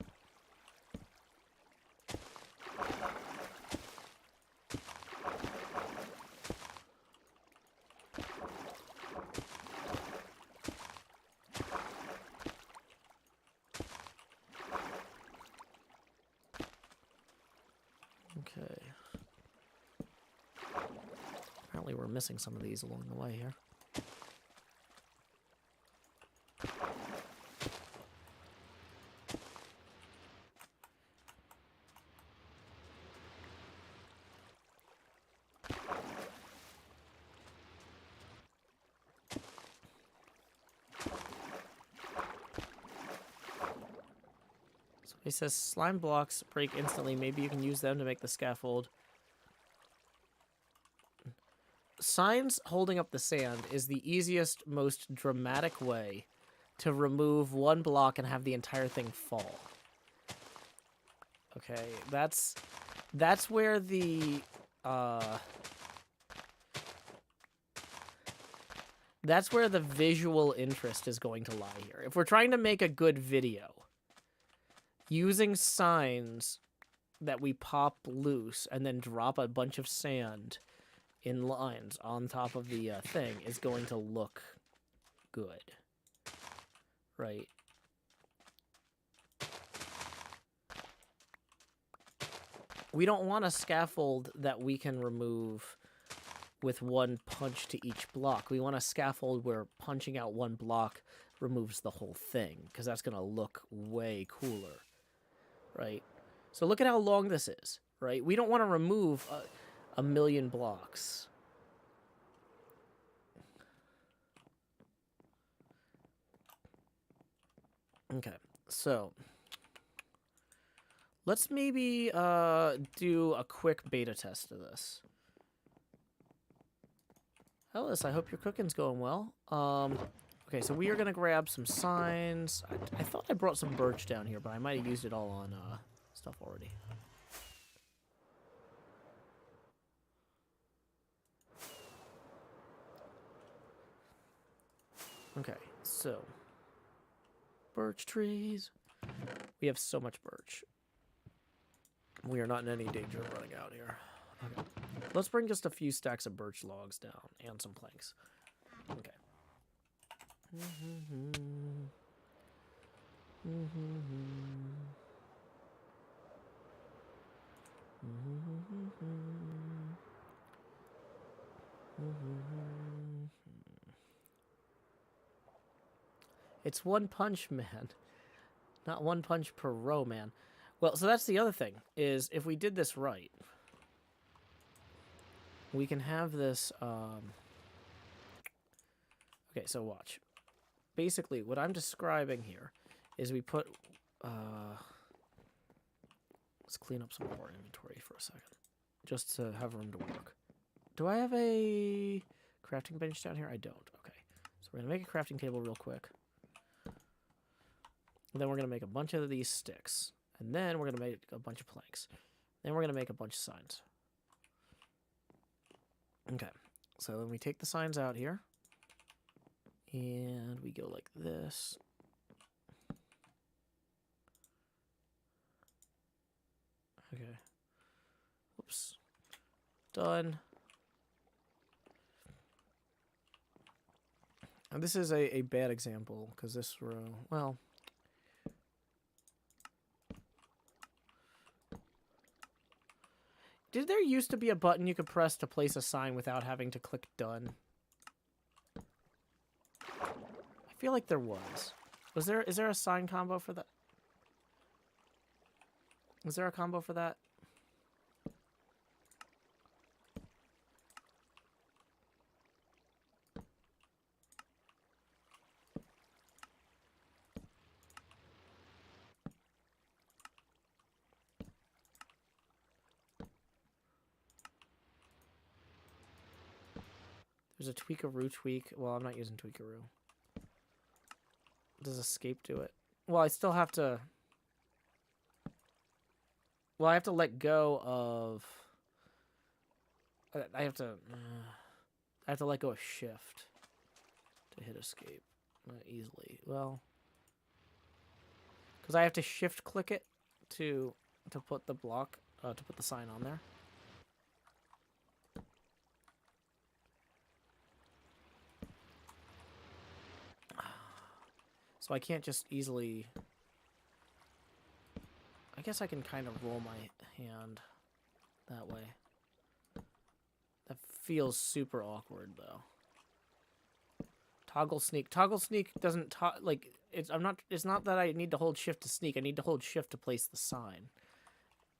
A: Okay. Apparently we're missing some of these along the way here. He says slime blocks break instantly. Maybe you can use them to make the scaffold. Signs holding up the sand is the easiest, most dramatic way to remove one block and have the entire thing fall. Okay, that's where the visual interest is going to lie here. If we're trying to make a good video, using signs that we pop loose and then drop a bunch of sand in lines on top of the thing is going to look good. Right? We don't want a scaffold that we can remove with one punch to each block. We want a scaffold where punching out one block removes the whole thing, because that's going to look way cooler. Right? So look at how long this is, right? We don't want to remove a million blocks. Okay, so let's maybe do a quick beta test of this. Ellis, I hope your cooking's going well. Okay, so we are going to grab some signs. I thought I brought some birch down here, but I might have used it all on stuff already. Okay, so birch trees. We have so much birch. We are not in any danger of running out here. Okay. Let's bring just a few stacks of birch logs down and some planks. Okay. It's one punch, man. Not one punch per row, man. Well, so that's the other thing, is if we did this right, we can have this, okay, so watch. Basically, what I'm describing here is we put, let's clean up some of our inventory for a second, just to have room to work. Do I have a crafting bench down here? I don't. Okay, so we're going to make a crafting table real quick. And then we're going to make a bunch of these sticks. And then we're going to make a bunch of planks. Then we're going to make a bunch of signs. Okay, so then we take the signs out here. And we go like this. Okay. Whoops. Done. And this is a bad example, because this row, well... Did there used to be a button you could press to place a sign without having to click done? I feel like there was. Is there a sign combo for that? Is there a combo for that? There's a tweakaroo tweak. Well, I'm not using tweakaroo. Does escape do it? Well, I still have to... Well, I have to let go of... I have to let go of shift to hit escape. Not easily. Well... Because I have to shift click it to put the block, to put the sign on there. So I can't just easily... I guess I can kind of roll my hand that way. That feels super awkward, though. Toggle sneak. Toggle sneak doesn't... like, it's not that I need to hold shift to sneak. I need to hold shift to place the sign.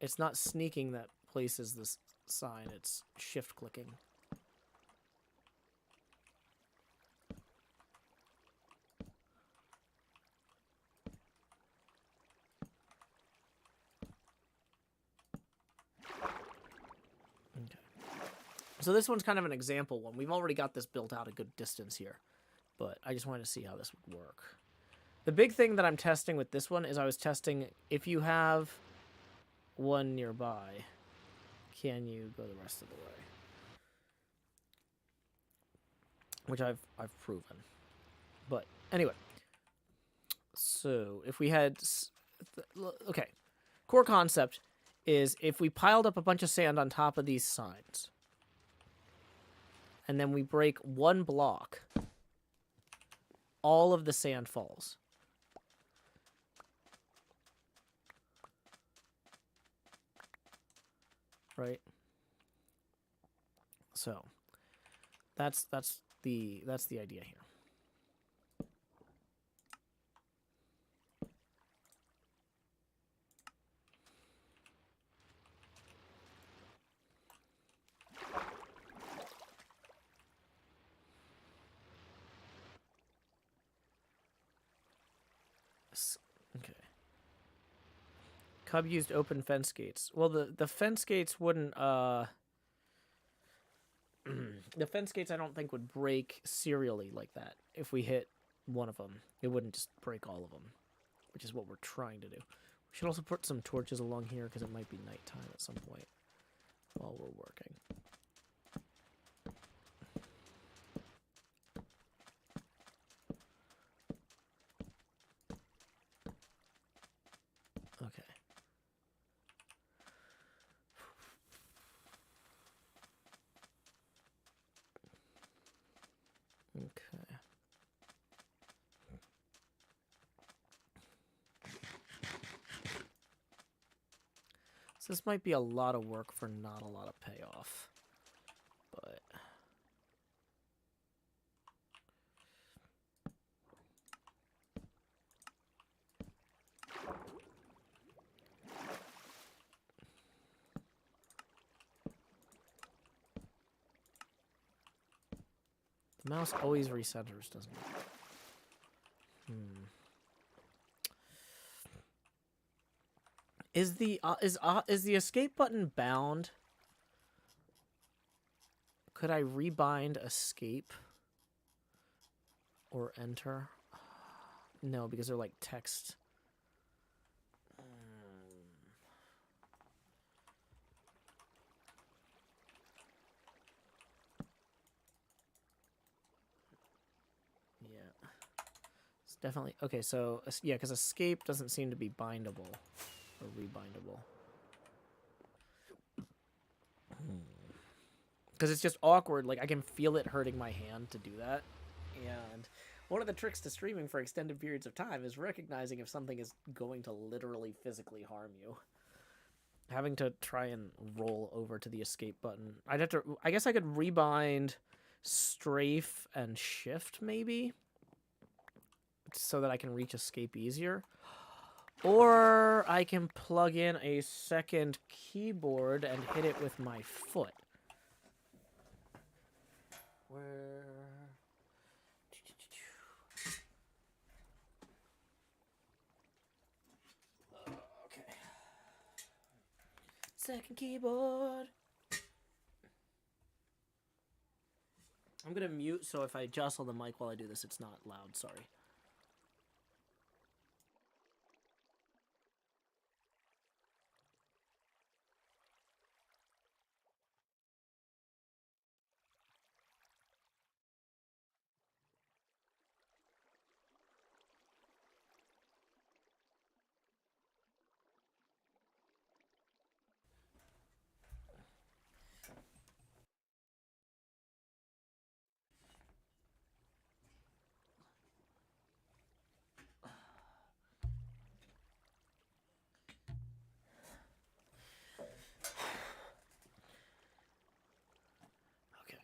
A: It's not sneaking that places this sign. It's shift clicking. So this one's kind of an example one. We've already got this built out a good distance here, but I just wanted to see how this would work. The big thing that I'm testing with this one is I was testing if you have one nearby, can you go the rest of the way? Which I've proven. But anyway, so if we had, okay, core concept is if we piled up a bunch of sand on top of these signs, and then we break one block, all of the sand falls. Right? So that's the idea here. Okay. Cub used open fence gates. Well, the fence gates wouldn't, the fence gates I don't think would break serially like that. If we hit one of them, it wouldn't just break all of them, which is what we're trying to do. We should also put some torches along here because it might be nighttime at some point while we're working. So this might be a lot of work for not a lot of payoff. But... the mouse always recenters, doesn't it? Is the escape button bound? Could I rebind escape or enter? No, because they're like text. Yeah. It's definitely okay, so yeah, because escape doesn't seem to be bindable or rebindable. Because it's just awkward. Like, I can feel it hurting my hand to do that. And one of the tricks to streaming for extended periods of time is recognizing if something is going to literally physically harm you. Having to try and roll over to the escape button. I'd have to... I guess I could rebind strafe and shift, maybe? So that I can reach escape easier. Or I can plug in a second keyboard and hit it with my foot. Where... Okay. Second keyboard. I'm gonna mute, so if I jostle the mic while I do this, it's not loud. Sorry. Okay.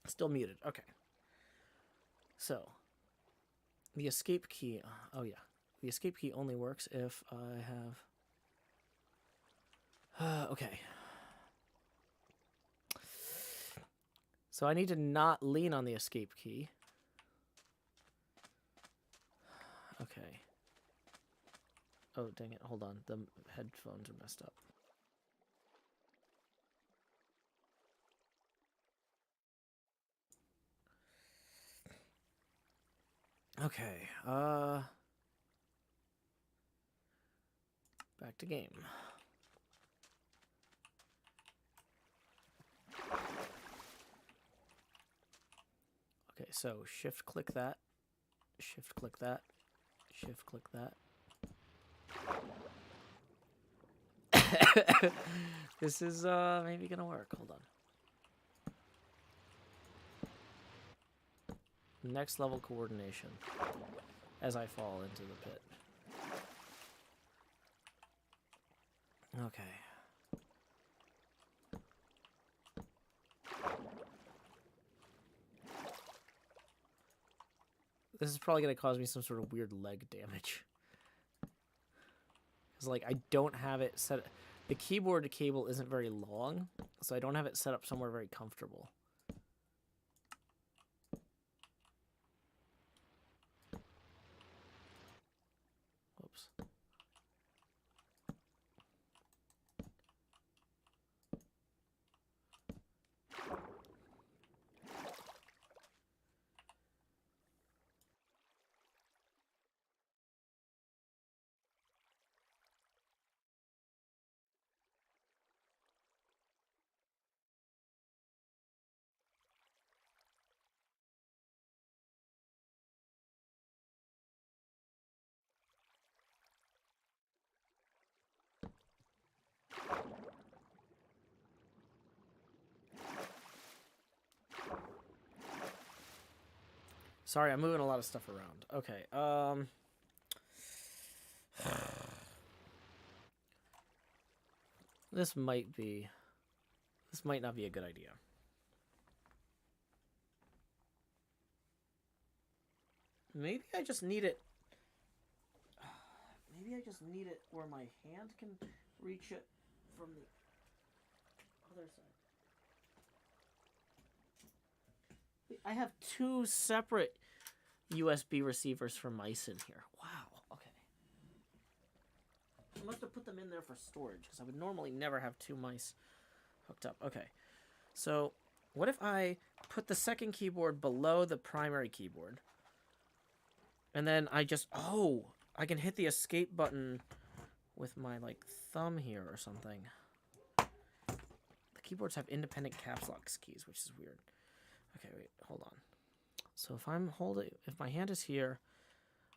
A: Still muted. Okay. So, the escape key... oh, yeah. The escape key only works if I have... okay. So I need to not lean on the escape key. Okay. Oh, dang it. Hold on. The headphones are messed up. Okay, back to game. Okay, so shift click that, shift click that, shift click that. This is maybe gonna work. Hold on. Next level coordination as I fall into the pit. Okay. This is probably going to cause me some sort of weird leg damage. Because, like, I don't have it set... The keyboard cable isn't very long, so I don't have it set up somewhere very comfortable. Whoops. Sorry, I'm moving a lot of stuff around. Okay, this might not be a good idea. Maybe I just need it. Maybe I just need it where my hand can reach it from the other side. I have 2 separate USB receivers for mice in here. Wow, okay. I must have put them in there for storage, because I would normally never have 2 mice hooked up. Okay, so what if I put the second keyboard below the primary keyboard? And then I just... Oh! I can hit the escape button with my, like, thumb here or something. The keyboards have independent caps lock keys, which is weird. Okay, wait, hold on. So if my hand is here,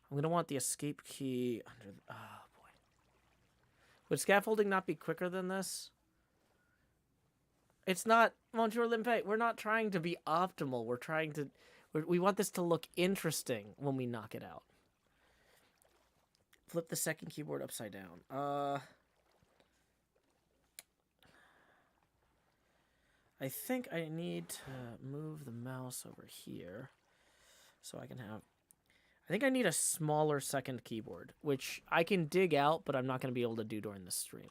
A: I'm gonna want the escape key under the, oh boy. Would scaffolding not be quicker than this? It's not, Monsieur Limpe, we're not trying to be optimal. We're trying to, we want this to look interesting when we knock it out. Flip the second keyboard upside down. I think I need to move the mouse over here so I can have... I think I need a smaller second keyboard, which I can dig out, but I'm not going to be able to do during the stream.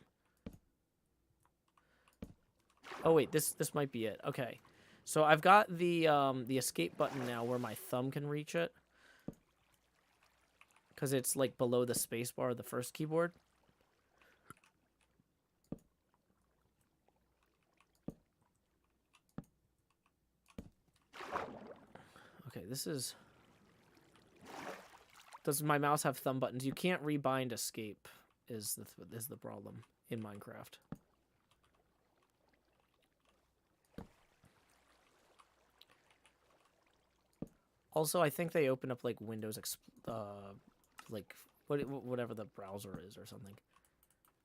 A: Oh, wait, this might be it. Okay. So I've got the escape button now where my thumb can reach it. Because it's, like, below the spacebar of the first keyboard. Okay, this is... Does my mouse have thumb buttons? You can't rebind escape is the problem in Minecraft. Also, I think they open up, like, Windows... like, whatever the browser is or something.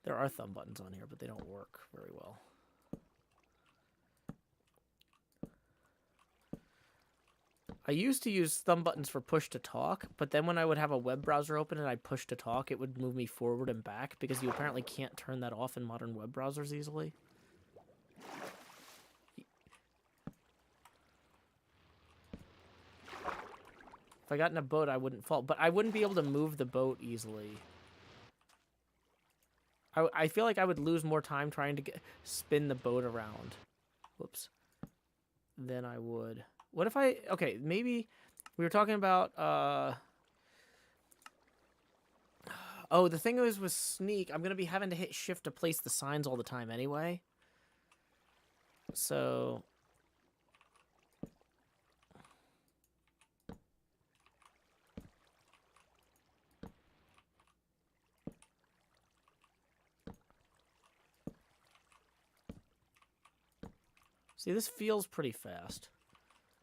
A: There are thumb buttons on here, but they don't work very well. I used to use thumb buttons for push to talk, but then when I would have a web browser open and I push to talk, it would move me forward and back because you apparently can't turn that off in modern web browsers easily. If I got in a boat, I wouldn't fall, but I wouldn't be able to move the boat easily. I feel like I would lose more time trying to spin the boat around. Whoops. Than I would... What if I... Okay, maybe we were talking about... Oh, the thing is with Sneak, I'm going to be having to hit Shift to place the signs all the time anyway. So... See, this feels pretty fast.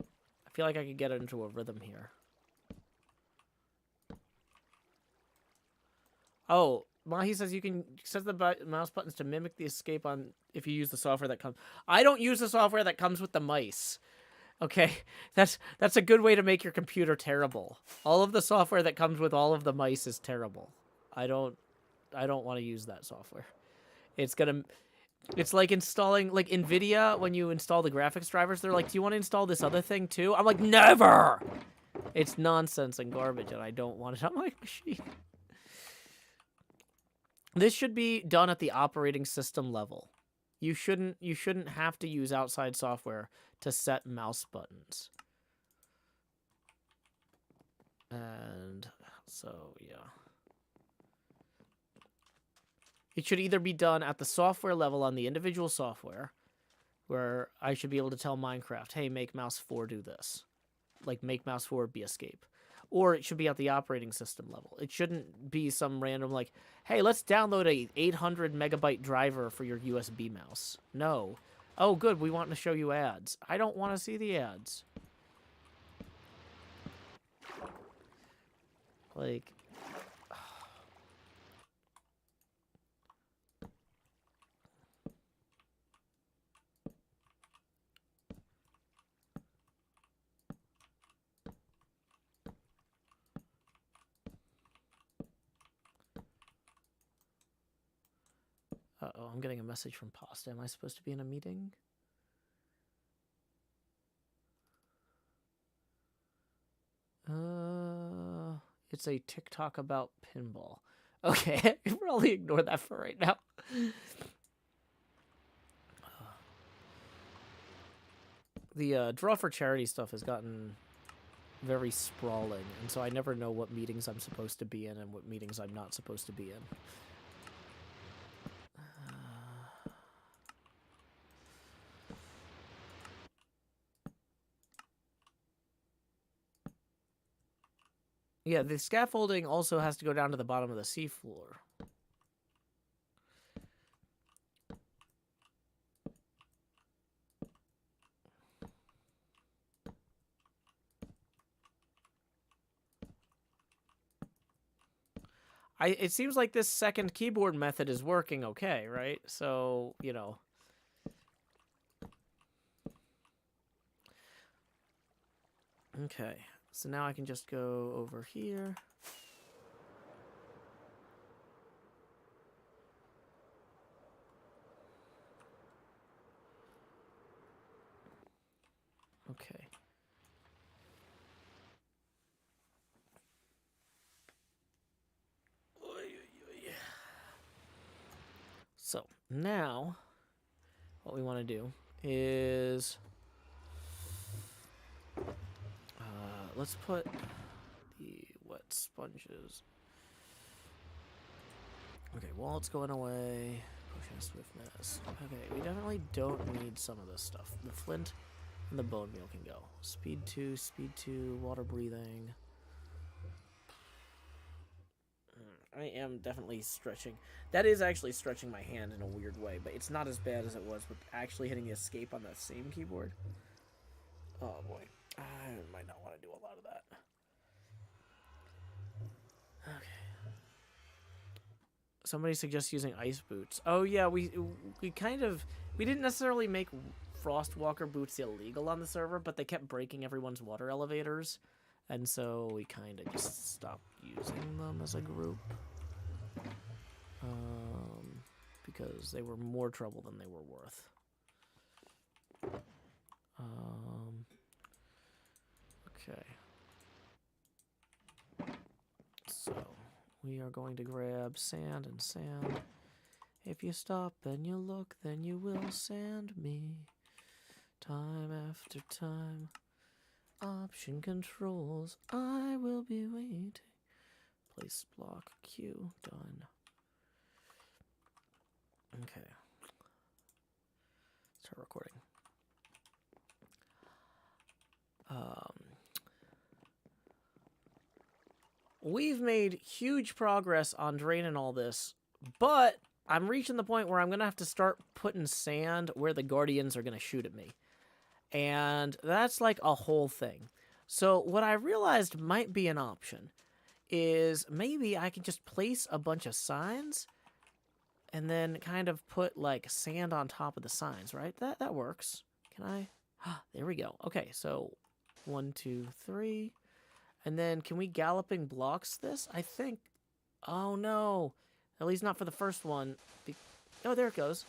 A: I feel like I could get into a rhythm here. Oh, Mahi says you can set the mouse buttons to mimic the escape on if you use the software that comes. I don't use the software that comes with the mice. Okay, that's a good way to make your computer terrible. All of the software that comes with all of the mice is terrible. I don't want to use that software. It's like installing, like, NVIDIA, when you install the graphics drivers, they're like, do you want to install this other thing too? I'm like, never! It's nonsense and garbage, and I don't want it on my machine. This should be done at the operating system level. You shouldn't have to use outside software to set mouse buttons. And so, yeah. It should either be done at the software level on the individual software, where I should be able to tell Minecraft, hey, make mouse 4 do this. Like, make mouse 4 be escape. Or it should be at the operating system level. It shouldn't be some random, like, hey, let's download a 800 megabyte driver for your USB mouse. No. Oh, good, we want to show you ads. I don't want to see the ads. Like... I'm getting a message from Pasta. Am I supposed to be in a meeting? It's a TikTok about pinball. Okay, I can probably ignore that for right now. The draw for charity stuff has gotten very sprawling, and so I never know what meetings I'm supposed to be in and what meetings I'm not supposed to be in. Yeah, the scaffolding also has to go down to the bottom of the seafloor. It seems like this second keyboard method is working okay, right? So, you know. Okay, so now I can just go over here. Okay. So now, what we want to do is, let's put the wet sponges. Okay, wallet's going away. Potion of swiftness. Okay, we definitely don't need some of this stuff. The flint and the bone meal can go. Speed 2, water breathing. I am definitely stretching. That is actually stretching my hand in a weird way, but it's not as bad as it was with actually hitting the escape on that same keyboard. Oh boy. I might not want to do a lot of that. Okay. Somebody suggests using ice boots. Oh yeah, we didn't necessarily make Frostwalker boots illegal on the server, but they kept breaking everyone's water elevators. And so we kind of just stopped using them as a group. Because they were more trouble than they were worth. Okay. So, we are going to grab sand and sand. If you stop and you look, then you will sand me. Time after time. Option controls, I will be waiting. Place block Q, done. Okay. Start recording. We've made huge progress on draining all this, but I'm reaching the point where I'm going to have to start putting sand where the guardians are going to shoot at me. And that's like a whole thing. So what I realized might be an option is maybe I can just place a bunch of signs and then kind of put like sand on top of the signs, right? That works. Can I? There we go. Okay, so 1, 2, 3. And then can we galloping blocks this? I think. Oh no. At least not for the first one. Oh, there it goes.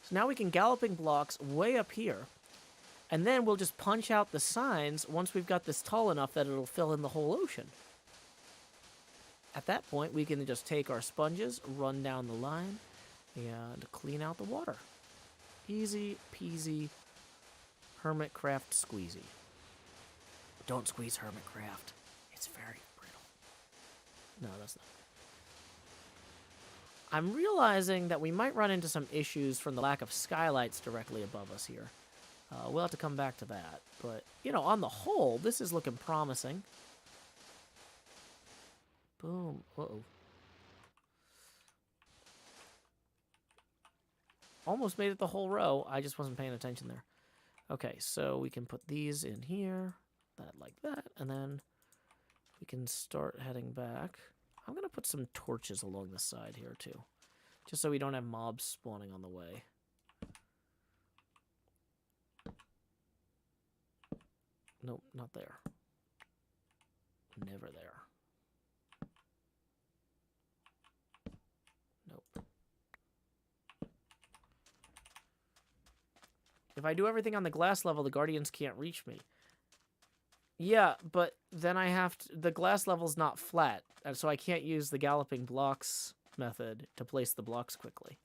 A: So now we can galloping blocks way up here. And then we'll just punch out the signs once we've got this tall enough that it'll fill in the whole ocean. At that point, we can just take our sponges, run down the line, and clean out the water. Easy peasy HermitCraft squeezy. Don't squeeze HermitCraft. It's very brittle. No, that's not. I'm realizing that we might run into some issues from the lack of skylights directly above us here. We'll have to come back to that. But, you know, on the whole, this is looking promising. Boom. Uh-oh. Almost made it the whole row. I just wasn't paying attention there. Okay, so we can put these in here. That like that. And then we can start heading back. I'm going to put some torches along the side here, too. Just so we don't have mobs spawning on the way. Nope, not there. Never there. Nope. If I do everything on the glass level, the guardians can't reach me. Yeah, but then I have to... The glass level's not flat, and so I can't use the galloping blocks method to place the blocks quickly.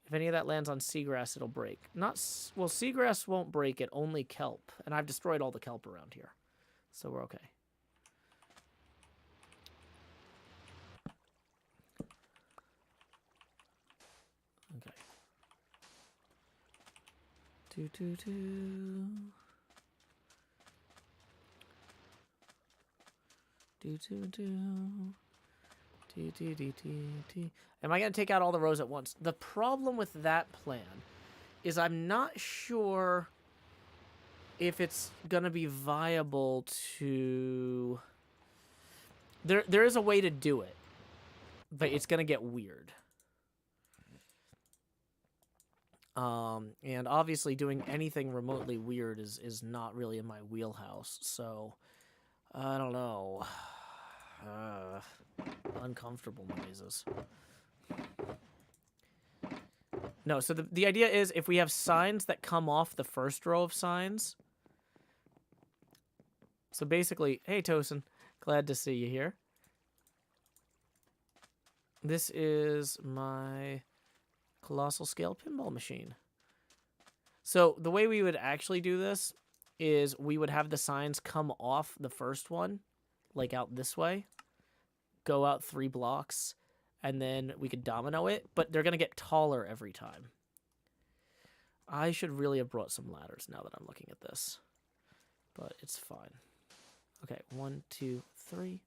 A: If any of that lands on seagrass, it'll break. Well, seagrass won't break it, only kelp. And I've destroyed all the kelp around here. So we're okay. Okay. Am I going to take out all the rows at once? The problem with that plan is I'm not sure if it's going to be viable to... There is a way to do it, but it's going to get weird. And obviously doing anything remotely weird is not really in my wheelhouse, so I don't know. Uncomfortable noises. No, so the idea is if we have signs that come off the first row of signs. So basically, hey Tosin, glad to see you here. This is my colossal scale pinball machine. So the way we would actually do this is we would have the signs come off the first one, like out this way, go out 3 blocks, and then we could domino it, but they're going to get taller every time. I should really have brought some ladders now that I'm looking at this, but it's fine. Okay, 1, 2, 3.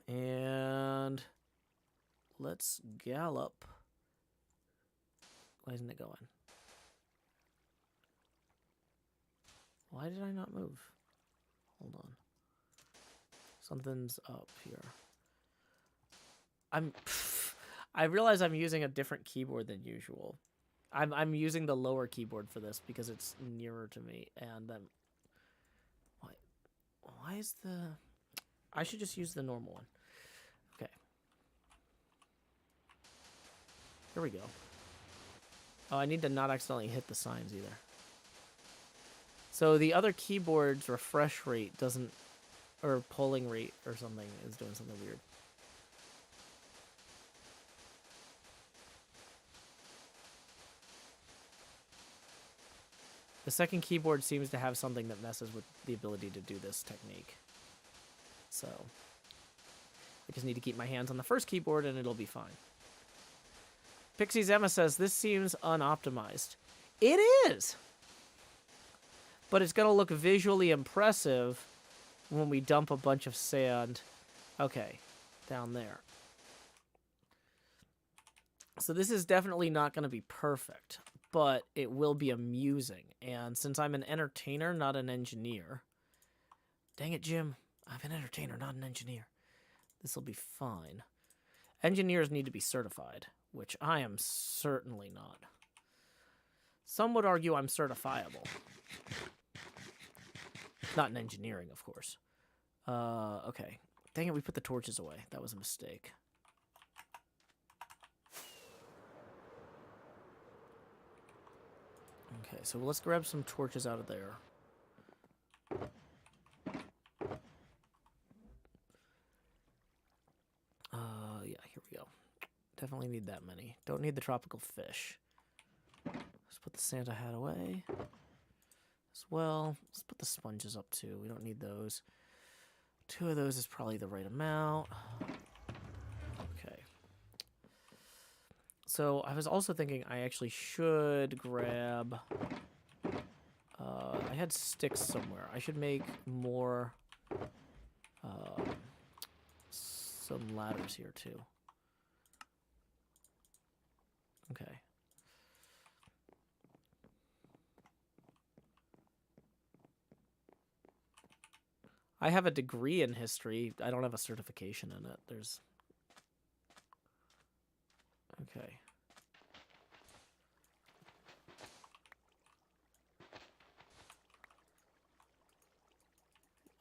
A: And let's gallop. Why isn't it going? Why did I not move? Hold on. Something's up here. I realize I'm using a different keyboard than usual. I'm using the lower keyboard for this because it's nearer to me, and then why is the... I should just use the normal one. Okay. Here we go. Oh, I need to not accidentally hit the signs either. So the other keyboard's refresh rate doesn't... Or polling rate or something is doing something weird. The second keyboard seems to have something that messes with the ability to do this technique. So I just need to keep my hands on the first keyboard and it'll be fine. Pixie Zemma says, this seems unoptimized. It is! But it's going to look visually impressive when we dump a bunch of sand. Okay, down there. So this is definitely not going to be perfect, but it will be amusing. And since I'm an entertainer, not an engineer... Dang it, Jim. I'm an entertainer, not an engineer. This will be fine. Engineers need to be certified, which I am certainly not. Some would argue I'm certifiable. Not in engineering, of course. Okay. Dang it, we put the torches away. That was a mistake. Okay, so let's grab some torches out of there. Yeah, here we go. Definitely need that many. Don't need the tropical fish. Let's put the Santa hat away as well. Let's put the sponges up too. We don't need those. 2 of those is probably the right amount. Okay. So I was also thinking I actually should grab... I had sticks somewhere. I should make more... some ladders here too. Okay. I have a degree in history. I don't have a certification in it. There's... Okay.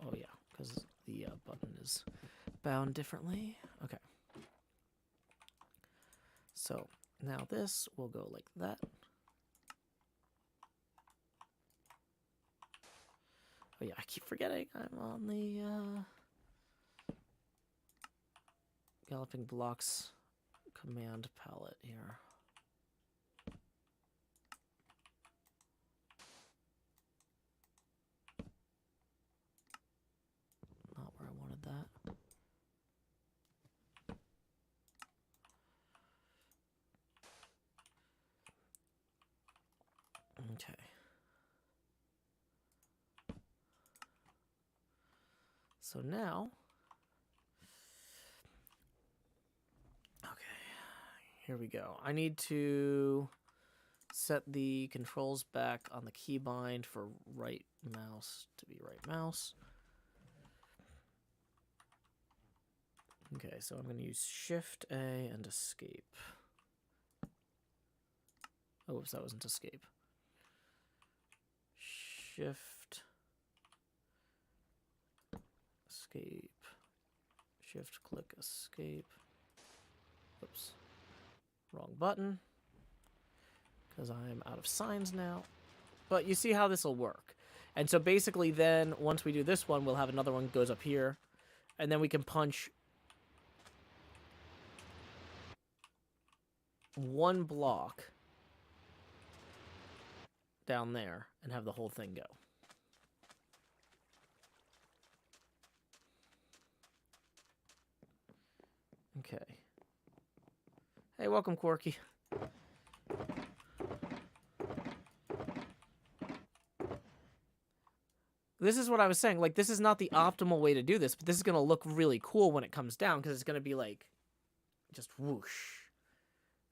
A: Oh yeah, because the button is bound differently. Okay. So, Now this will go like that. Oh yeah, I keep forgetting I'm on the Galloping Blocks command palette here. Not where I wanted that. Okay. So now, okay, here we go. I need to set the controls back on the keybind for right mouse to be right mouse. Okay, so I'm going to use Shift A and Escape. Oh, oops, that wasn't Escape. Shift, Escape, Shift, click, Escape. Oops, wrong button, because I'm out of signs now. But you see how this will work. And so basically then, once we do this one, we'll have another one goes up here, and then we can punch one block down there and have the whole thing go. Okay. Hey, welcome, Corky. This is what I was saying. Like, this is not the optimal way to do this, but this is going to look really cool when it comes down because it's going to be like just whoosh.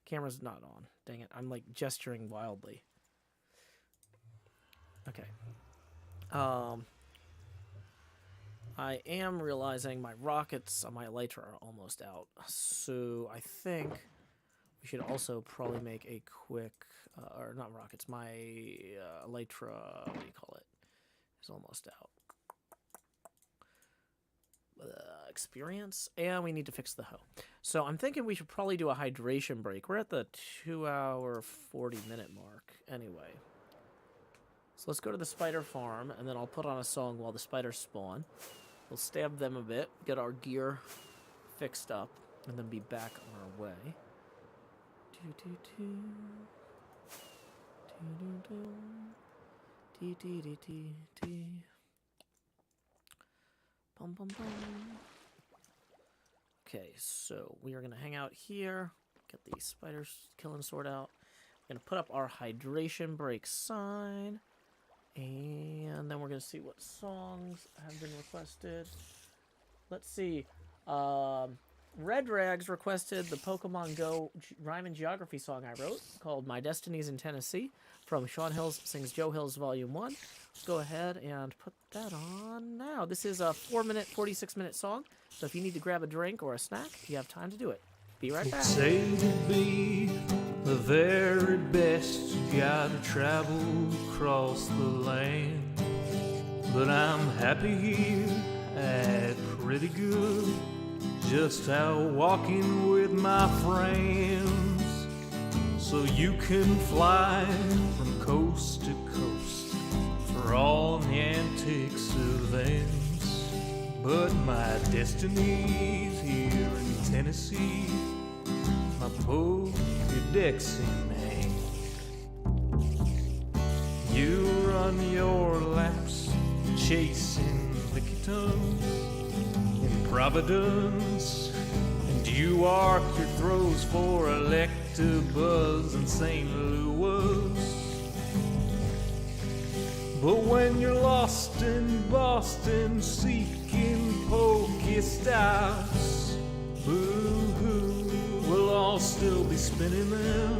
A: Camera's not on. Dang it. I'm like gesturing wildly. Okay. I am realizing my rockets on my elytra are almost out. So I think we should also probably make a quick, or not rockets, my elytra, what do you call it? It's almost out. Experience, and we need to fix the hoe. So I'm thinking we should probably do a hydration break. We're at the 2-hour 40-minute mark anyway. So let's go to the spider farm, and then I'll put on a song while the spiders spawn. We'll stab them a bit, get our gear fixed up, and then be back on our way. Bum, bum, bum. Okay, so we are going to hang out here, get the spiders killing sword out. We're going to put up our hydration break sign, and then we're going to see what songs have been requested. Let's see. Red Rags requested the Pokemon Go rhyme and geography song I wrote called My Destiny's in Tennessee from Sean Hills Sings Joe Hills Volume 1. Let's go ahead and put that on now. This is a 4-minute, 46-minute song, so if you need to grab a drink or a snack, you have time to do it. Be right back.
D: Say to be the very best, you gotta travel across the land. But I'm happy here at pretty good, just out walking with my friends. So you can fly from coast to coast for all the antics of ends. But my destiny's here in Tennessee, my Pokedex in hand. You run your laps chasing the kittens in Providence, and you arc your throws for Electabuzz in St. Louis. But when you're lost in Boston seeking Pokestops, boo-hoo, we'll all still be spinning them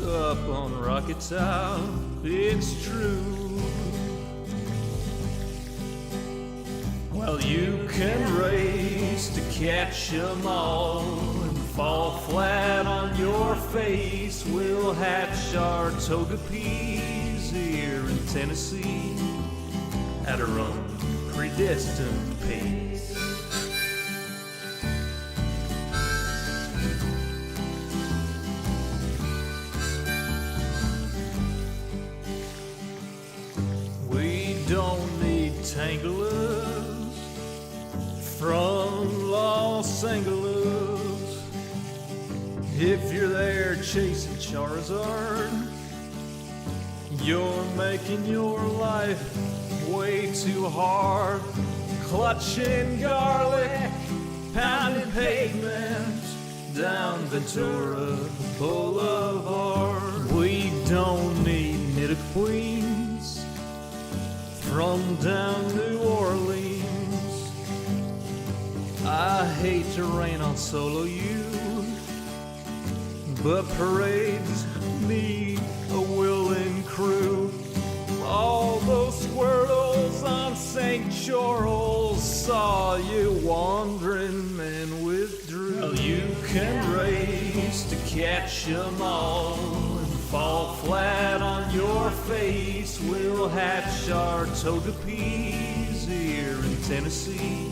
D: up on Rocket Top. It's true. Well, you can race to catch 'em all and fall flat on your face. We'll hatch our Togepi's here in Tennessee at our own predestined pace. don't need tanglers from Los Angeles. If you're there chasing Charizard, you're making your life way too hard. Clutching garlic, pounding pavement down Ventura Boulevard. We don't need Nidoqueens from down New Orleans. I hate to rain on solo you, but parades need a willing crew. All those squirtles on St. Charles saw you wandering and withdrew. Well, you can race to catch 'em all and fall flat on your face. We'll hatch our Togepi's here in Tennessee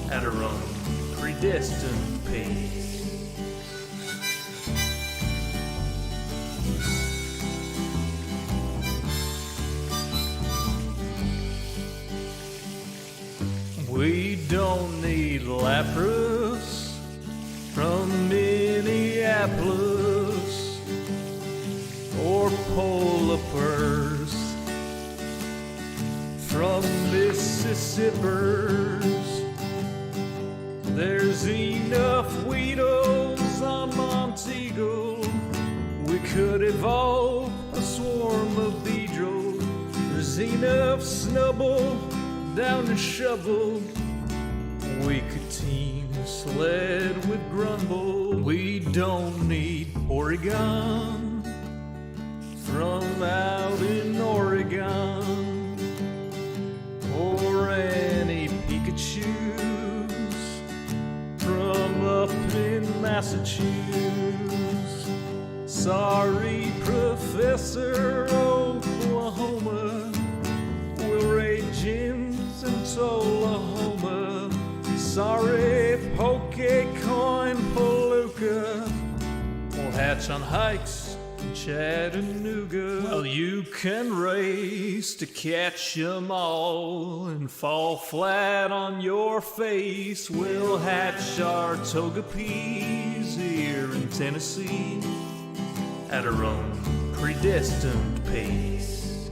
D: at our own predestined pace. We don't need Lapras from Minneapolis or Polipers from Mississippers. There's enough Weedles on Montego. We could evolve a swarm of Beedrill. There's enough Snubble down to Shovel. We could team sled with Grumble. We don't need Oregon from out in Oregon or any Pikachus from up in Massachusetts. Sorry, Professor Oklahoma, we'll raid gyms in Tullahoma. Sorry, Pokecoin Palooka, we'll hatch on hikes in Chattanooga. Well, you can race to catch 'em all and fall flat on your face. We'll hatch our Togepi's here in Tennessee at our own predestined pace.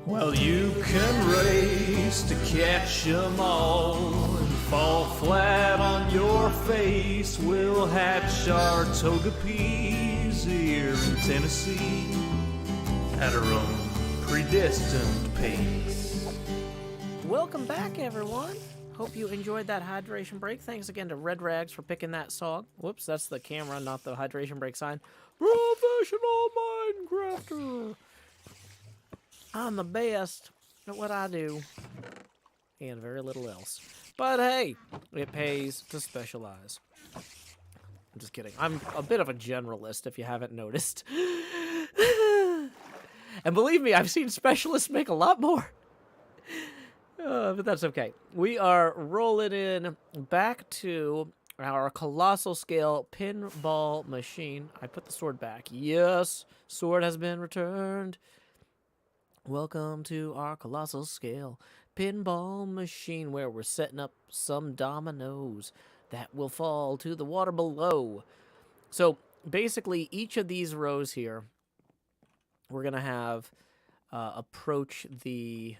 D: Well, you can race to catch 'em all and fall flat on your face. We'll hatch our Togepi's here in Tennessee at our own predestined pace.
A: Welcome back, everyone. Hope you enjoyed that hydration break. Thanks again to Red Rags for picking that song. Whoops, that's the camera, not the hydration break sign. Professional Minecrafter. I'm the best at what I do, and very little else. But hey, it pays to specialize. I'm just kidding. I'm a bit of a generalist, if you haven't noticed. And believe me, I've seen specialists make a lot more. But that's okay. We are rolling in back to our colossal scale pinball machine. I put the sword back. Yes, sword has been returned. Welcome to our colossal scale pinball machine where we're setting up some dominoes that will fall to the water below. So basically each of these rows here, we're going to have approach the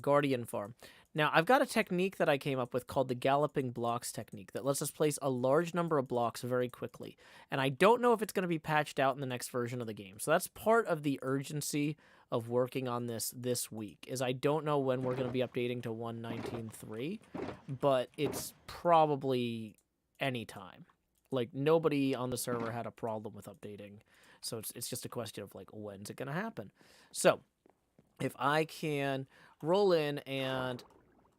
A: Guardian farm. Now, I've got a technique that I came up with called the galloping blocks technique that lets us place a large number of blocks very quickly. And I don't know if it's going to be patched out in the next version of the game. So that's part of the urgency of working on this week, is I don't know when we're going to be updating to 1.19.3, but it's probably any time. Like, nobody on the server had a problem with updating. So it's just a question of, like, when's it going to happen? So if I can roll in and...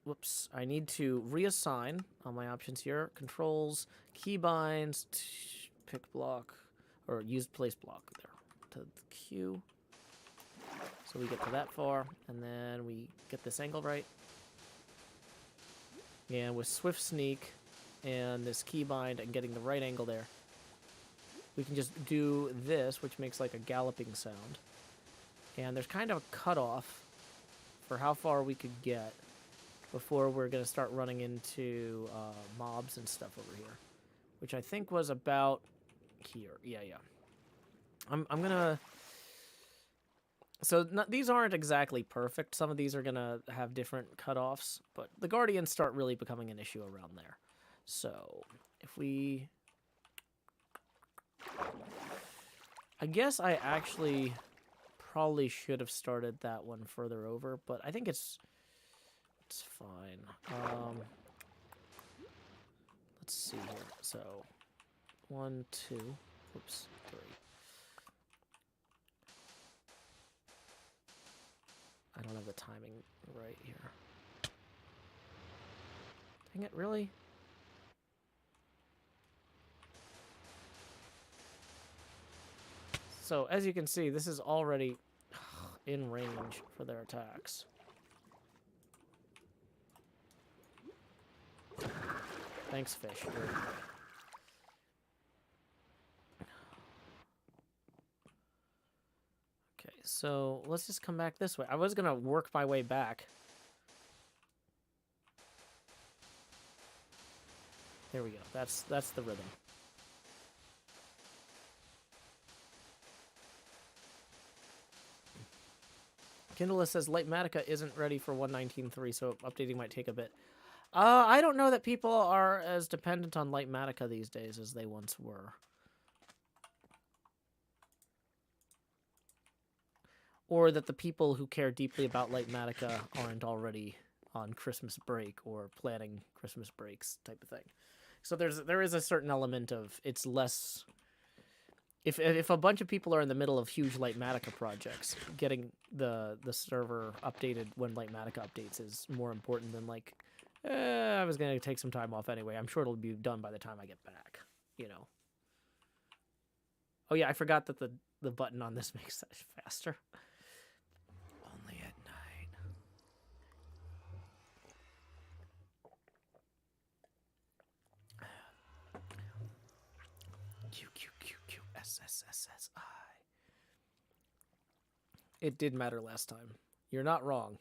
A: Whoops, I need to reassign on my options here. Controls, keybinds, pick block, or use place block there to the queue. So we get to that far, and then we get this angle right. And with Swift Sneak and this keybind and getting the right angle there, we can just do this, which makes like a galloping sound. And there's kind of a cutoff for how far we could get before we're going to start running into mobs and stuff over here, which I think was about here. Yeah. I'm going to... So these aren't exactly perfect. Some of these are going to have different cutoffs, but the Guardians start really becoming an issue around there. So if we... I guess I actually probably should have started that one further over, but I think it's fine. Let's see here. So 1, 2, oops, 3. I don't have the timing right here. Dang it, really? So, as you can see, this is already in range for their attacks. Thanks, fish. Okay, so let's just come back this way. I was gonna work my way back. There we go. That's the rhythm. Kindle says Lightmatica isn't ready for 1.19.3, so updating might take a bit. I don't know that people are as dependent on Lightmatica these days as they once were. Or that the people who care deeply about Lightmatica aren't already on Christmas break or planning Christmas breaks type of thing. So there is a certain element of it's less... If a bunch of people are in the middle of huge Lightmatica projects, getting the server updated when Lightmatica updates is more important than like, I was going to take some time off anyway. I'm sure it'll be done by the time I get back, you know. Oh yeah, I forgot that the button on this makes that faster. Only at night. QQQQSSSSI. It did matter last time. You're not wrong.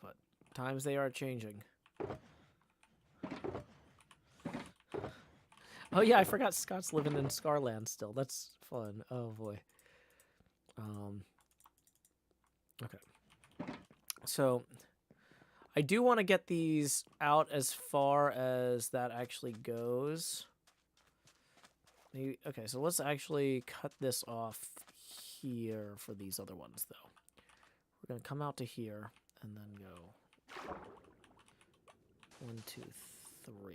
A: But times they are changing. Oh yeah, I forgot Scott's living in Scarland still. That's fun. Oh boy. Okay. So I do want to get these out as far as that actually goes. Maybe, okay, so let's actually cut this off here for these other ones, though. We're going to come out to here and then go 1, 2, 3.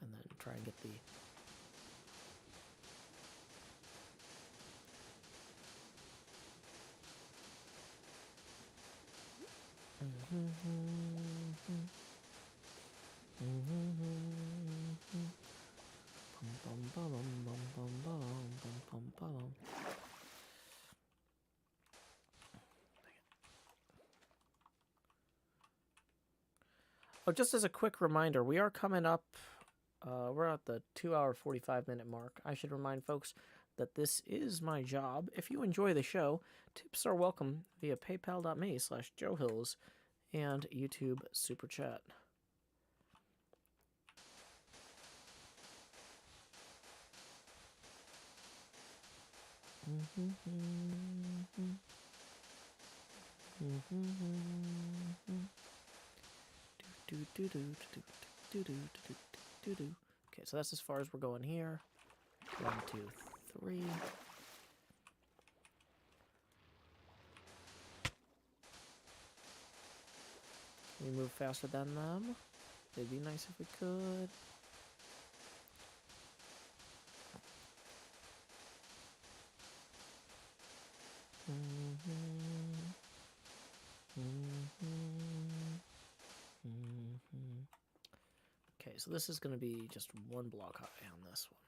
A: And then try and get the... Oh, just as a quick reminder, we are coming up, we're at the 2-hour, 45-minute mark. I should remind folks that this is my job. If you enjoy the show, tips are welcome via paypal.me/JoeHills and YouTube Super Chat. Okay, so that's as far as we're going here. 1, 2, 3. Can we move faster than them? It'd be nice if we could. Okay, so this is going to be just 1 block high on this one.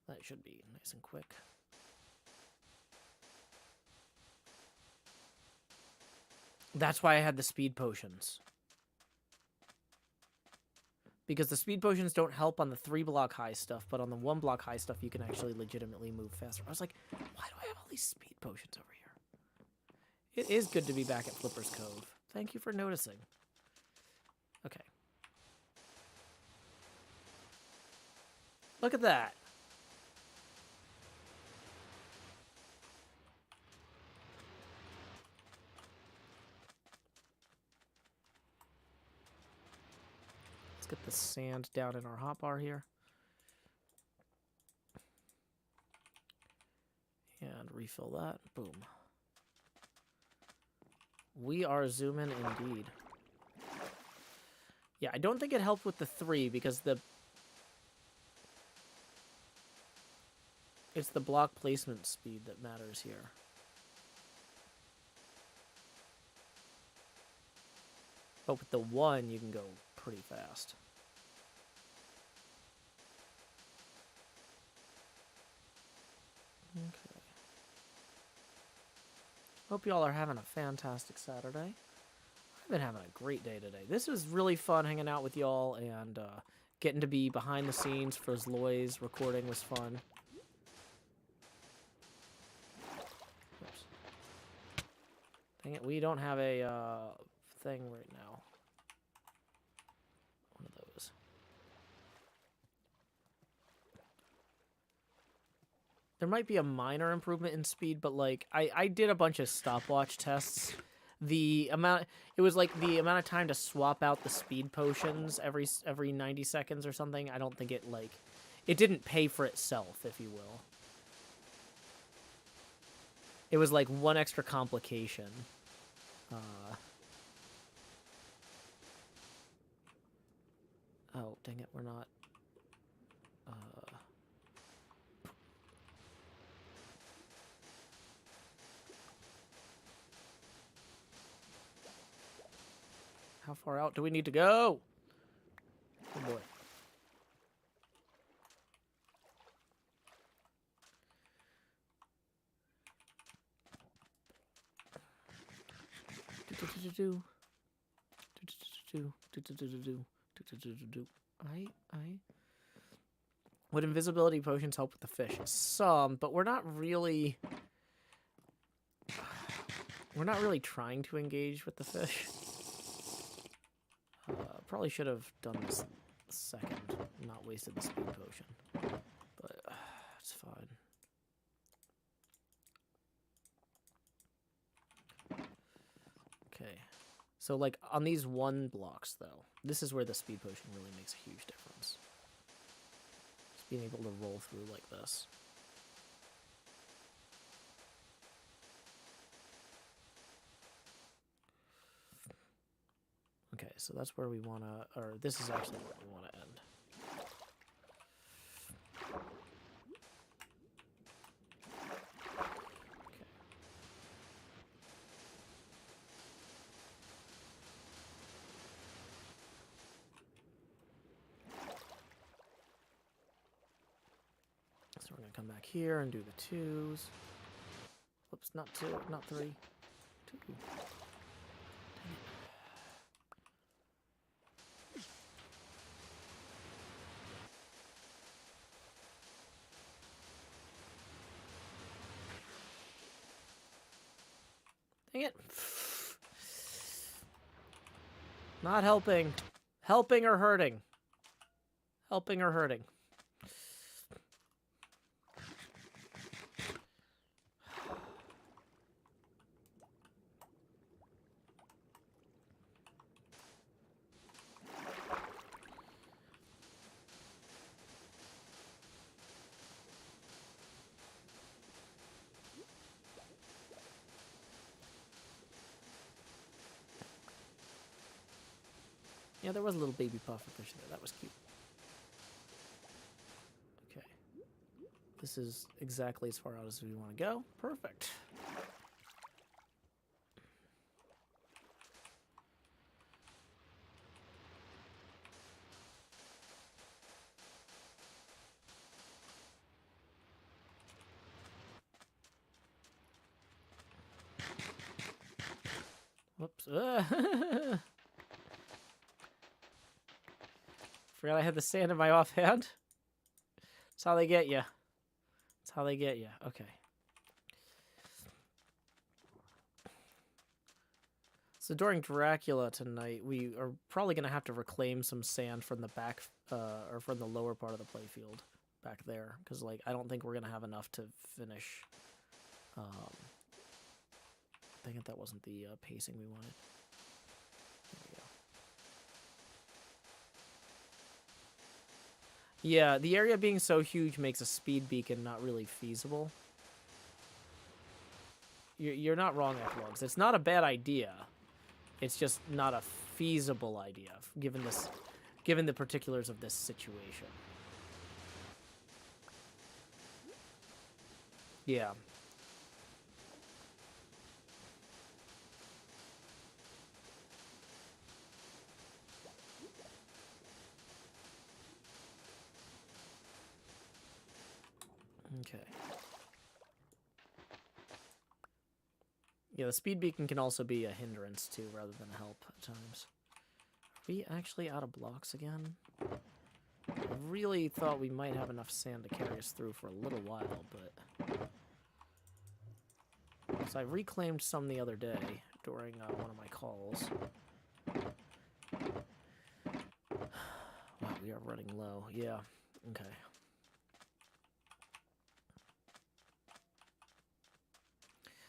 A: That should be nice and quick. That's why I had the speed potions. Because the speed potions don't help on the 3-block high stuff, but on the 1-block high stuff, you can actually legitimately move faster. I was like, why do I have all these speed potions over here? It is good to be back at Flipper's Cove. Thank you for noticing. Okay. Look at that. Let's get the sand down in our hotbar here. And refill that. Boom. We are zooming indeed. Yeah, I don't think it helped with the 3 because it's the block placement speed that matters here. But with the 1, you can go pretty fast. Okay. Hope y'all are having a fantastic Saturday. I've been having a great day today. This was really fun hanging out with y'all and getting to be behind the scenes for Zloy's recording was fun. Oops. Dang it, we don't have a thing right now. One of those. There might be a minor improvement in speed, but like I did a bunch of stopwatch tests. It was like the amount of time to swap out the speed potions every 90 seconds or something. I don't think it didn't pay for itself, if you will. It was like one extra complication. Oh, dang it, we're not. How far out do we need to go? Oh boy. Would invisibility potions help with the fish? Some, but we're not really trying to engage with the fish. Probably should have done this second, not wasted the speed potion. But it's fine. Okay. So like on these 1 blocks though, this is where the speed potion really makes a huge difference. Just being able to roll through like this. Okay, so that's where we want to, or this is actually where we want to end. Okay. So we're going to come back here and do the 2s. Whoops, not 2, not 3. 2. Dang it. Not helping. Helping or hurting? Helping or hurting? Yeah, there was a little baby pufferfish there. That was cute. Okay. This is exactly as far out as we want to go. Perfect. Whoops. Forgot I had the sand in my offhand. That's how they get you. That's how they get you. Okay. So during Dracula tonight, we are probably going to have to reclaim some sand from the back, or from the lower part of the playfield back there. Because, like, I don't think we're going to have enough to finish. Dang it, that wasn't the pacing we wanted. There we go. Yeah, the area being so huge makes a speed beacon not really feasible. You're not wrong, Epilogues. It's not a bad idea. It's just not a feasible idea, given the particulars of this situation. Yeah. Okay. Yeah, the speed beacon can also be a hindrance too, rather than a help at times. Are we actually out of blocks again? I really thought we might have enough sand to carry us through for a little while, but... So I reclaimed some the other day during one of my calls. Wow, we are running low. Yeah, okay.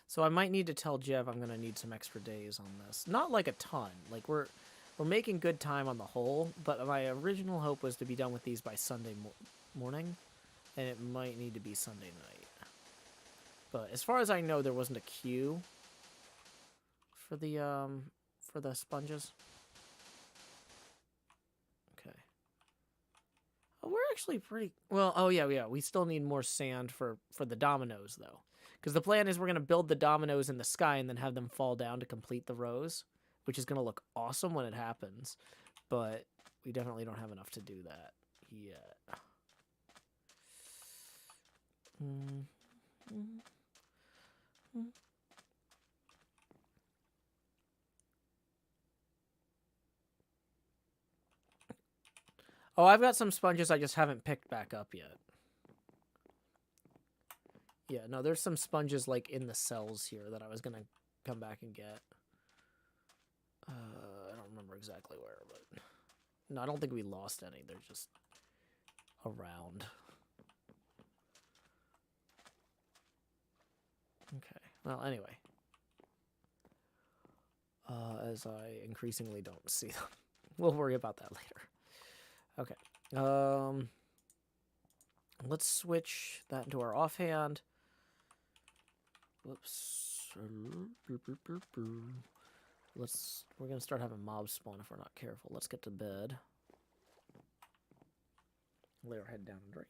A: So I might need to tell Jev I'm going to need some extra days on this. Not like a ton. Like, we're making good time on the whole, but my original hope was to be done with these by Sunday morning, and it might need to be Sunday night. But as far as I know, there wasn't a queue for the sponges. Okay. Oh, we're actually pretty... Well, oh yeah, we still need more sand for the dominoes, though. Because the plan is we're going to build the dominoes in the sky and then have them fall down to complete the rows, which is going to look awesome when it happens. But we definitely don't have enough to do that yet. Oh, I've got some sponges I just haven't picked back up yet. Yeah, no, there's some sponges, like, in the cells here that I was going to come back and get. I don't remember exactly where, but... No, I don't think we lost any. They're just around. Okay. Well, anyway. As I increasingly don't see them. We'll worry about that later. Okay. Let's switch that into our offhand. Whoops. We're gonna start having mobs spawn if we're not careful. Let's get to bed. Lay our head down and dream.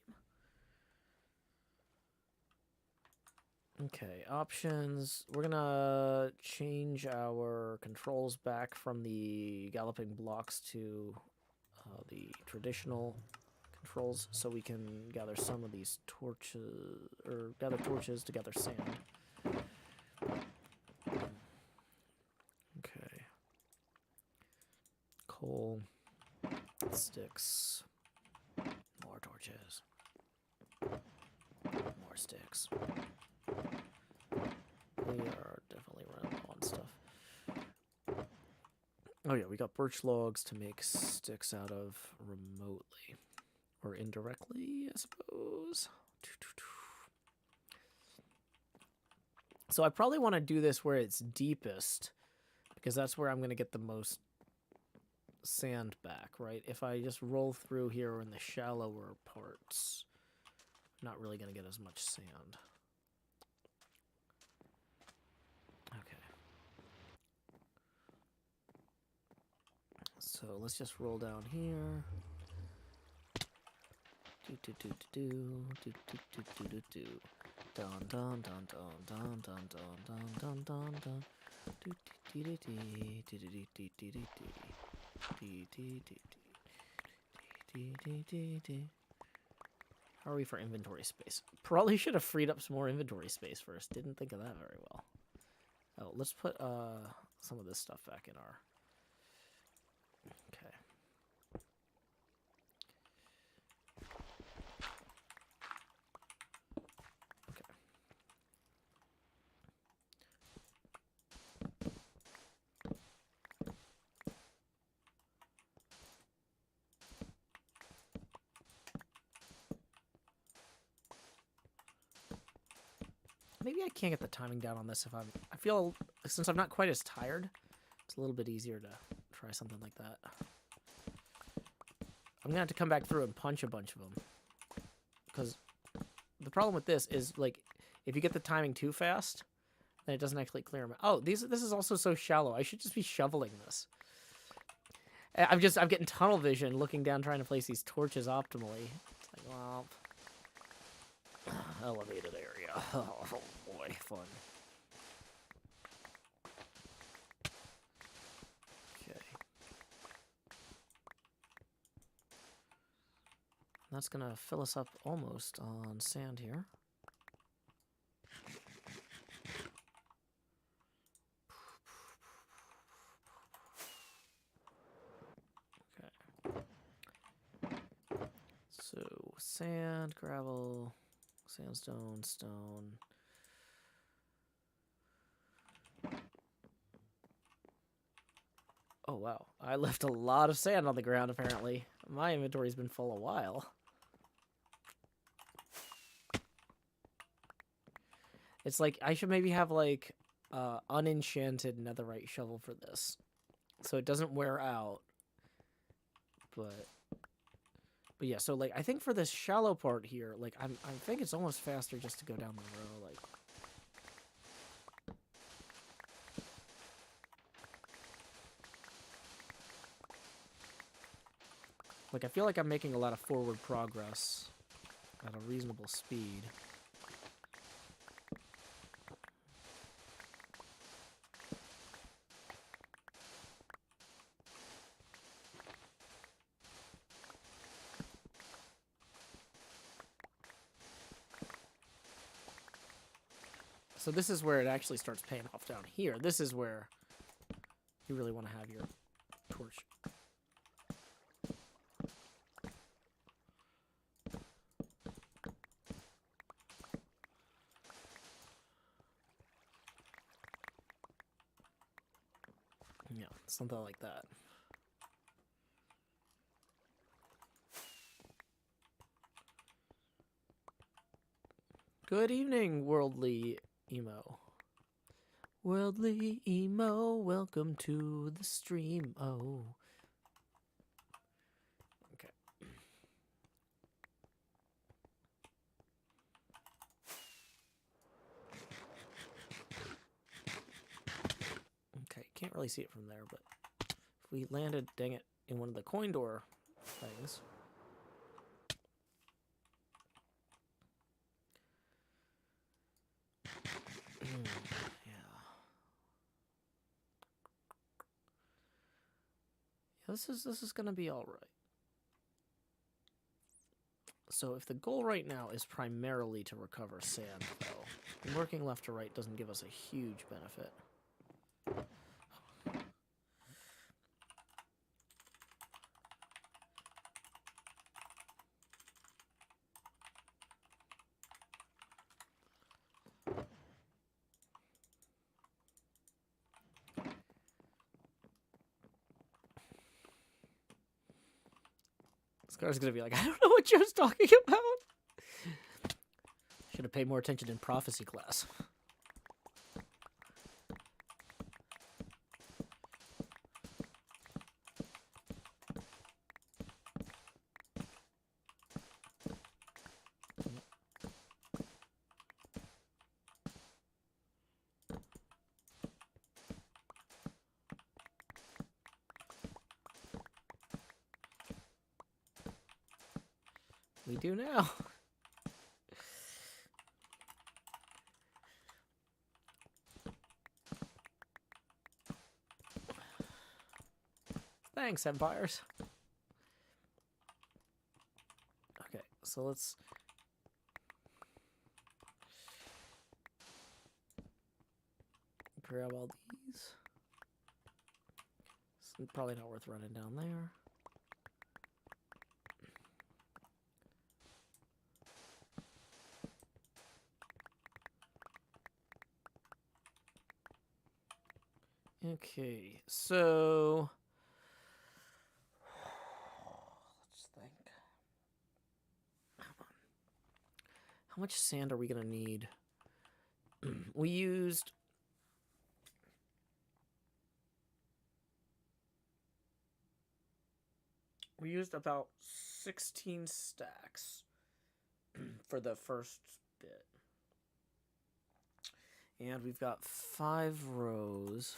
A: Okay, options. We're gonna change our controls back from the galloping blocks to the traditional controls, so we can gather some of these torches, or gather torches to gather sand. Okay. Coal, sticks, more torches, more sticks. We are definitely running low on stuff. Oh yeah, we got birch logs to make sticks out of remotely. Or indirectly, I suppose. So I probably want to do this where it's deepest, because that's where I'm going to get the most sand back, right? If I just roll through here in the shallower parts, I'm not really going to get as much sand. Okay. So let's just roll down here. Dun dun dun dun dun dun dun dun dun dun. How are we for inventory space? Probably should have freed up some more inventory space first. Didn't think of that very well. Oh, let's put some of this stuff back in our... Okay. Maybe I can't get the timing down on this if I'm... I feel, since I'm not quite as tired, it's a little bit easier to try something like that. I'm gonna have to come back through and punch a bunch of them. Because the problem with this is, like, if you get the timing too fast, then it doesn't actually clear them. Oh, this is also so shallow. I should just be shoveling this. I'm getting tunnel vision looking down trying to place these torches optimally. It's like, well... Elevated area. Oh boy, fun. Okay. That's gonna fill us up almost on sand here. Okay. So, sand, gravel... Sandstone, stone. Oh, wow. I left a lot of sand on the ground, apparently. My inventory's been full a while. It's like, I should maybe have, like, unenchanted netherite shovel for this. So it doesn't wear out. But yeah, so, like, I think for this shallow part here, like, I think it's almost faster just to go down the row, like... Like, I feel like I'm making a lot of forward progress at a reasonable speed. So this is where it actually starts paying off down here. This is where you really want to have your torch. Yeah, something like that. Good evening, worldly emo. Worldly emo, welcome to the stream. Oh. Okay. Okay, can't really see it from there, but if we landed, dang it, in one of the coin door things. This is gonna be all right. So if the goal right now is primarily to recover sand, though, working left to right doesn't give us a huge benefit. Scar's gonna be like, I don't know what Joe's talking about. Should have paid more attention in prophecy class. We do now. Thanks, Empires. Okay, so let's... grab all these. It's probably not worth running down there. Okay, so let's think. How much sand are we gonna need We used about 16 stacks for the first bit. And we've got 5 rows,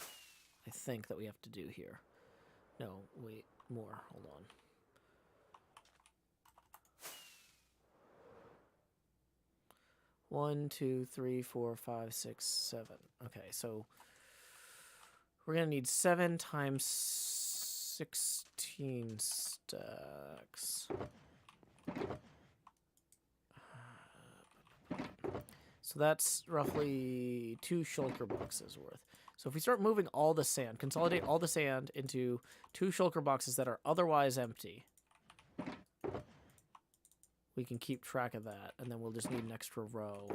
A: I think, that we have to do here. No, wait, more. Hold on. One, 2, 3, 4, 5, 6, 7. Okay, so we're gonna need 7 times 16 stacks. So that's roughly 2 shulker boxes worth. So if we start moving all the sand, consolidate all the sand into 2 shulker boxes that are otherwise empty, we can keep track of that, and then we'll just need an extra row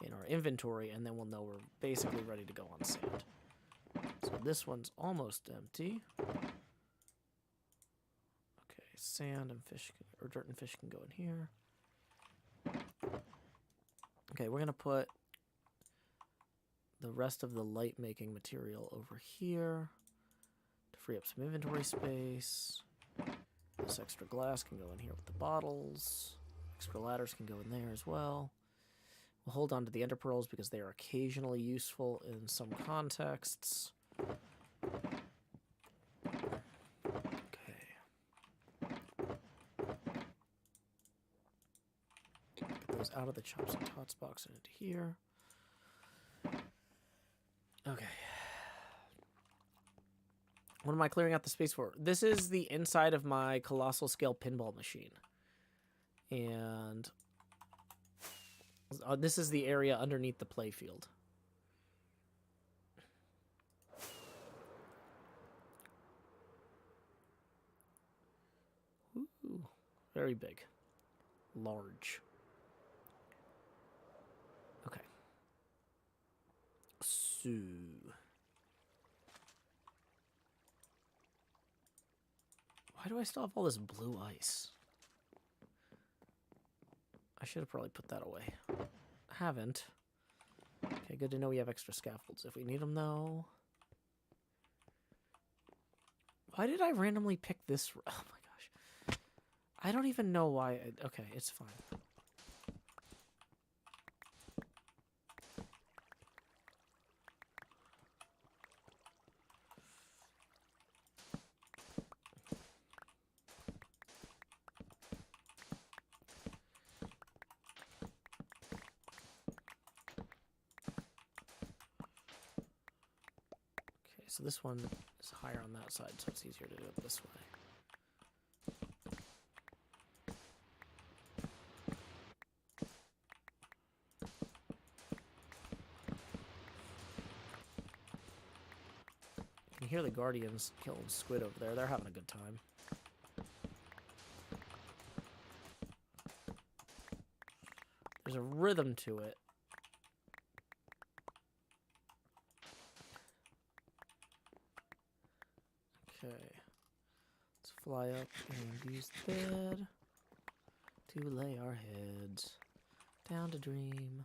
A: in our inventory, and then we'll know we're basically ready to go on sand. So this one's almost empty. Okay, sand and fish, or dirt and fish can go in here. Okay, we're gonna put the rest of the light making material over here to free up some inventory space. This extra glass can go in here with the bottles. Extra ladders can go in there as well. We'll hold on to the ender pearls because they are occasionally useful in some contexts. Okay. Get those out of the chops and tots box and into here. Okay. What am I clearing out the space for? This is the inside of my colossal scale pinball machine. And this is the area underneath the playfield. Ooh, very big. Large. Okay. So... why do I still have all this blue ice? I should have probably put that away. Haven't. Okay, good to know we have extra scaffolds if we need them, though. Why did I randomly pick this? Oh my gosh. I don't even know why. Okay, it's fine. So this one is higher on that side, so it's easier to do it this way. You can hear the guardians killing squid over there. They're having a good time. There's a rhythm to it. Okay, let's fly up and use the bed to lay our heads down to dream.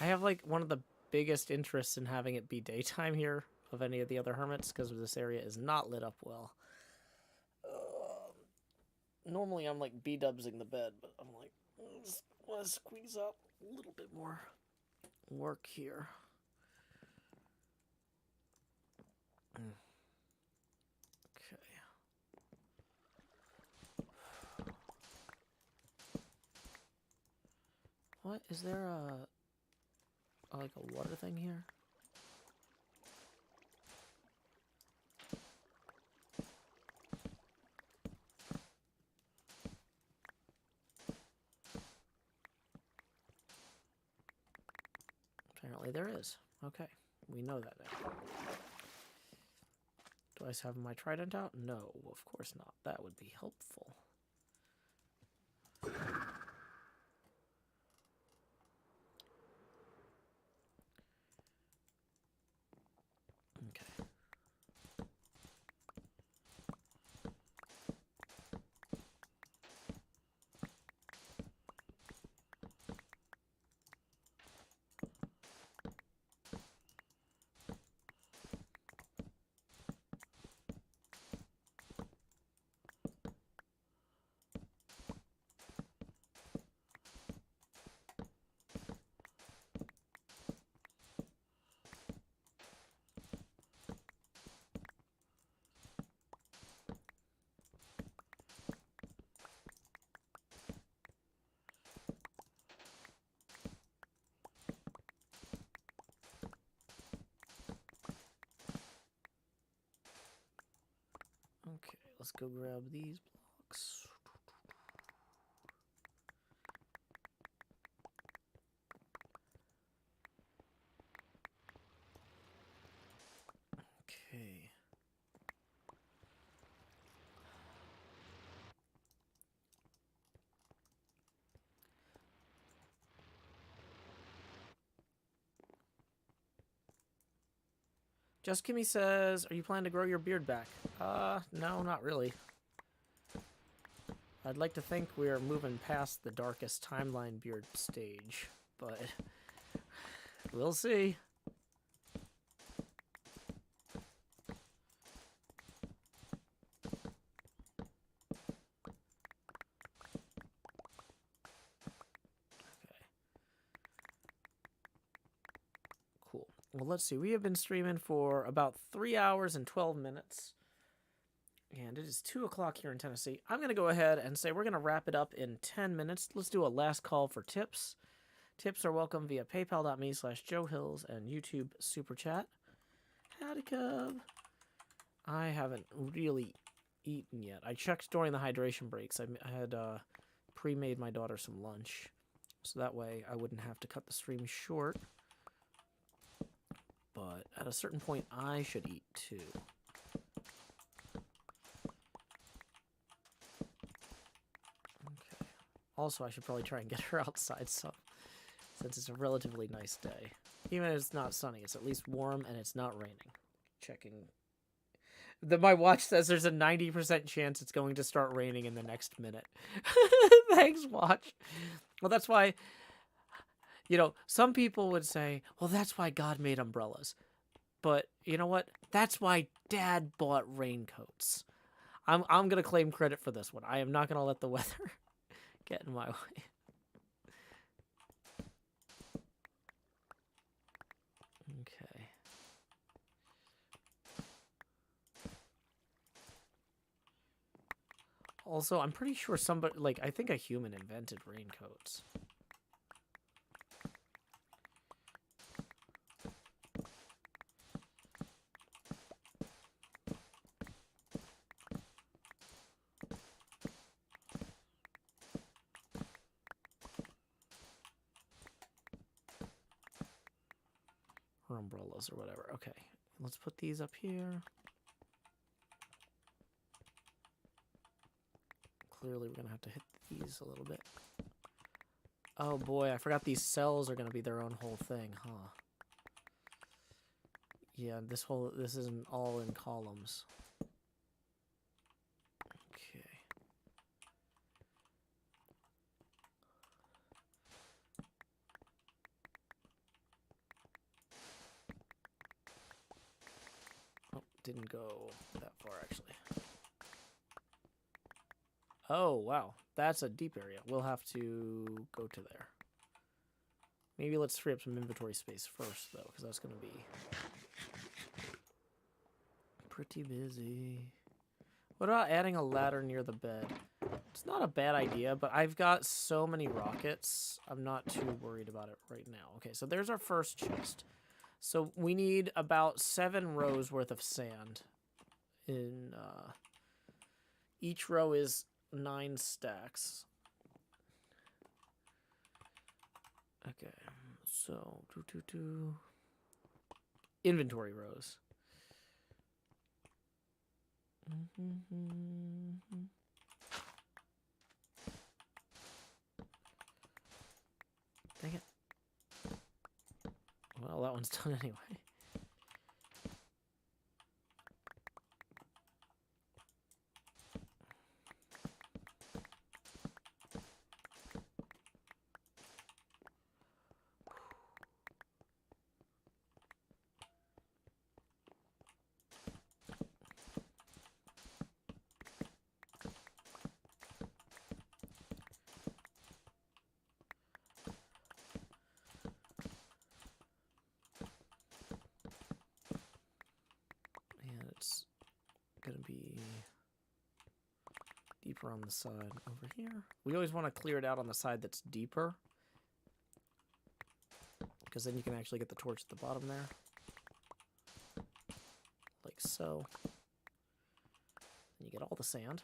A: I have like one of the biggest interests in having it be daytime here of any of the other hermits because this area is not lit up well. Normally I'm like B-dubsing the bed, but I'm like, just want to squeeze out a little bit more work here. Okay. What? Is there like a water thing here? Apparently there is. Okay, we know that now. Do I have my trident out? No, of course not. That would be helpful. Okay. go grab these blocks. Okay. Just Kimmy says, are you planning to grow your beard back? No, not really. I'd like to think we're moving past the darkest timeline beard stage, but we'll see. Cool. Well, let's see. We have been streaming for about 3 hours and 12 minutes. And it is 2 o'clock here in Tennessee. I'm going to go ahead and say we're going to wrap it up in 10 minutes. Let's do a last call for tips. Tips are welcome via paypal.me/JoeHills and YouTube Super Chat. Howdy, Cub. I haven't really eaten yet. I checked during the hydration breaks. I had pre-made my daughter some lunch. So that way I wouldn't have to cut the stream short. But at a certain point, I should eat too. Okay. Also, I should probably try and get her outside some, since it's a relatively nice day. Even if it's not sunny, it's at least warm and it's not raining. Checking. My watch says there's a 90% chance it's going to start raining in the next minute. Thanks, watch. Well, that's why, you know, some people would say, well, that's why God made umbrellas. But you know what? That's why Dad bought raincoats. I'm going to claim credit for this one. I am not going to let the weather get in my way. Okay. Also, I'm pretty sure somebody, like, I think a human invented raincoats. Or umbrellas or whatever. Okay, let's put these up here. Clearly, we're going to have to hit these a little bit. Oh boy, I forgot these cells are going to be their own whole thing, huh? Yeah, this isn't all in columns. Okay. Oh, didn't go that far, actually. Oh, wow. That's a deep area. We'll have to go to there. Maybe let's free up some inventory space first, though, because that's going to be pretty busy. What about adding a ladder near the bed? It's not a bad idea, but I've got so many rockets, I'm not too worried about it right now. Okay, so there's our first chest. So we need about 7 rows worth of sand. Each row is 9 stacks. Okay, so inventory rows. Dang it. Well, that one's done anyway. Gonna be deeper on the side over here. We always want to clear it out on the side that's deeper, because then you can actually get the torch at the bottom there, like so. And you get all the sand.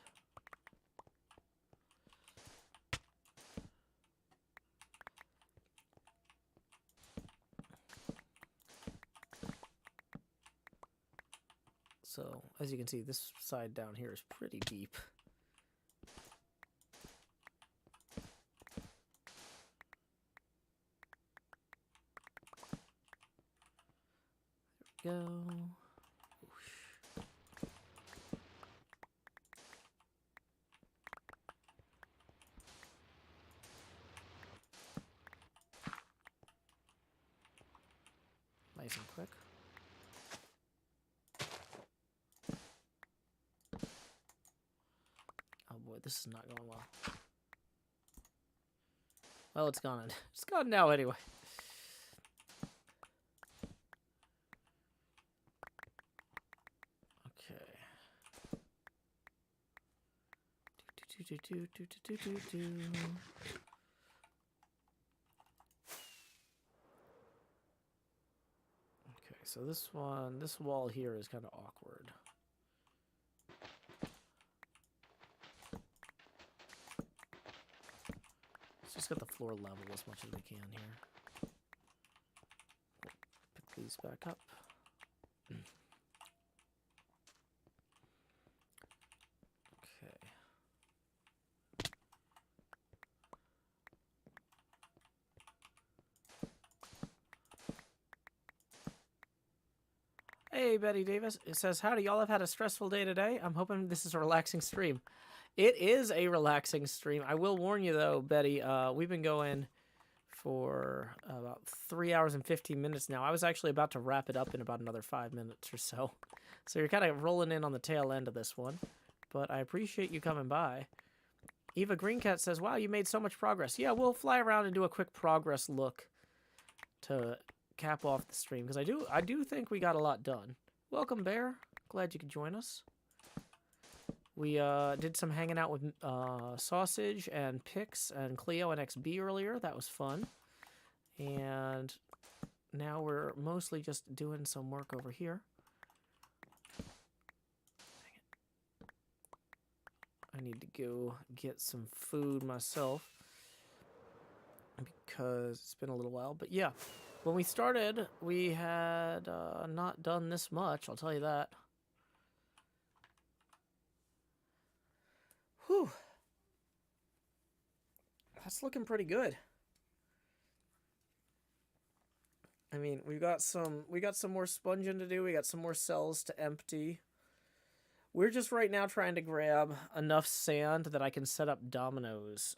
A: So, as you can see, this side down here is pretty deep. There we go. Whoosh. Nice and quick. Oh boy, this is not going well. Well, it's gone. It's gone now anyway. Okay. Do. Okay, so this wall here is kind of awkward. Let's just get the floor level as much as we can here. Pick these back up. Okay. Hey, Betty Davis. It says, howdy, y'all have had a stressful day today. I'm hoping this is a relaxing stream. It is a relaxing stream. I will warn you, though, Betty, we've been going for about 3 hours and 15 minutes now. I was actually about to wrap it up in about another 5 minutes or so. So you're kind of rolling in on the tail end of this one. But I appreciate you coming by. Eva Greencat says, wow, you made so much progress. Yeah, we'll fly around and do a quick progress look to cap off the stream, because I do think we got a lot done. Welcome, Bear. Glad you could join us. We did some hanging out with Sausage and Pix and Cleo and XB earlier. That was fun. And now we're mostly just doing some work over here. Dang it. I need to go get some food myself because it's been a little while. But yeah, when we started, we had not done this much, I'll tell you that. Whew. That's looking pretty good. I mean, we got some more sponging to do. We got some more cells to empty. We're just right now trying to grab enough sand that I can set up dominoes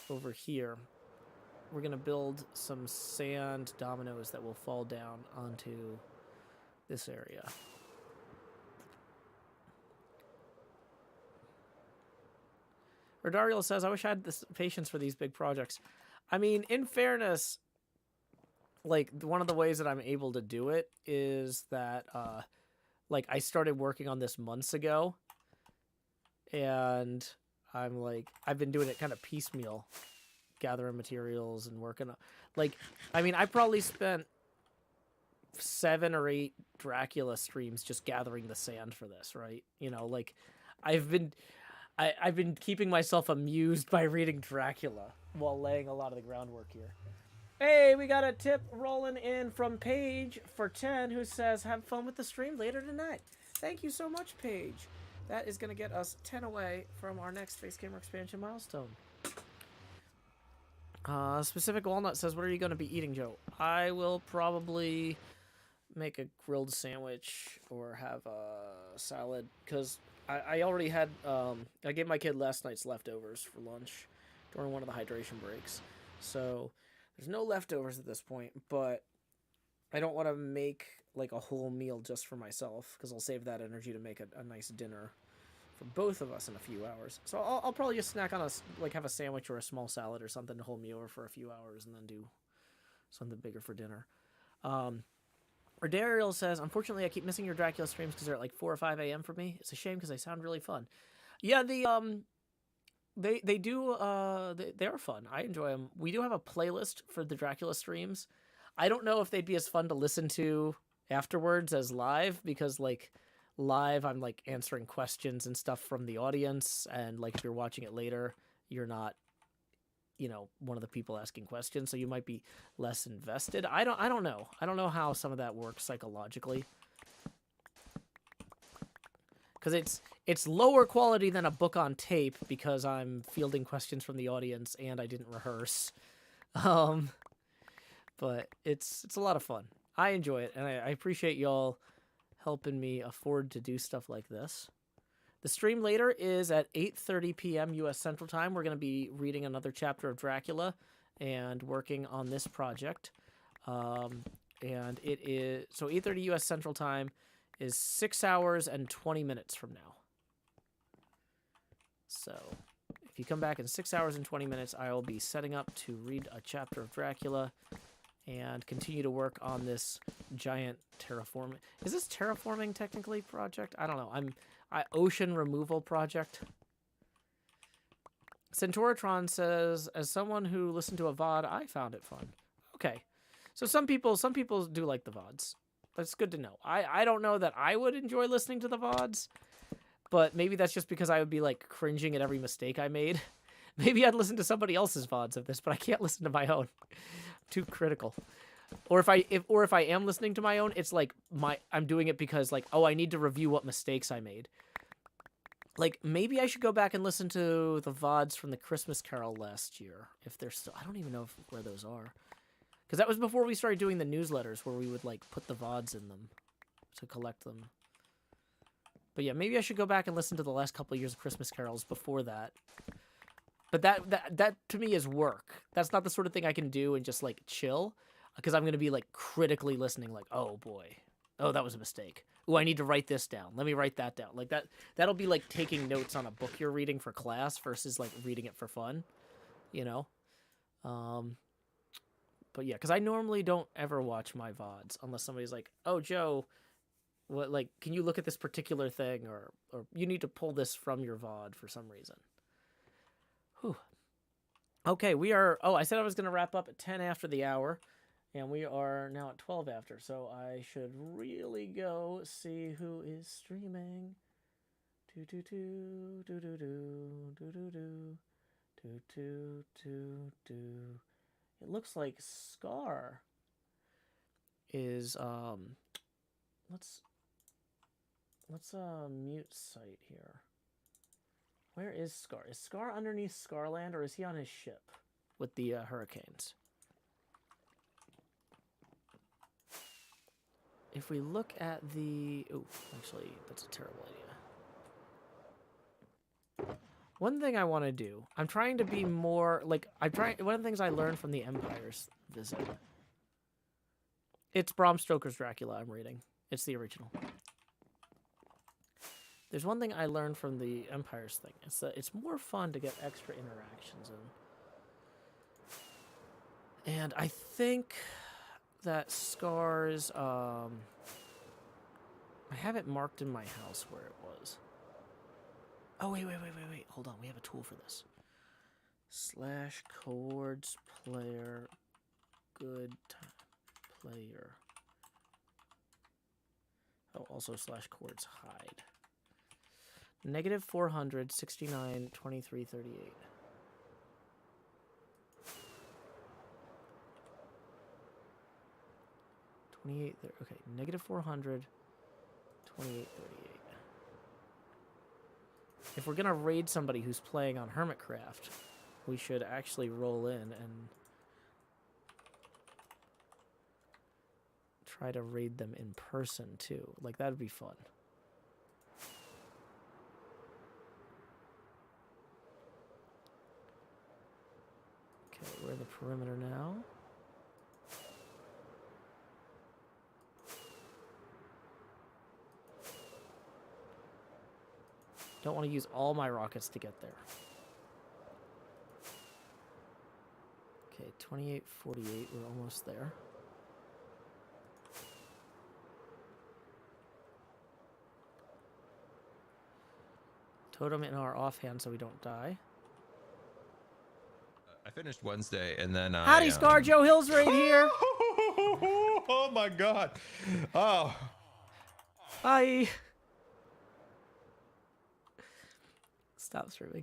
A: over here. We're going to build some sand dominoes that will fall down onto this area. Rodariel says, I wish I had this patience for these big projects. I mean, in fairness, like, one of the ways that I'm able to do it is that, like, I started working on this months ago, and I'm like, I've been doing it kind of piecemeal, gathering materials and working on, like, I mean, I probably spent 7 or 8 Dracula streams just gathering the sand for this, right? You know, like, I've been keeping myself amused by reading Dracula while laying a lot of the groundwork here. Hey, we got a tip rolling in from Paige for 10 who says, have fun with the stream later tonight. Thank you so much, Paige. That is going to get us 10 away from our next Face Gamer expansion milestone. Specific Walnut says, what are you going to be eating, Joe? I will probably make a grilled sandwich or have a salad, because I already had, I gave my kid last night's leftovers for lunch during one of the hydration breaks. So there's no leftovers at this point, but I don't want to make like a whole meal just for myself, because I'll save that energy to make a nice dinner for both of us in a few hours. So I'll probably just snack on have a sandwich or a small salad or something to hold me over for a few hours and then do something bigger for dinner. Rodariel says, unfortunately, I keep missing your Dracula streams because they're at like 4 or 5 a.m. for me. It's a shame because they sound really fun. Yeah, they are fun. I enjoy them. We do have a playlist for the Dracula streams. I don't know if they'd be as fun to listen to afterwards as live, because like live, I'm like answering questions and stuff from the audience, and like if you're watching it later, you're not, you know, one of the people asking questions, so you might be less invested. I don't know. I don't know how some of that works psychologically. Because it's lower quality than a book on tape because I'm fielding questions from the audience and I didn't rehearse. But it's a lot of fun. I enjoy it, and I appreciate y'all helping me afford to do stuff like this. The stream later is at 8:30 p.m. U.S. Central Time. We're going to be reading another chapter of Dracula and working on this project. And it is... So 8:30 U.S. Central Time is 6 hours and 20 minutes from now. So if you come back in 6 hours and 20 minutes, I will be setting up to read a chapter of Dracula and continue to work on this giant terraforming... Is this terraforming technically project? I don't know. Ocean removal project. Centauratron says, as someone who listened to a VOD, I found it fun. Okay. So some people do like the VODs. That's good to know. I don't know that I would enjoy listening to the VODs, but maybe that's just because I would be like cringing at every mistake I made. Maybe I'd listen to somebody else's VODs of this, but I can't listen to my own. Too critical. Or if I am listening to my own, it's like I'm doing it because like, oh, I need to review what mistakes I made. Like maybe I should go back and listen to the VODs from the Christmas Carol last year if they're still... I don't even know where those are. Because that was before we started doing the newsletters where we would like put the VODs in them to collect them. But yeah, maybe I should go back and listen to the last couple of years of Christmas Carols before that. But that to me is work. That's not the sort of thing I can do and just like chill, because I'm going to be like critically listening like, oh boy, oh, that was a mistake. Oh, I need to write this down. Let me write that down. Like that'll be like taking notes on a book you're reading for class versus like reading it for fun, you know? But yeah, because I normally don't ever watch my VODs unless somebody's like, oh, Joe, what, like, can you look at this particular thing, or you need to pull this from your VOD for some reason. Whew. Okay, we are... Oh, I said I was going to wrap up at 10 after the hour, and we are now at 12 after, so I should really go see who is streaming. It looks like Scar is... Let's mute site here. Where is Scar? Is Scar underneath Scarland, or is he on his ship with the hurricanes? If we look at the... Oh, actually, that's a terrible idea. One thing I want to do, I'm trying to be more, like, one of the things I learned from the Empire's visit. It's Bram Stoker's Dracula I'm reading. It's the original. There's one thing I learned from the Empire's thing. It's that it's more fun to get extra interactions in. And I think that Scar's, I have it marked in my house where it was. Oh, wait. Hold on, we have a tool for this. /chords player good player. Oh, also /chords hide. -400, 69, 23, 38. Okay, -400, 28, 38. If we're gonna raid somebody who's playing on HermitCraft, we should actually roll in and try to raid them in person too. Like, that'd be fun. Okay, we're in the perimeter now. Don't want to use all my rockets to get there. Okay, 28, 48, we're almost there. Totem in our offhand so we don't die.
I: I finished Wednesday, and then
A: Howdy, Scar. Joe Hill's right here.
I: Oh my God! Oh,
A: Hi.
I: stop streaming.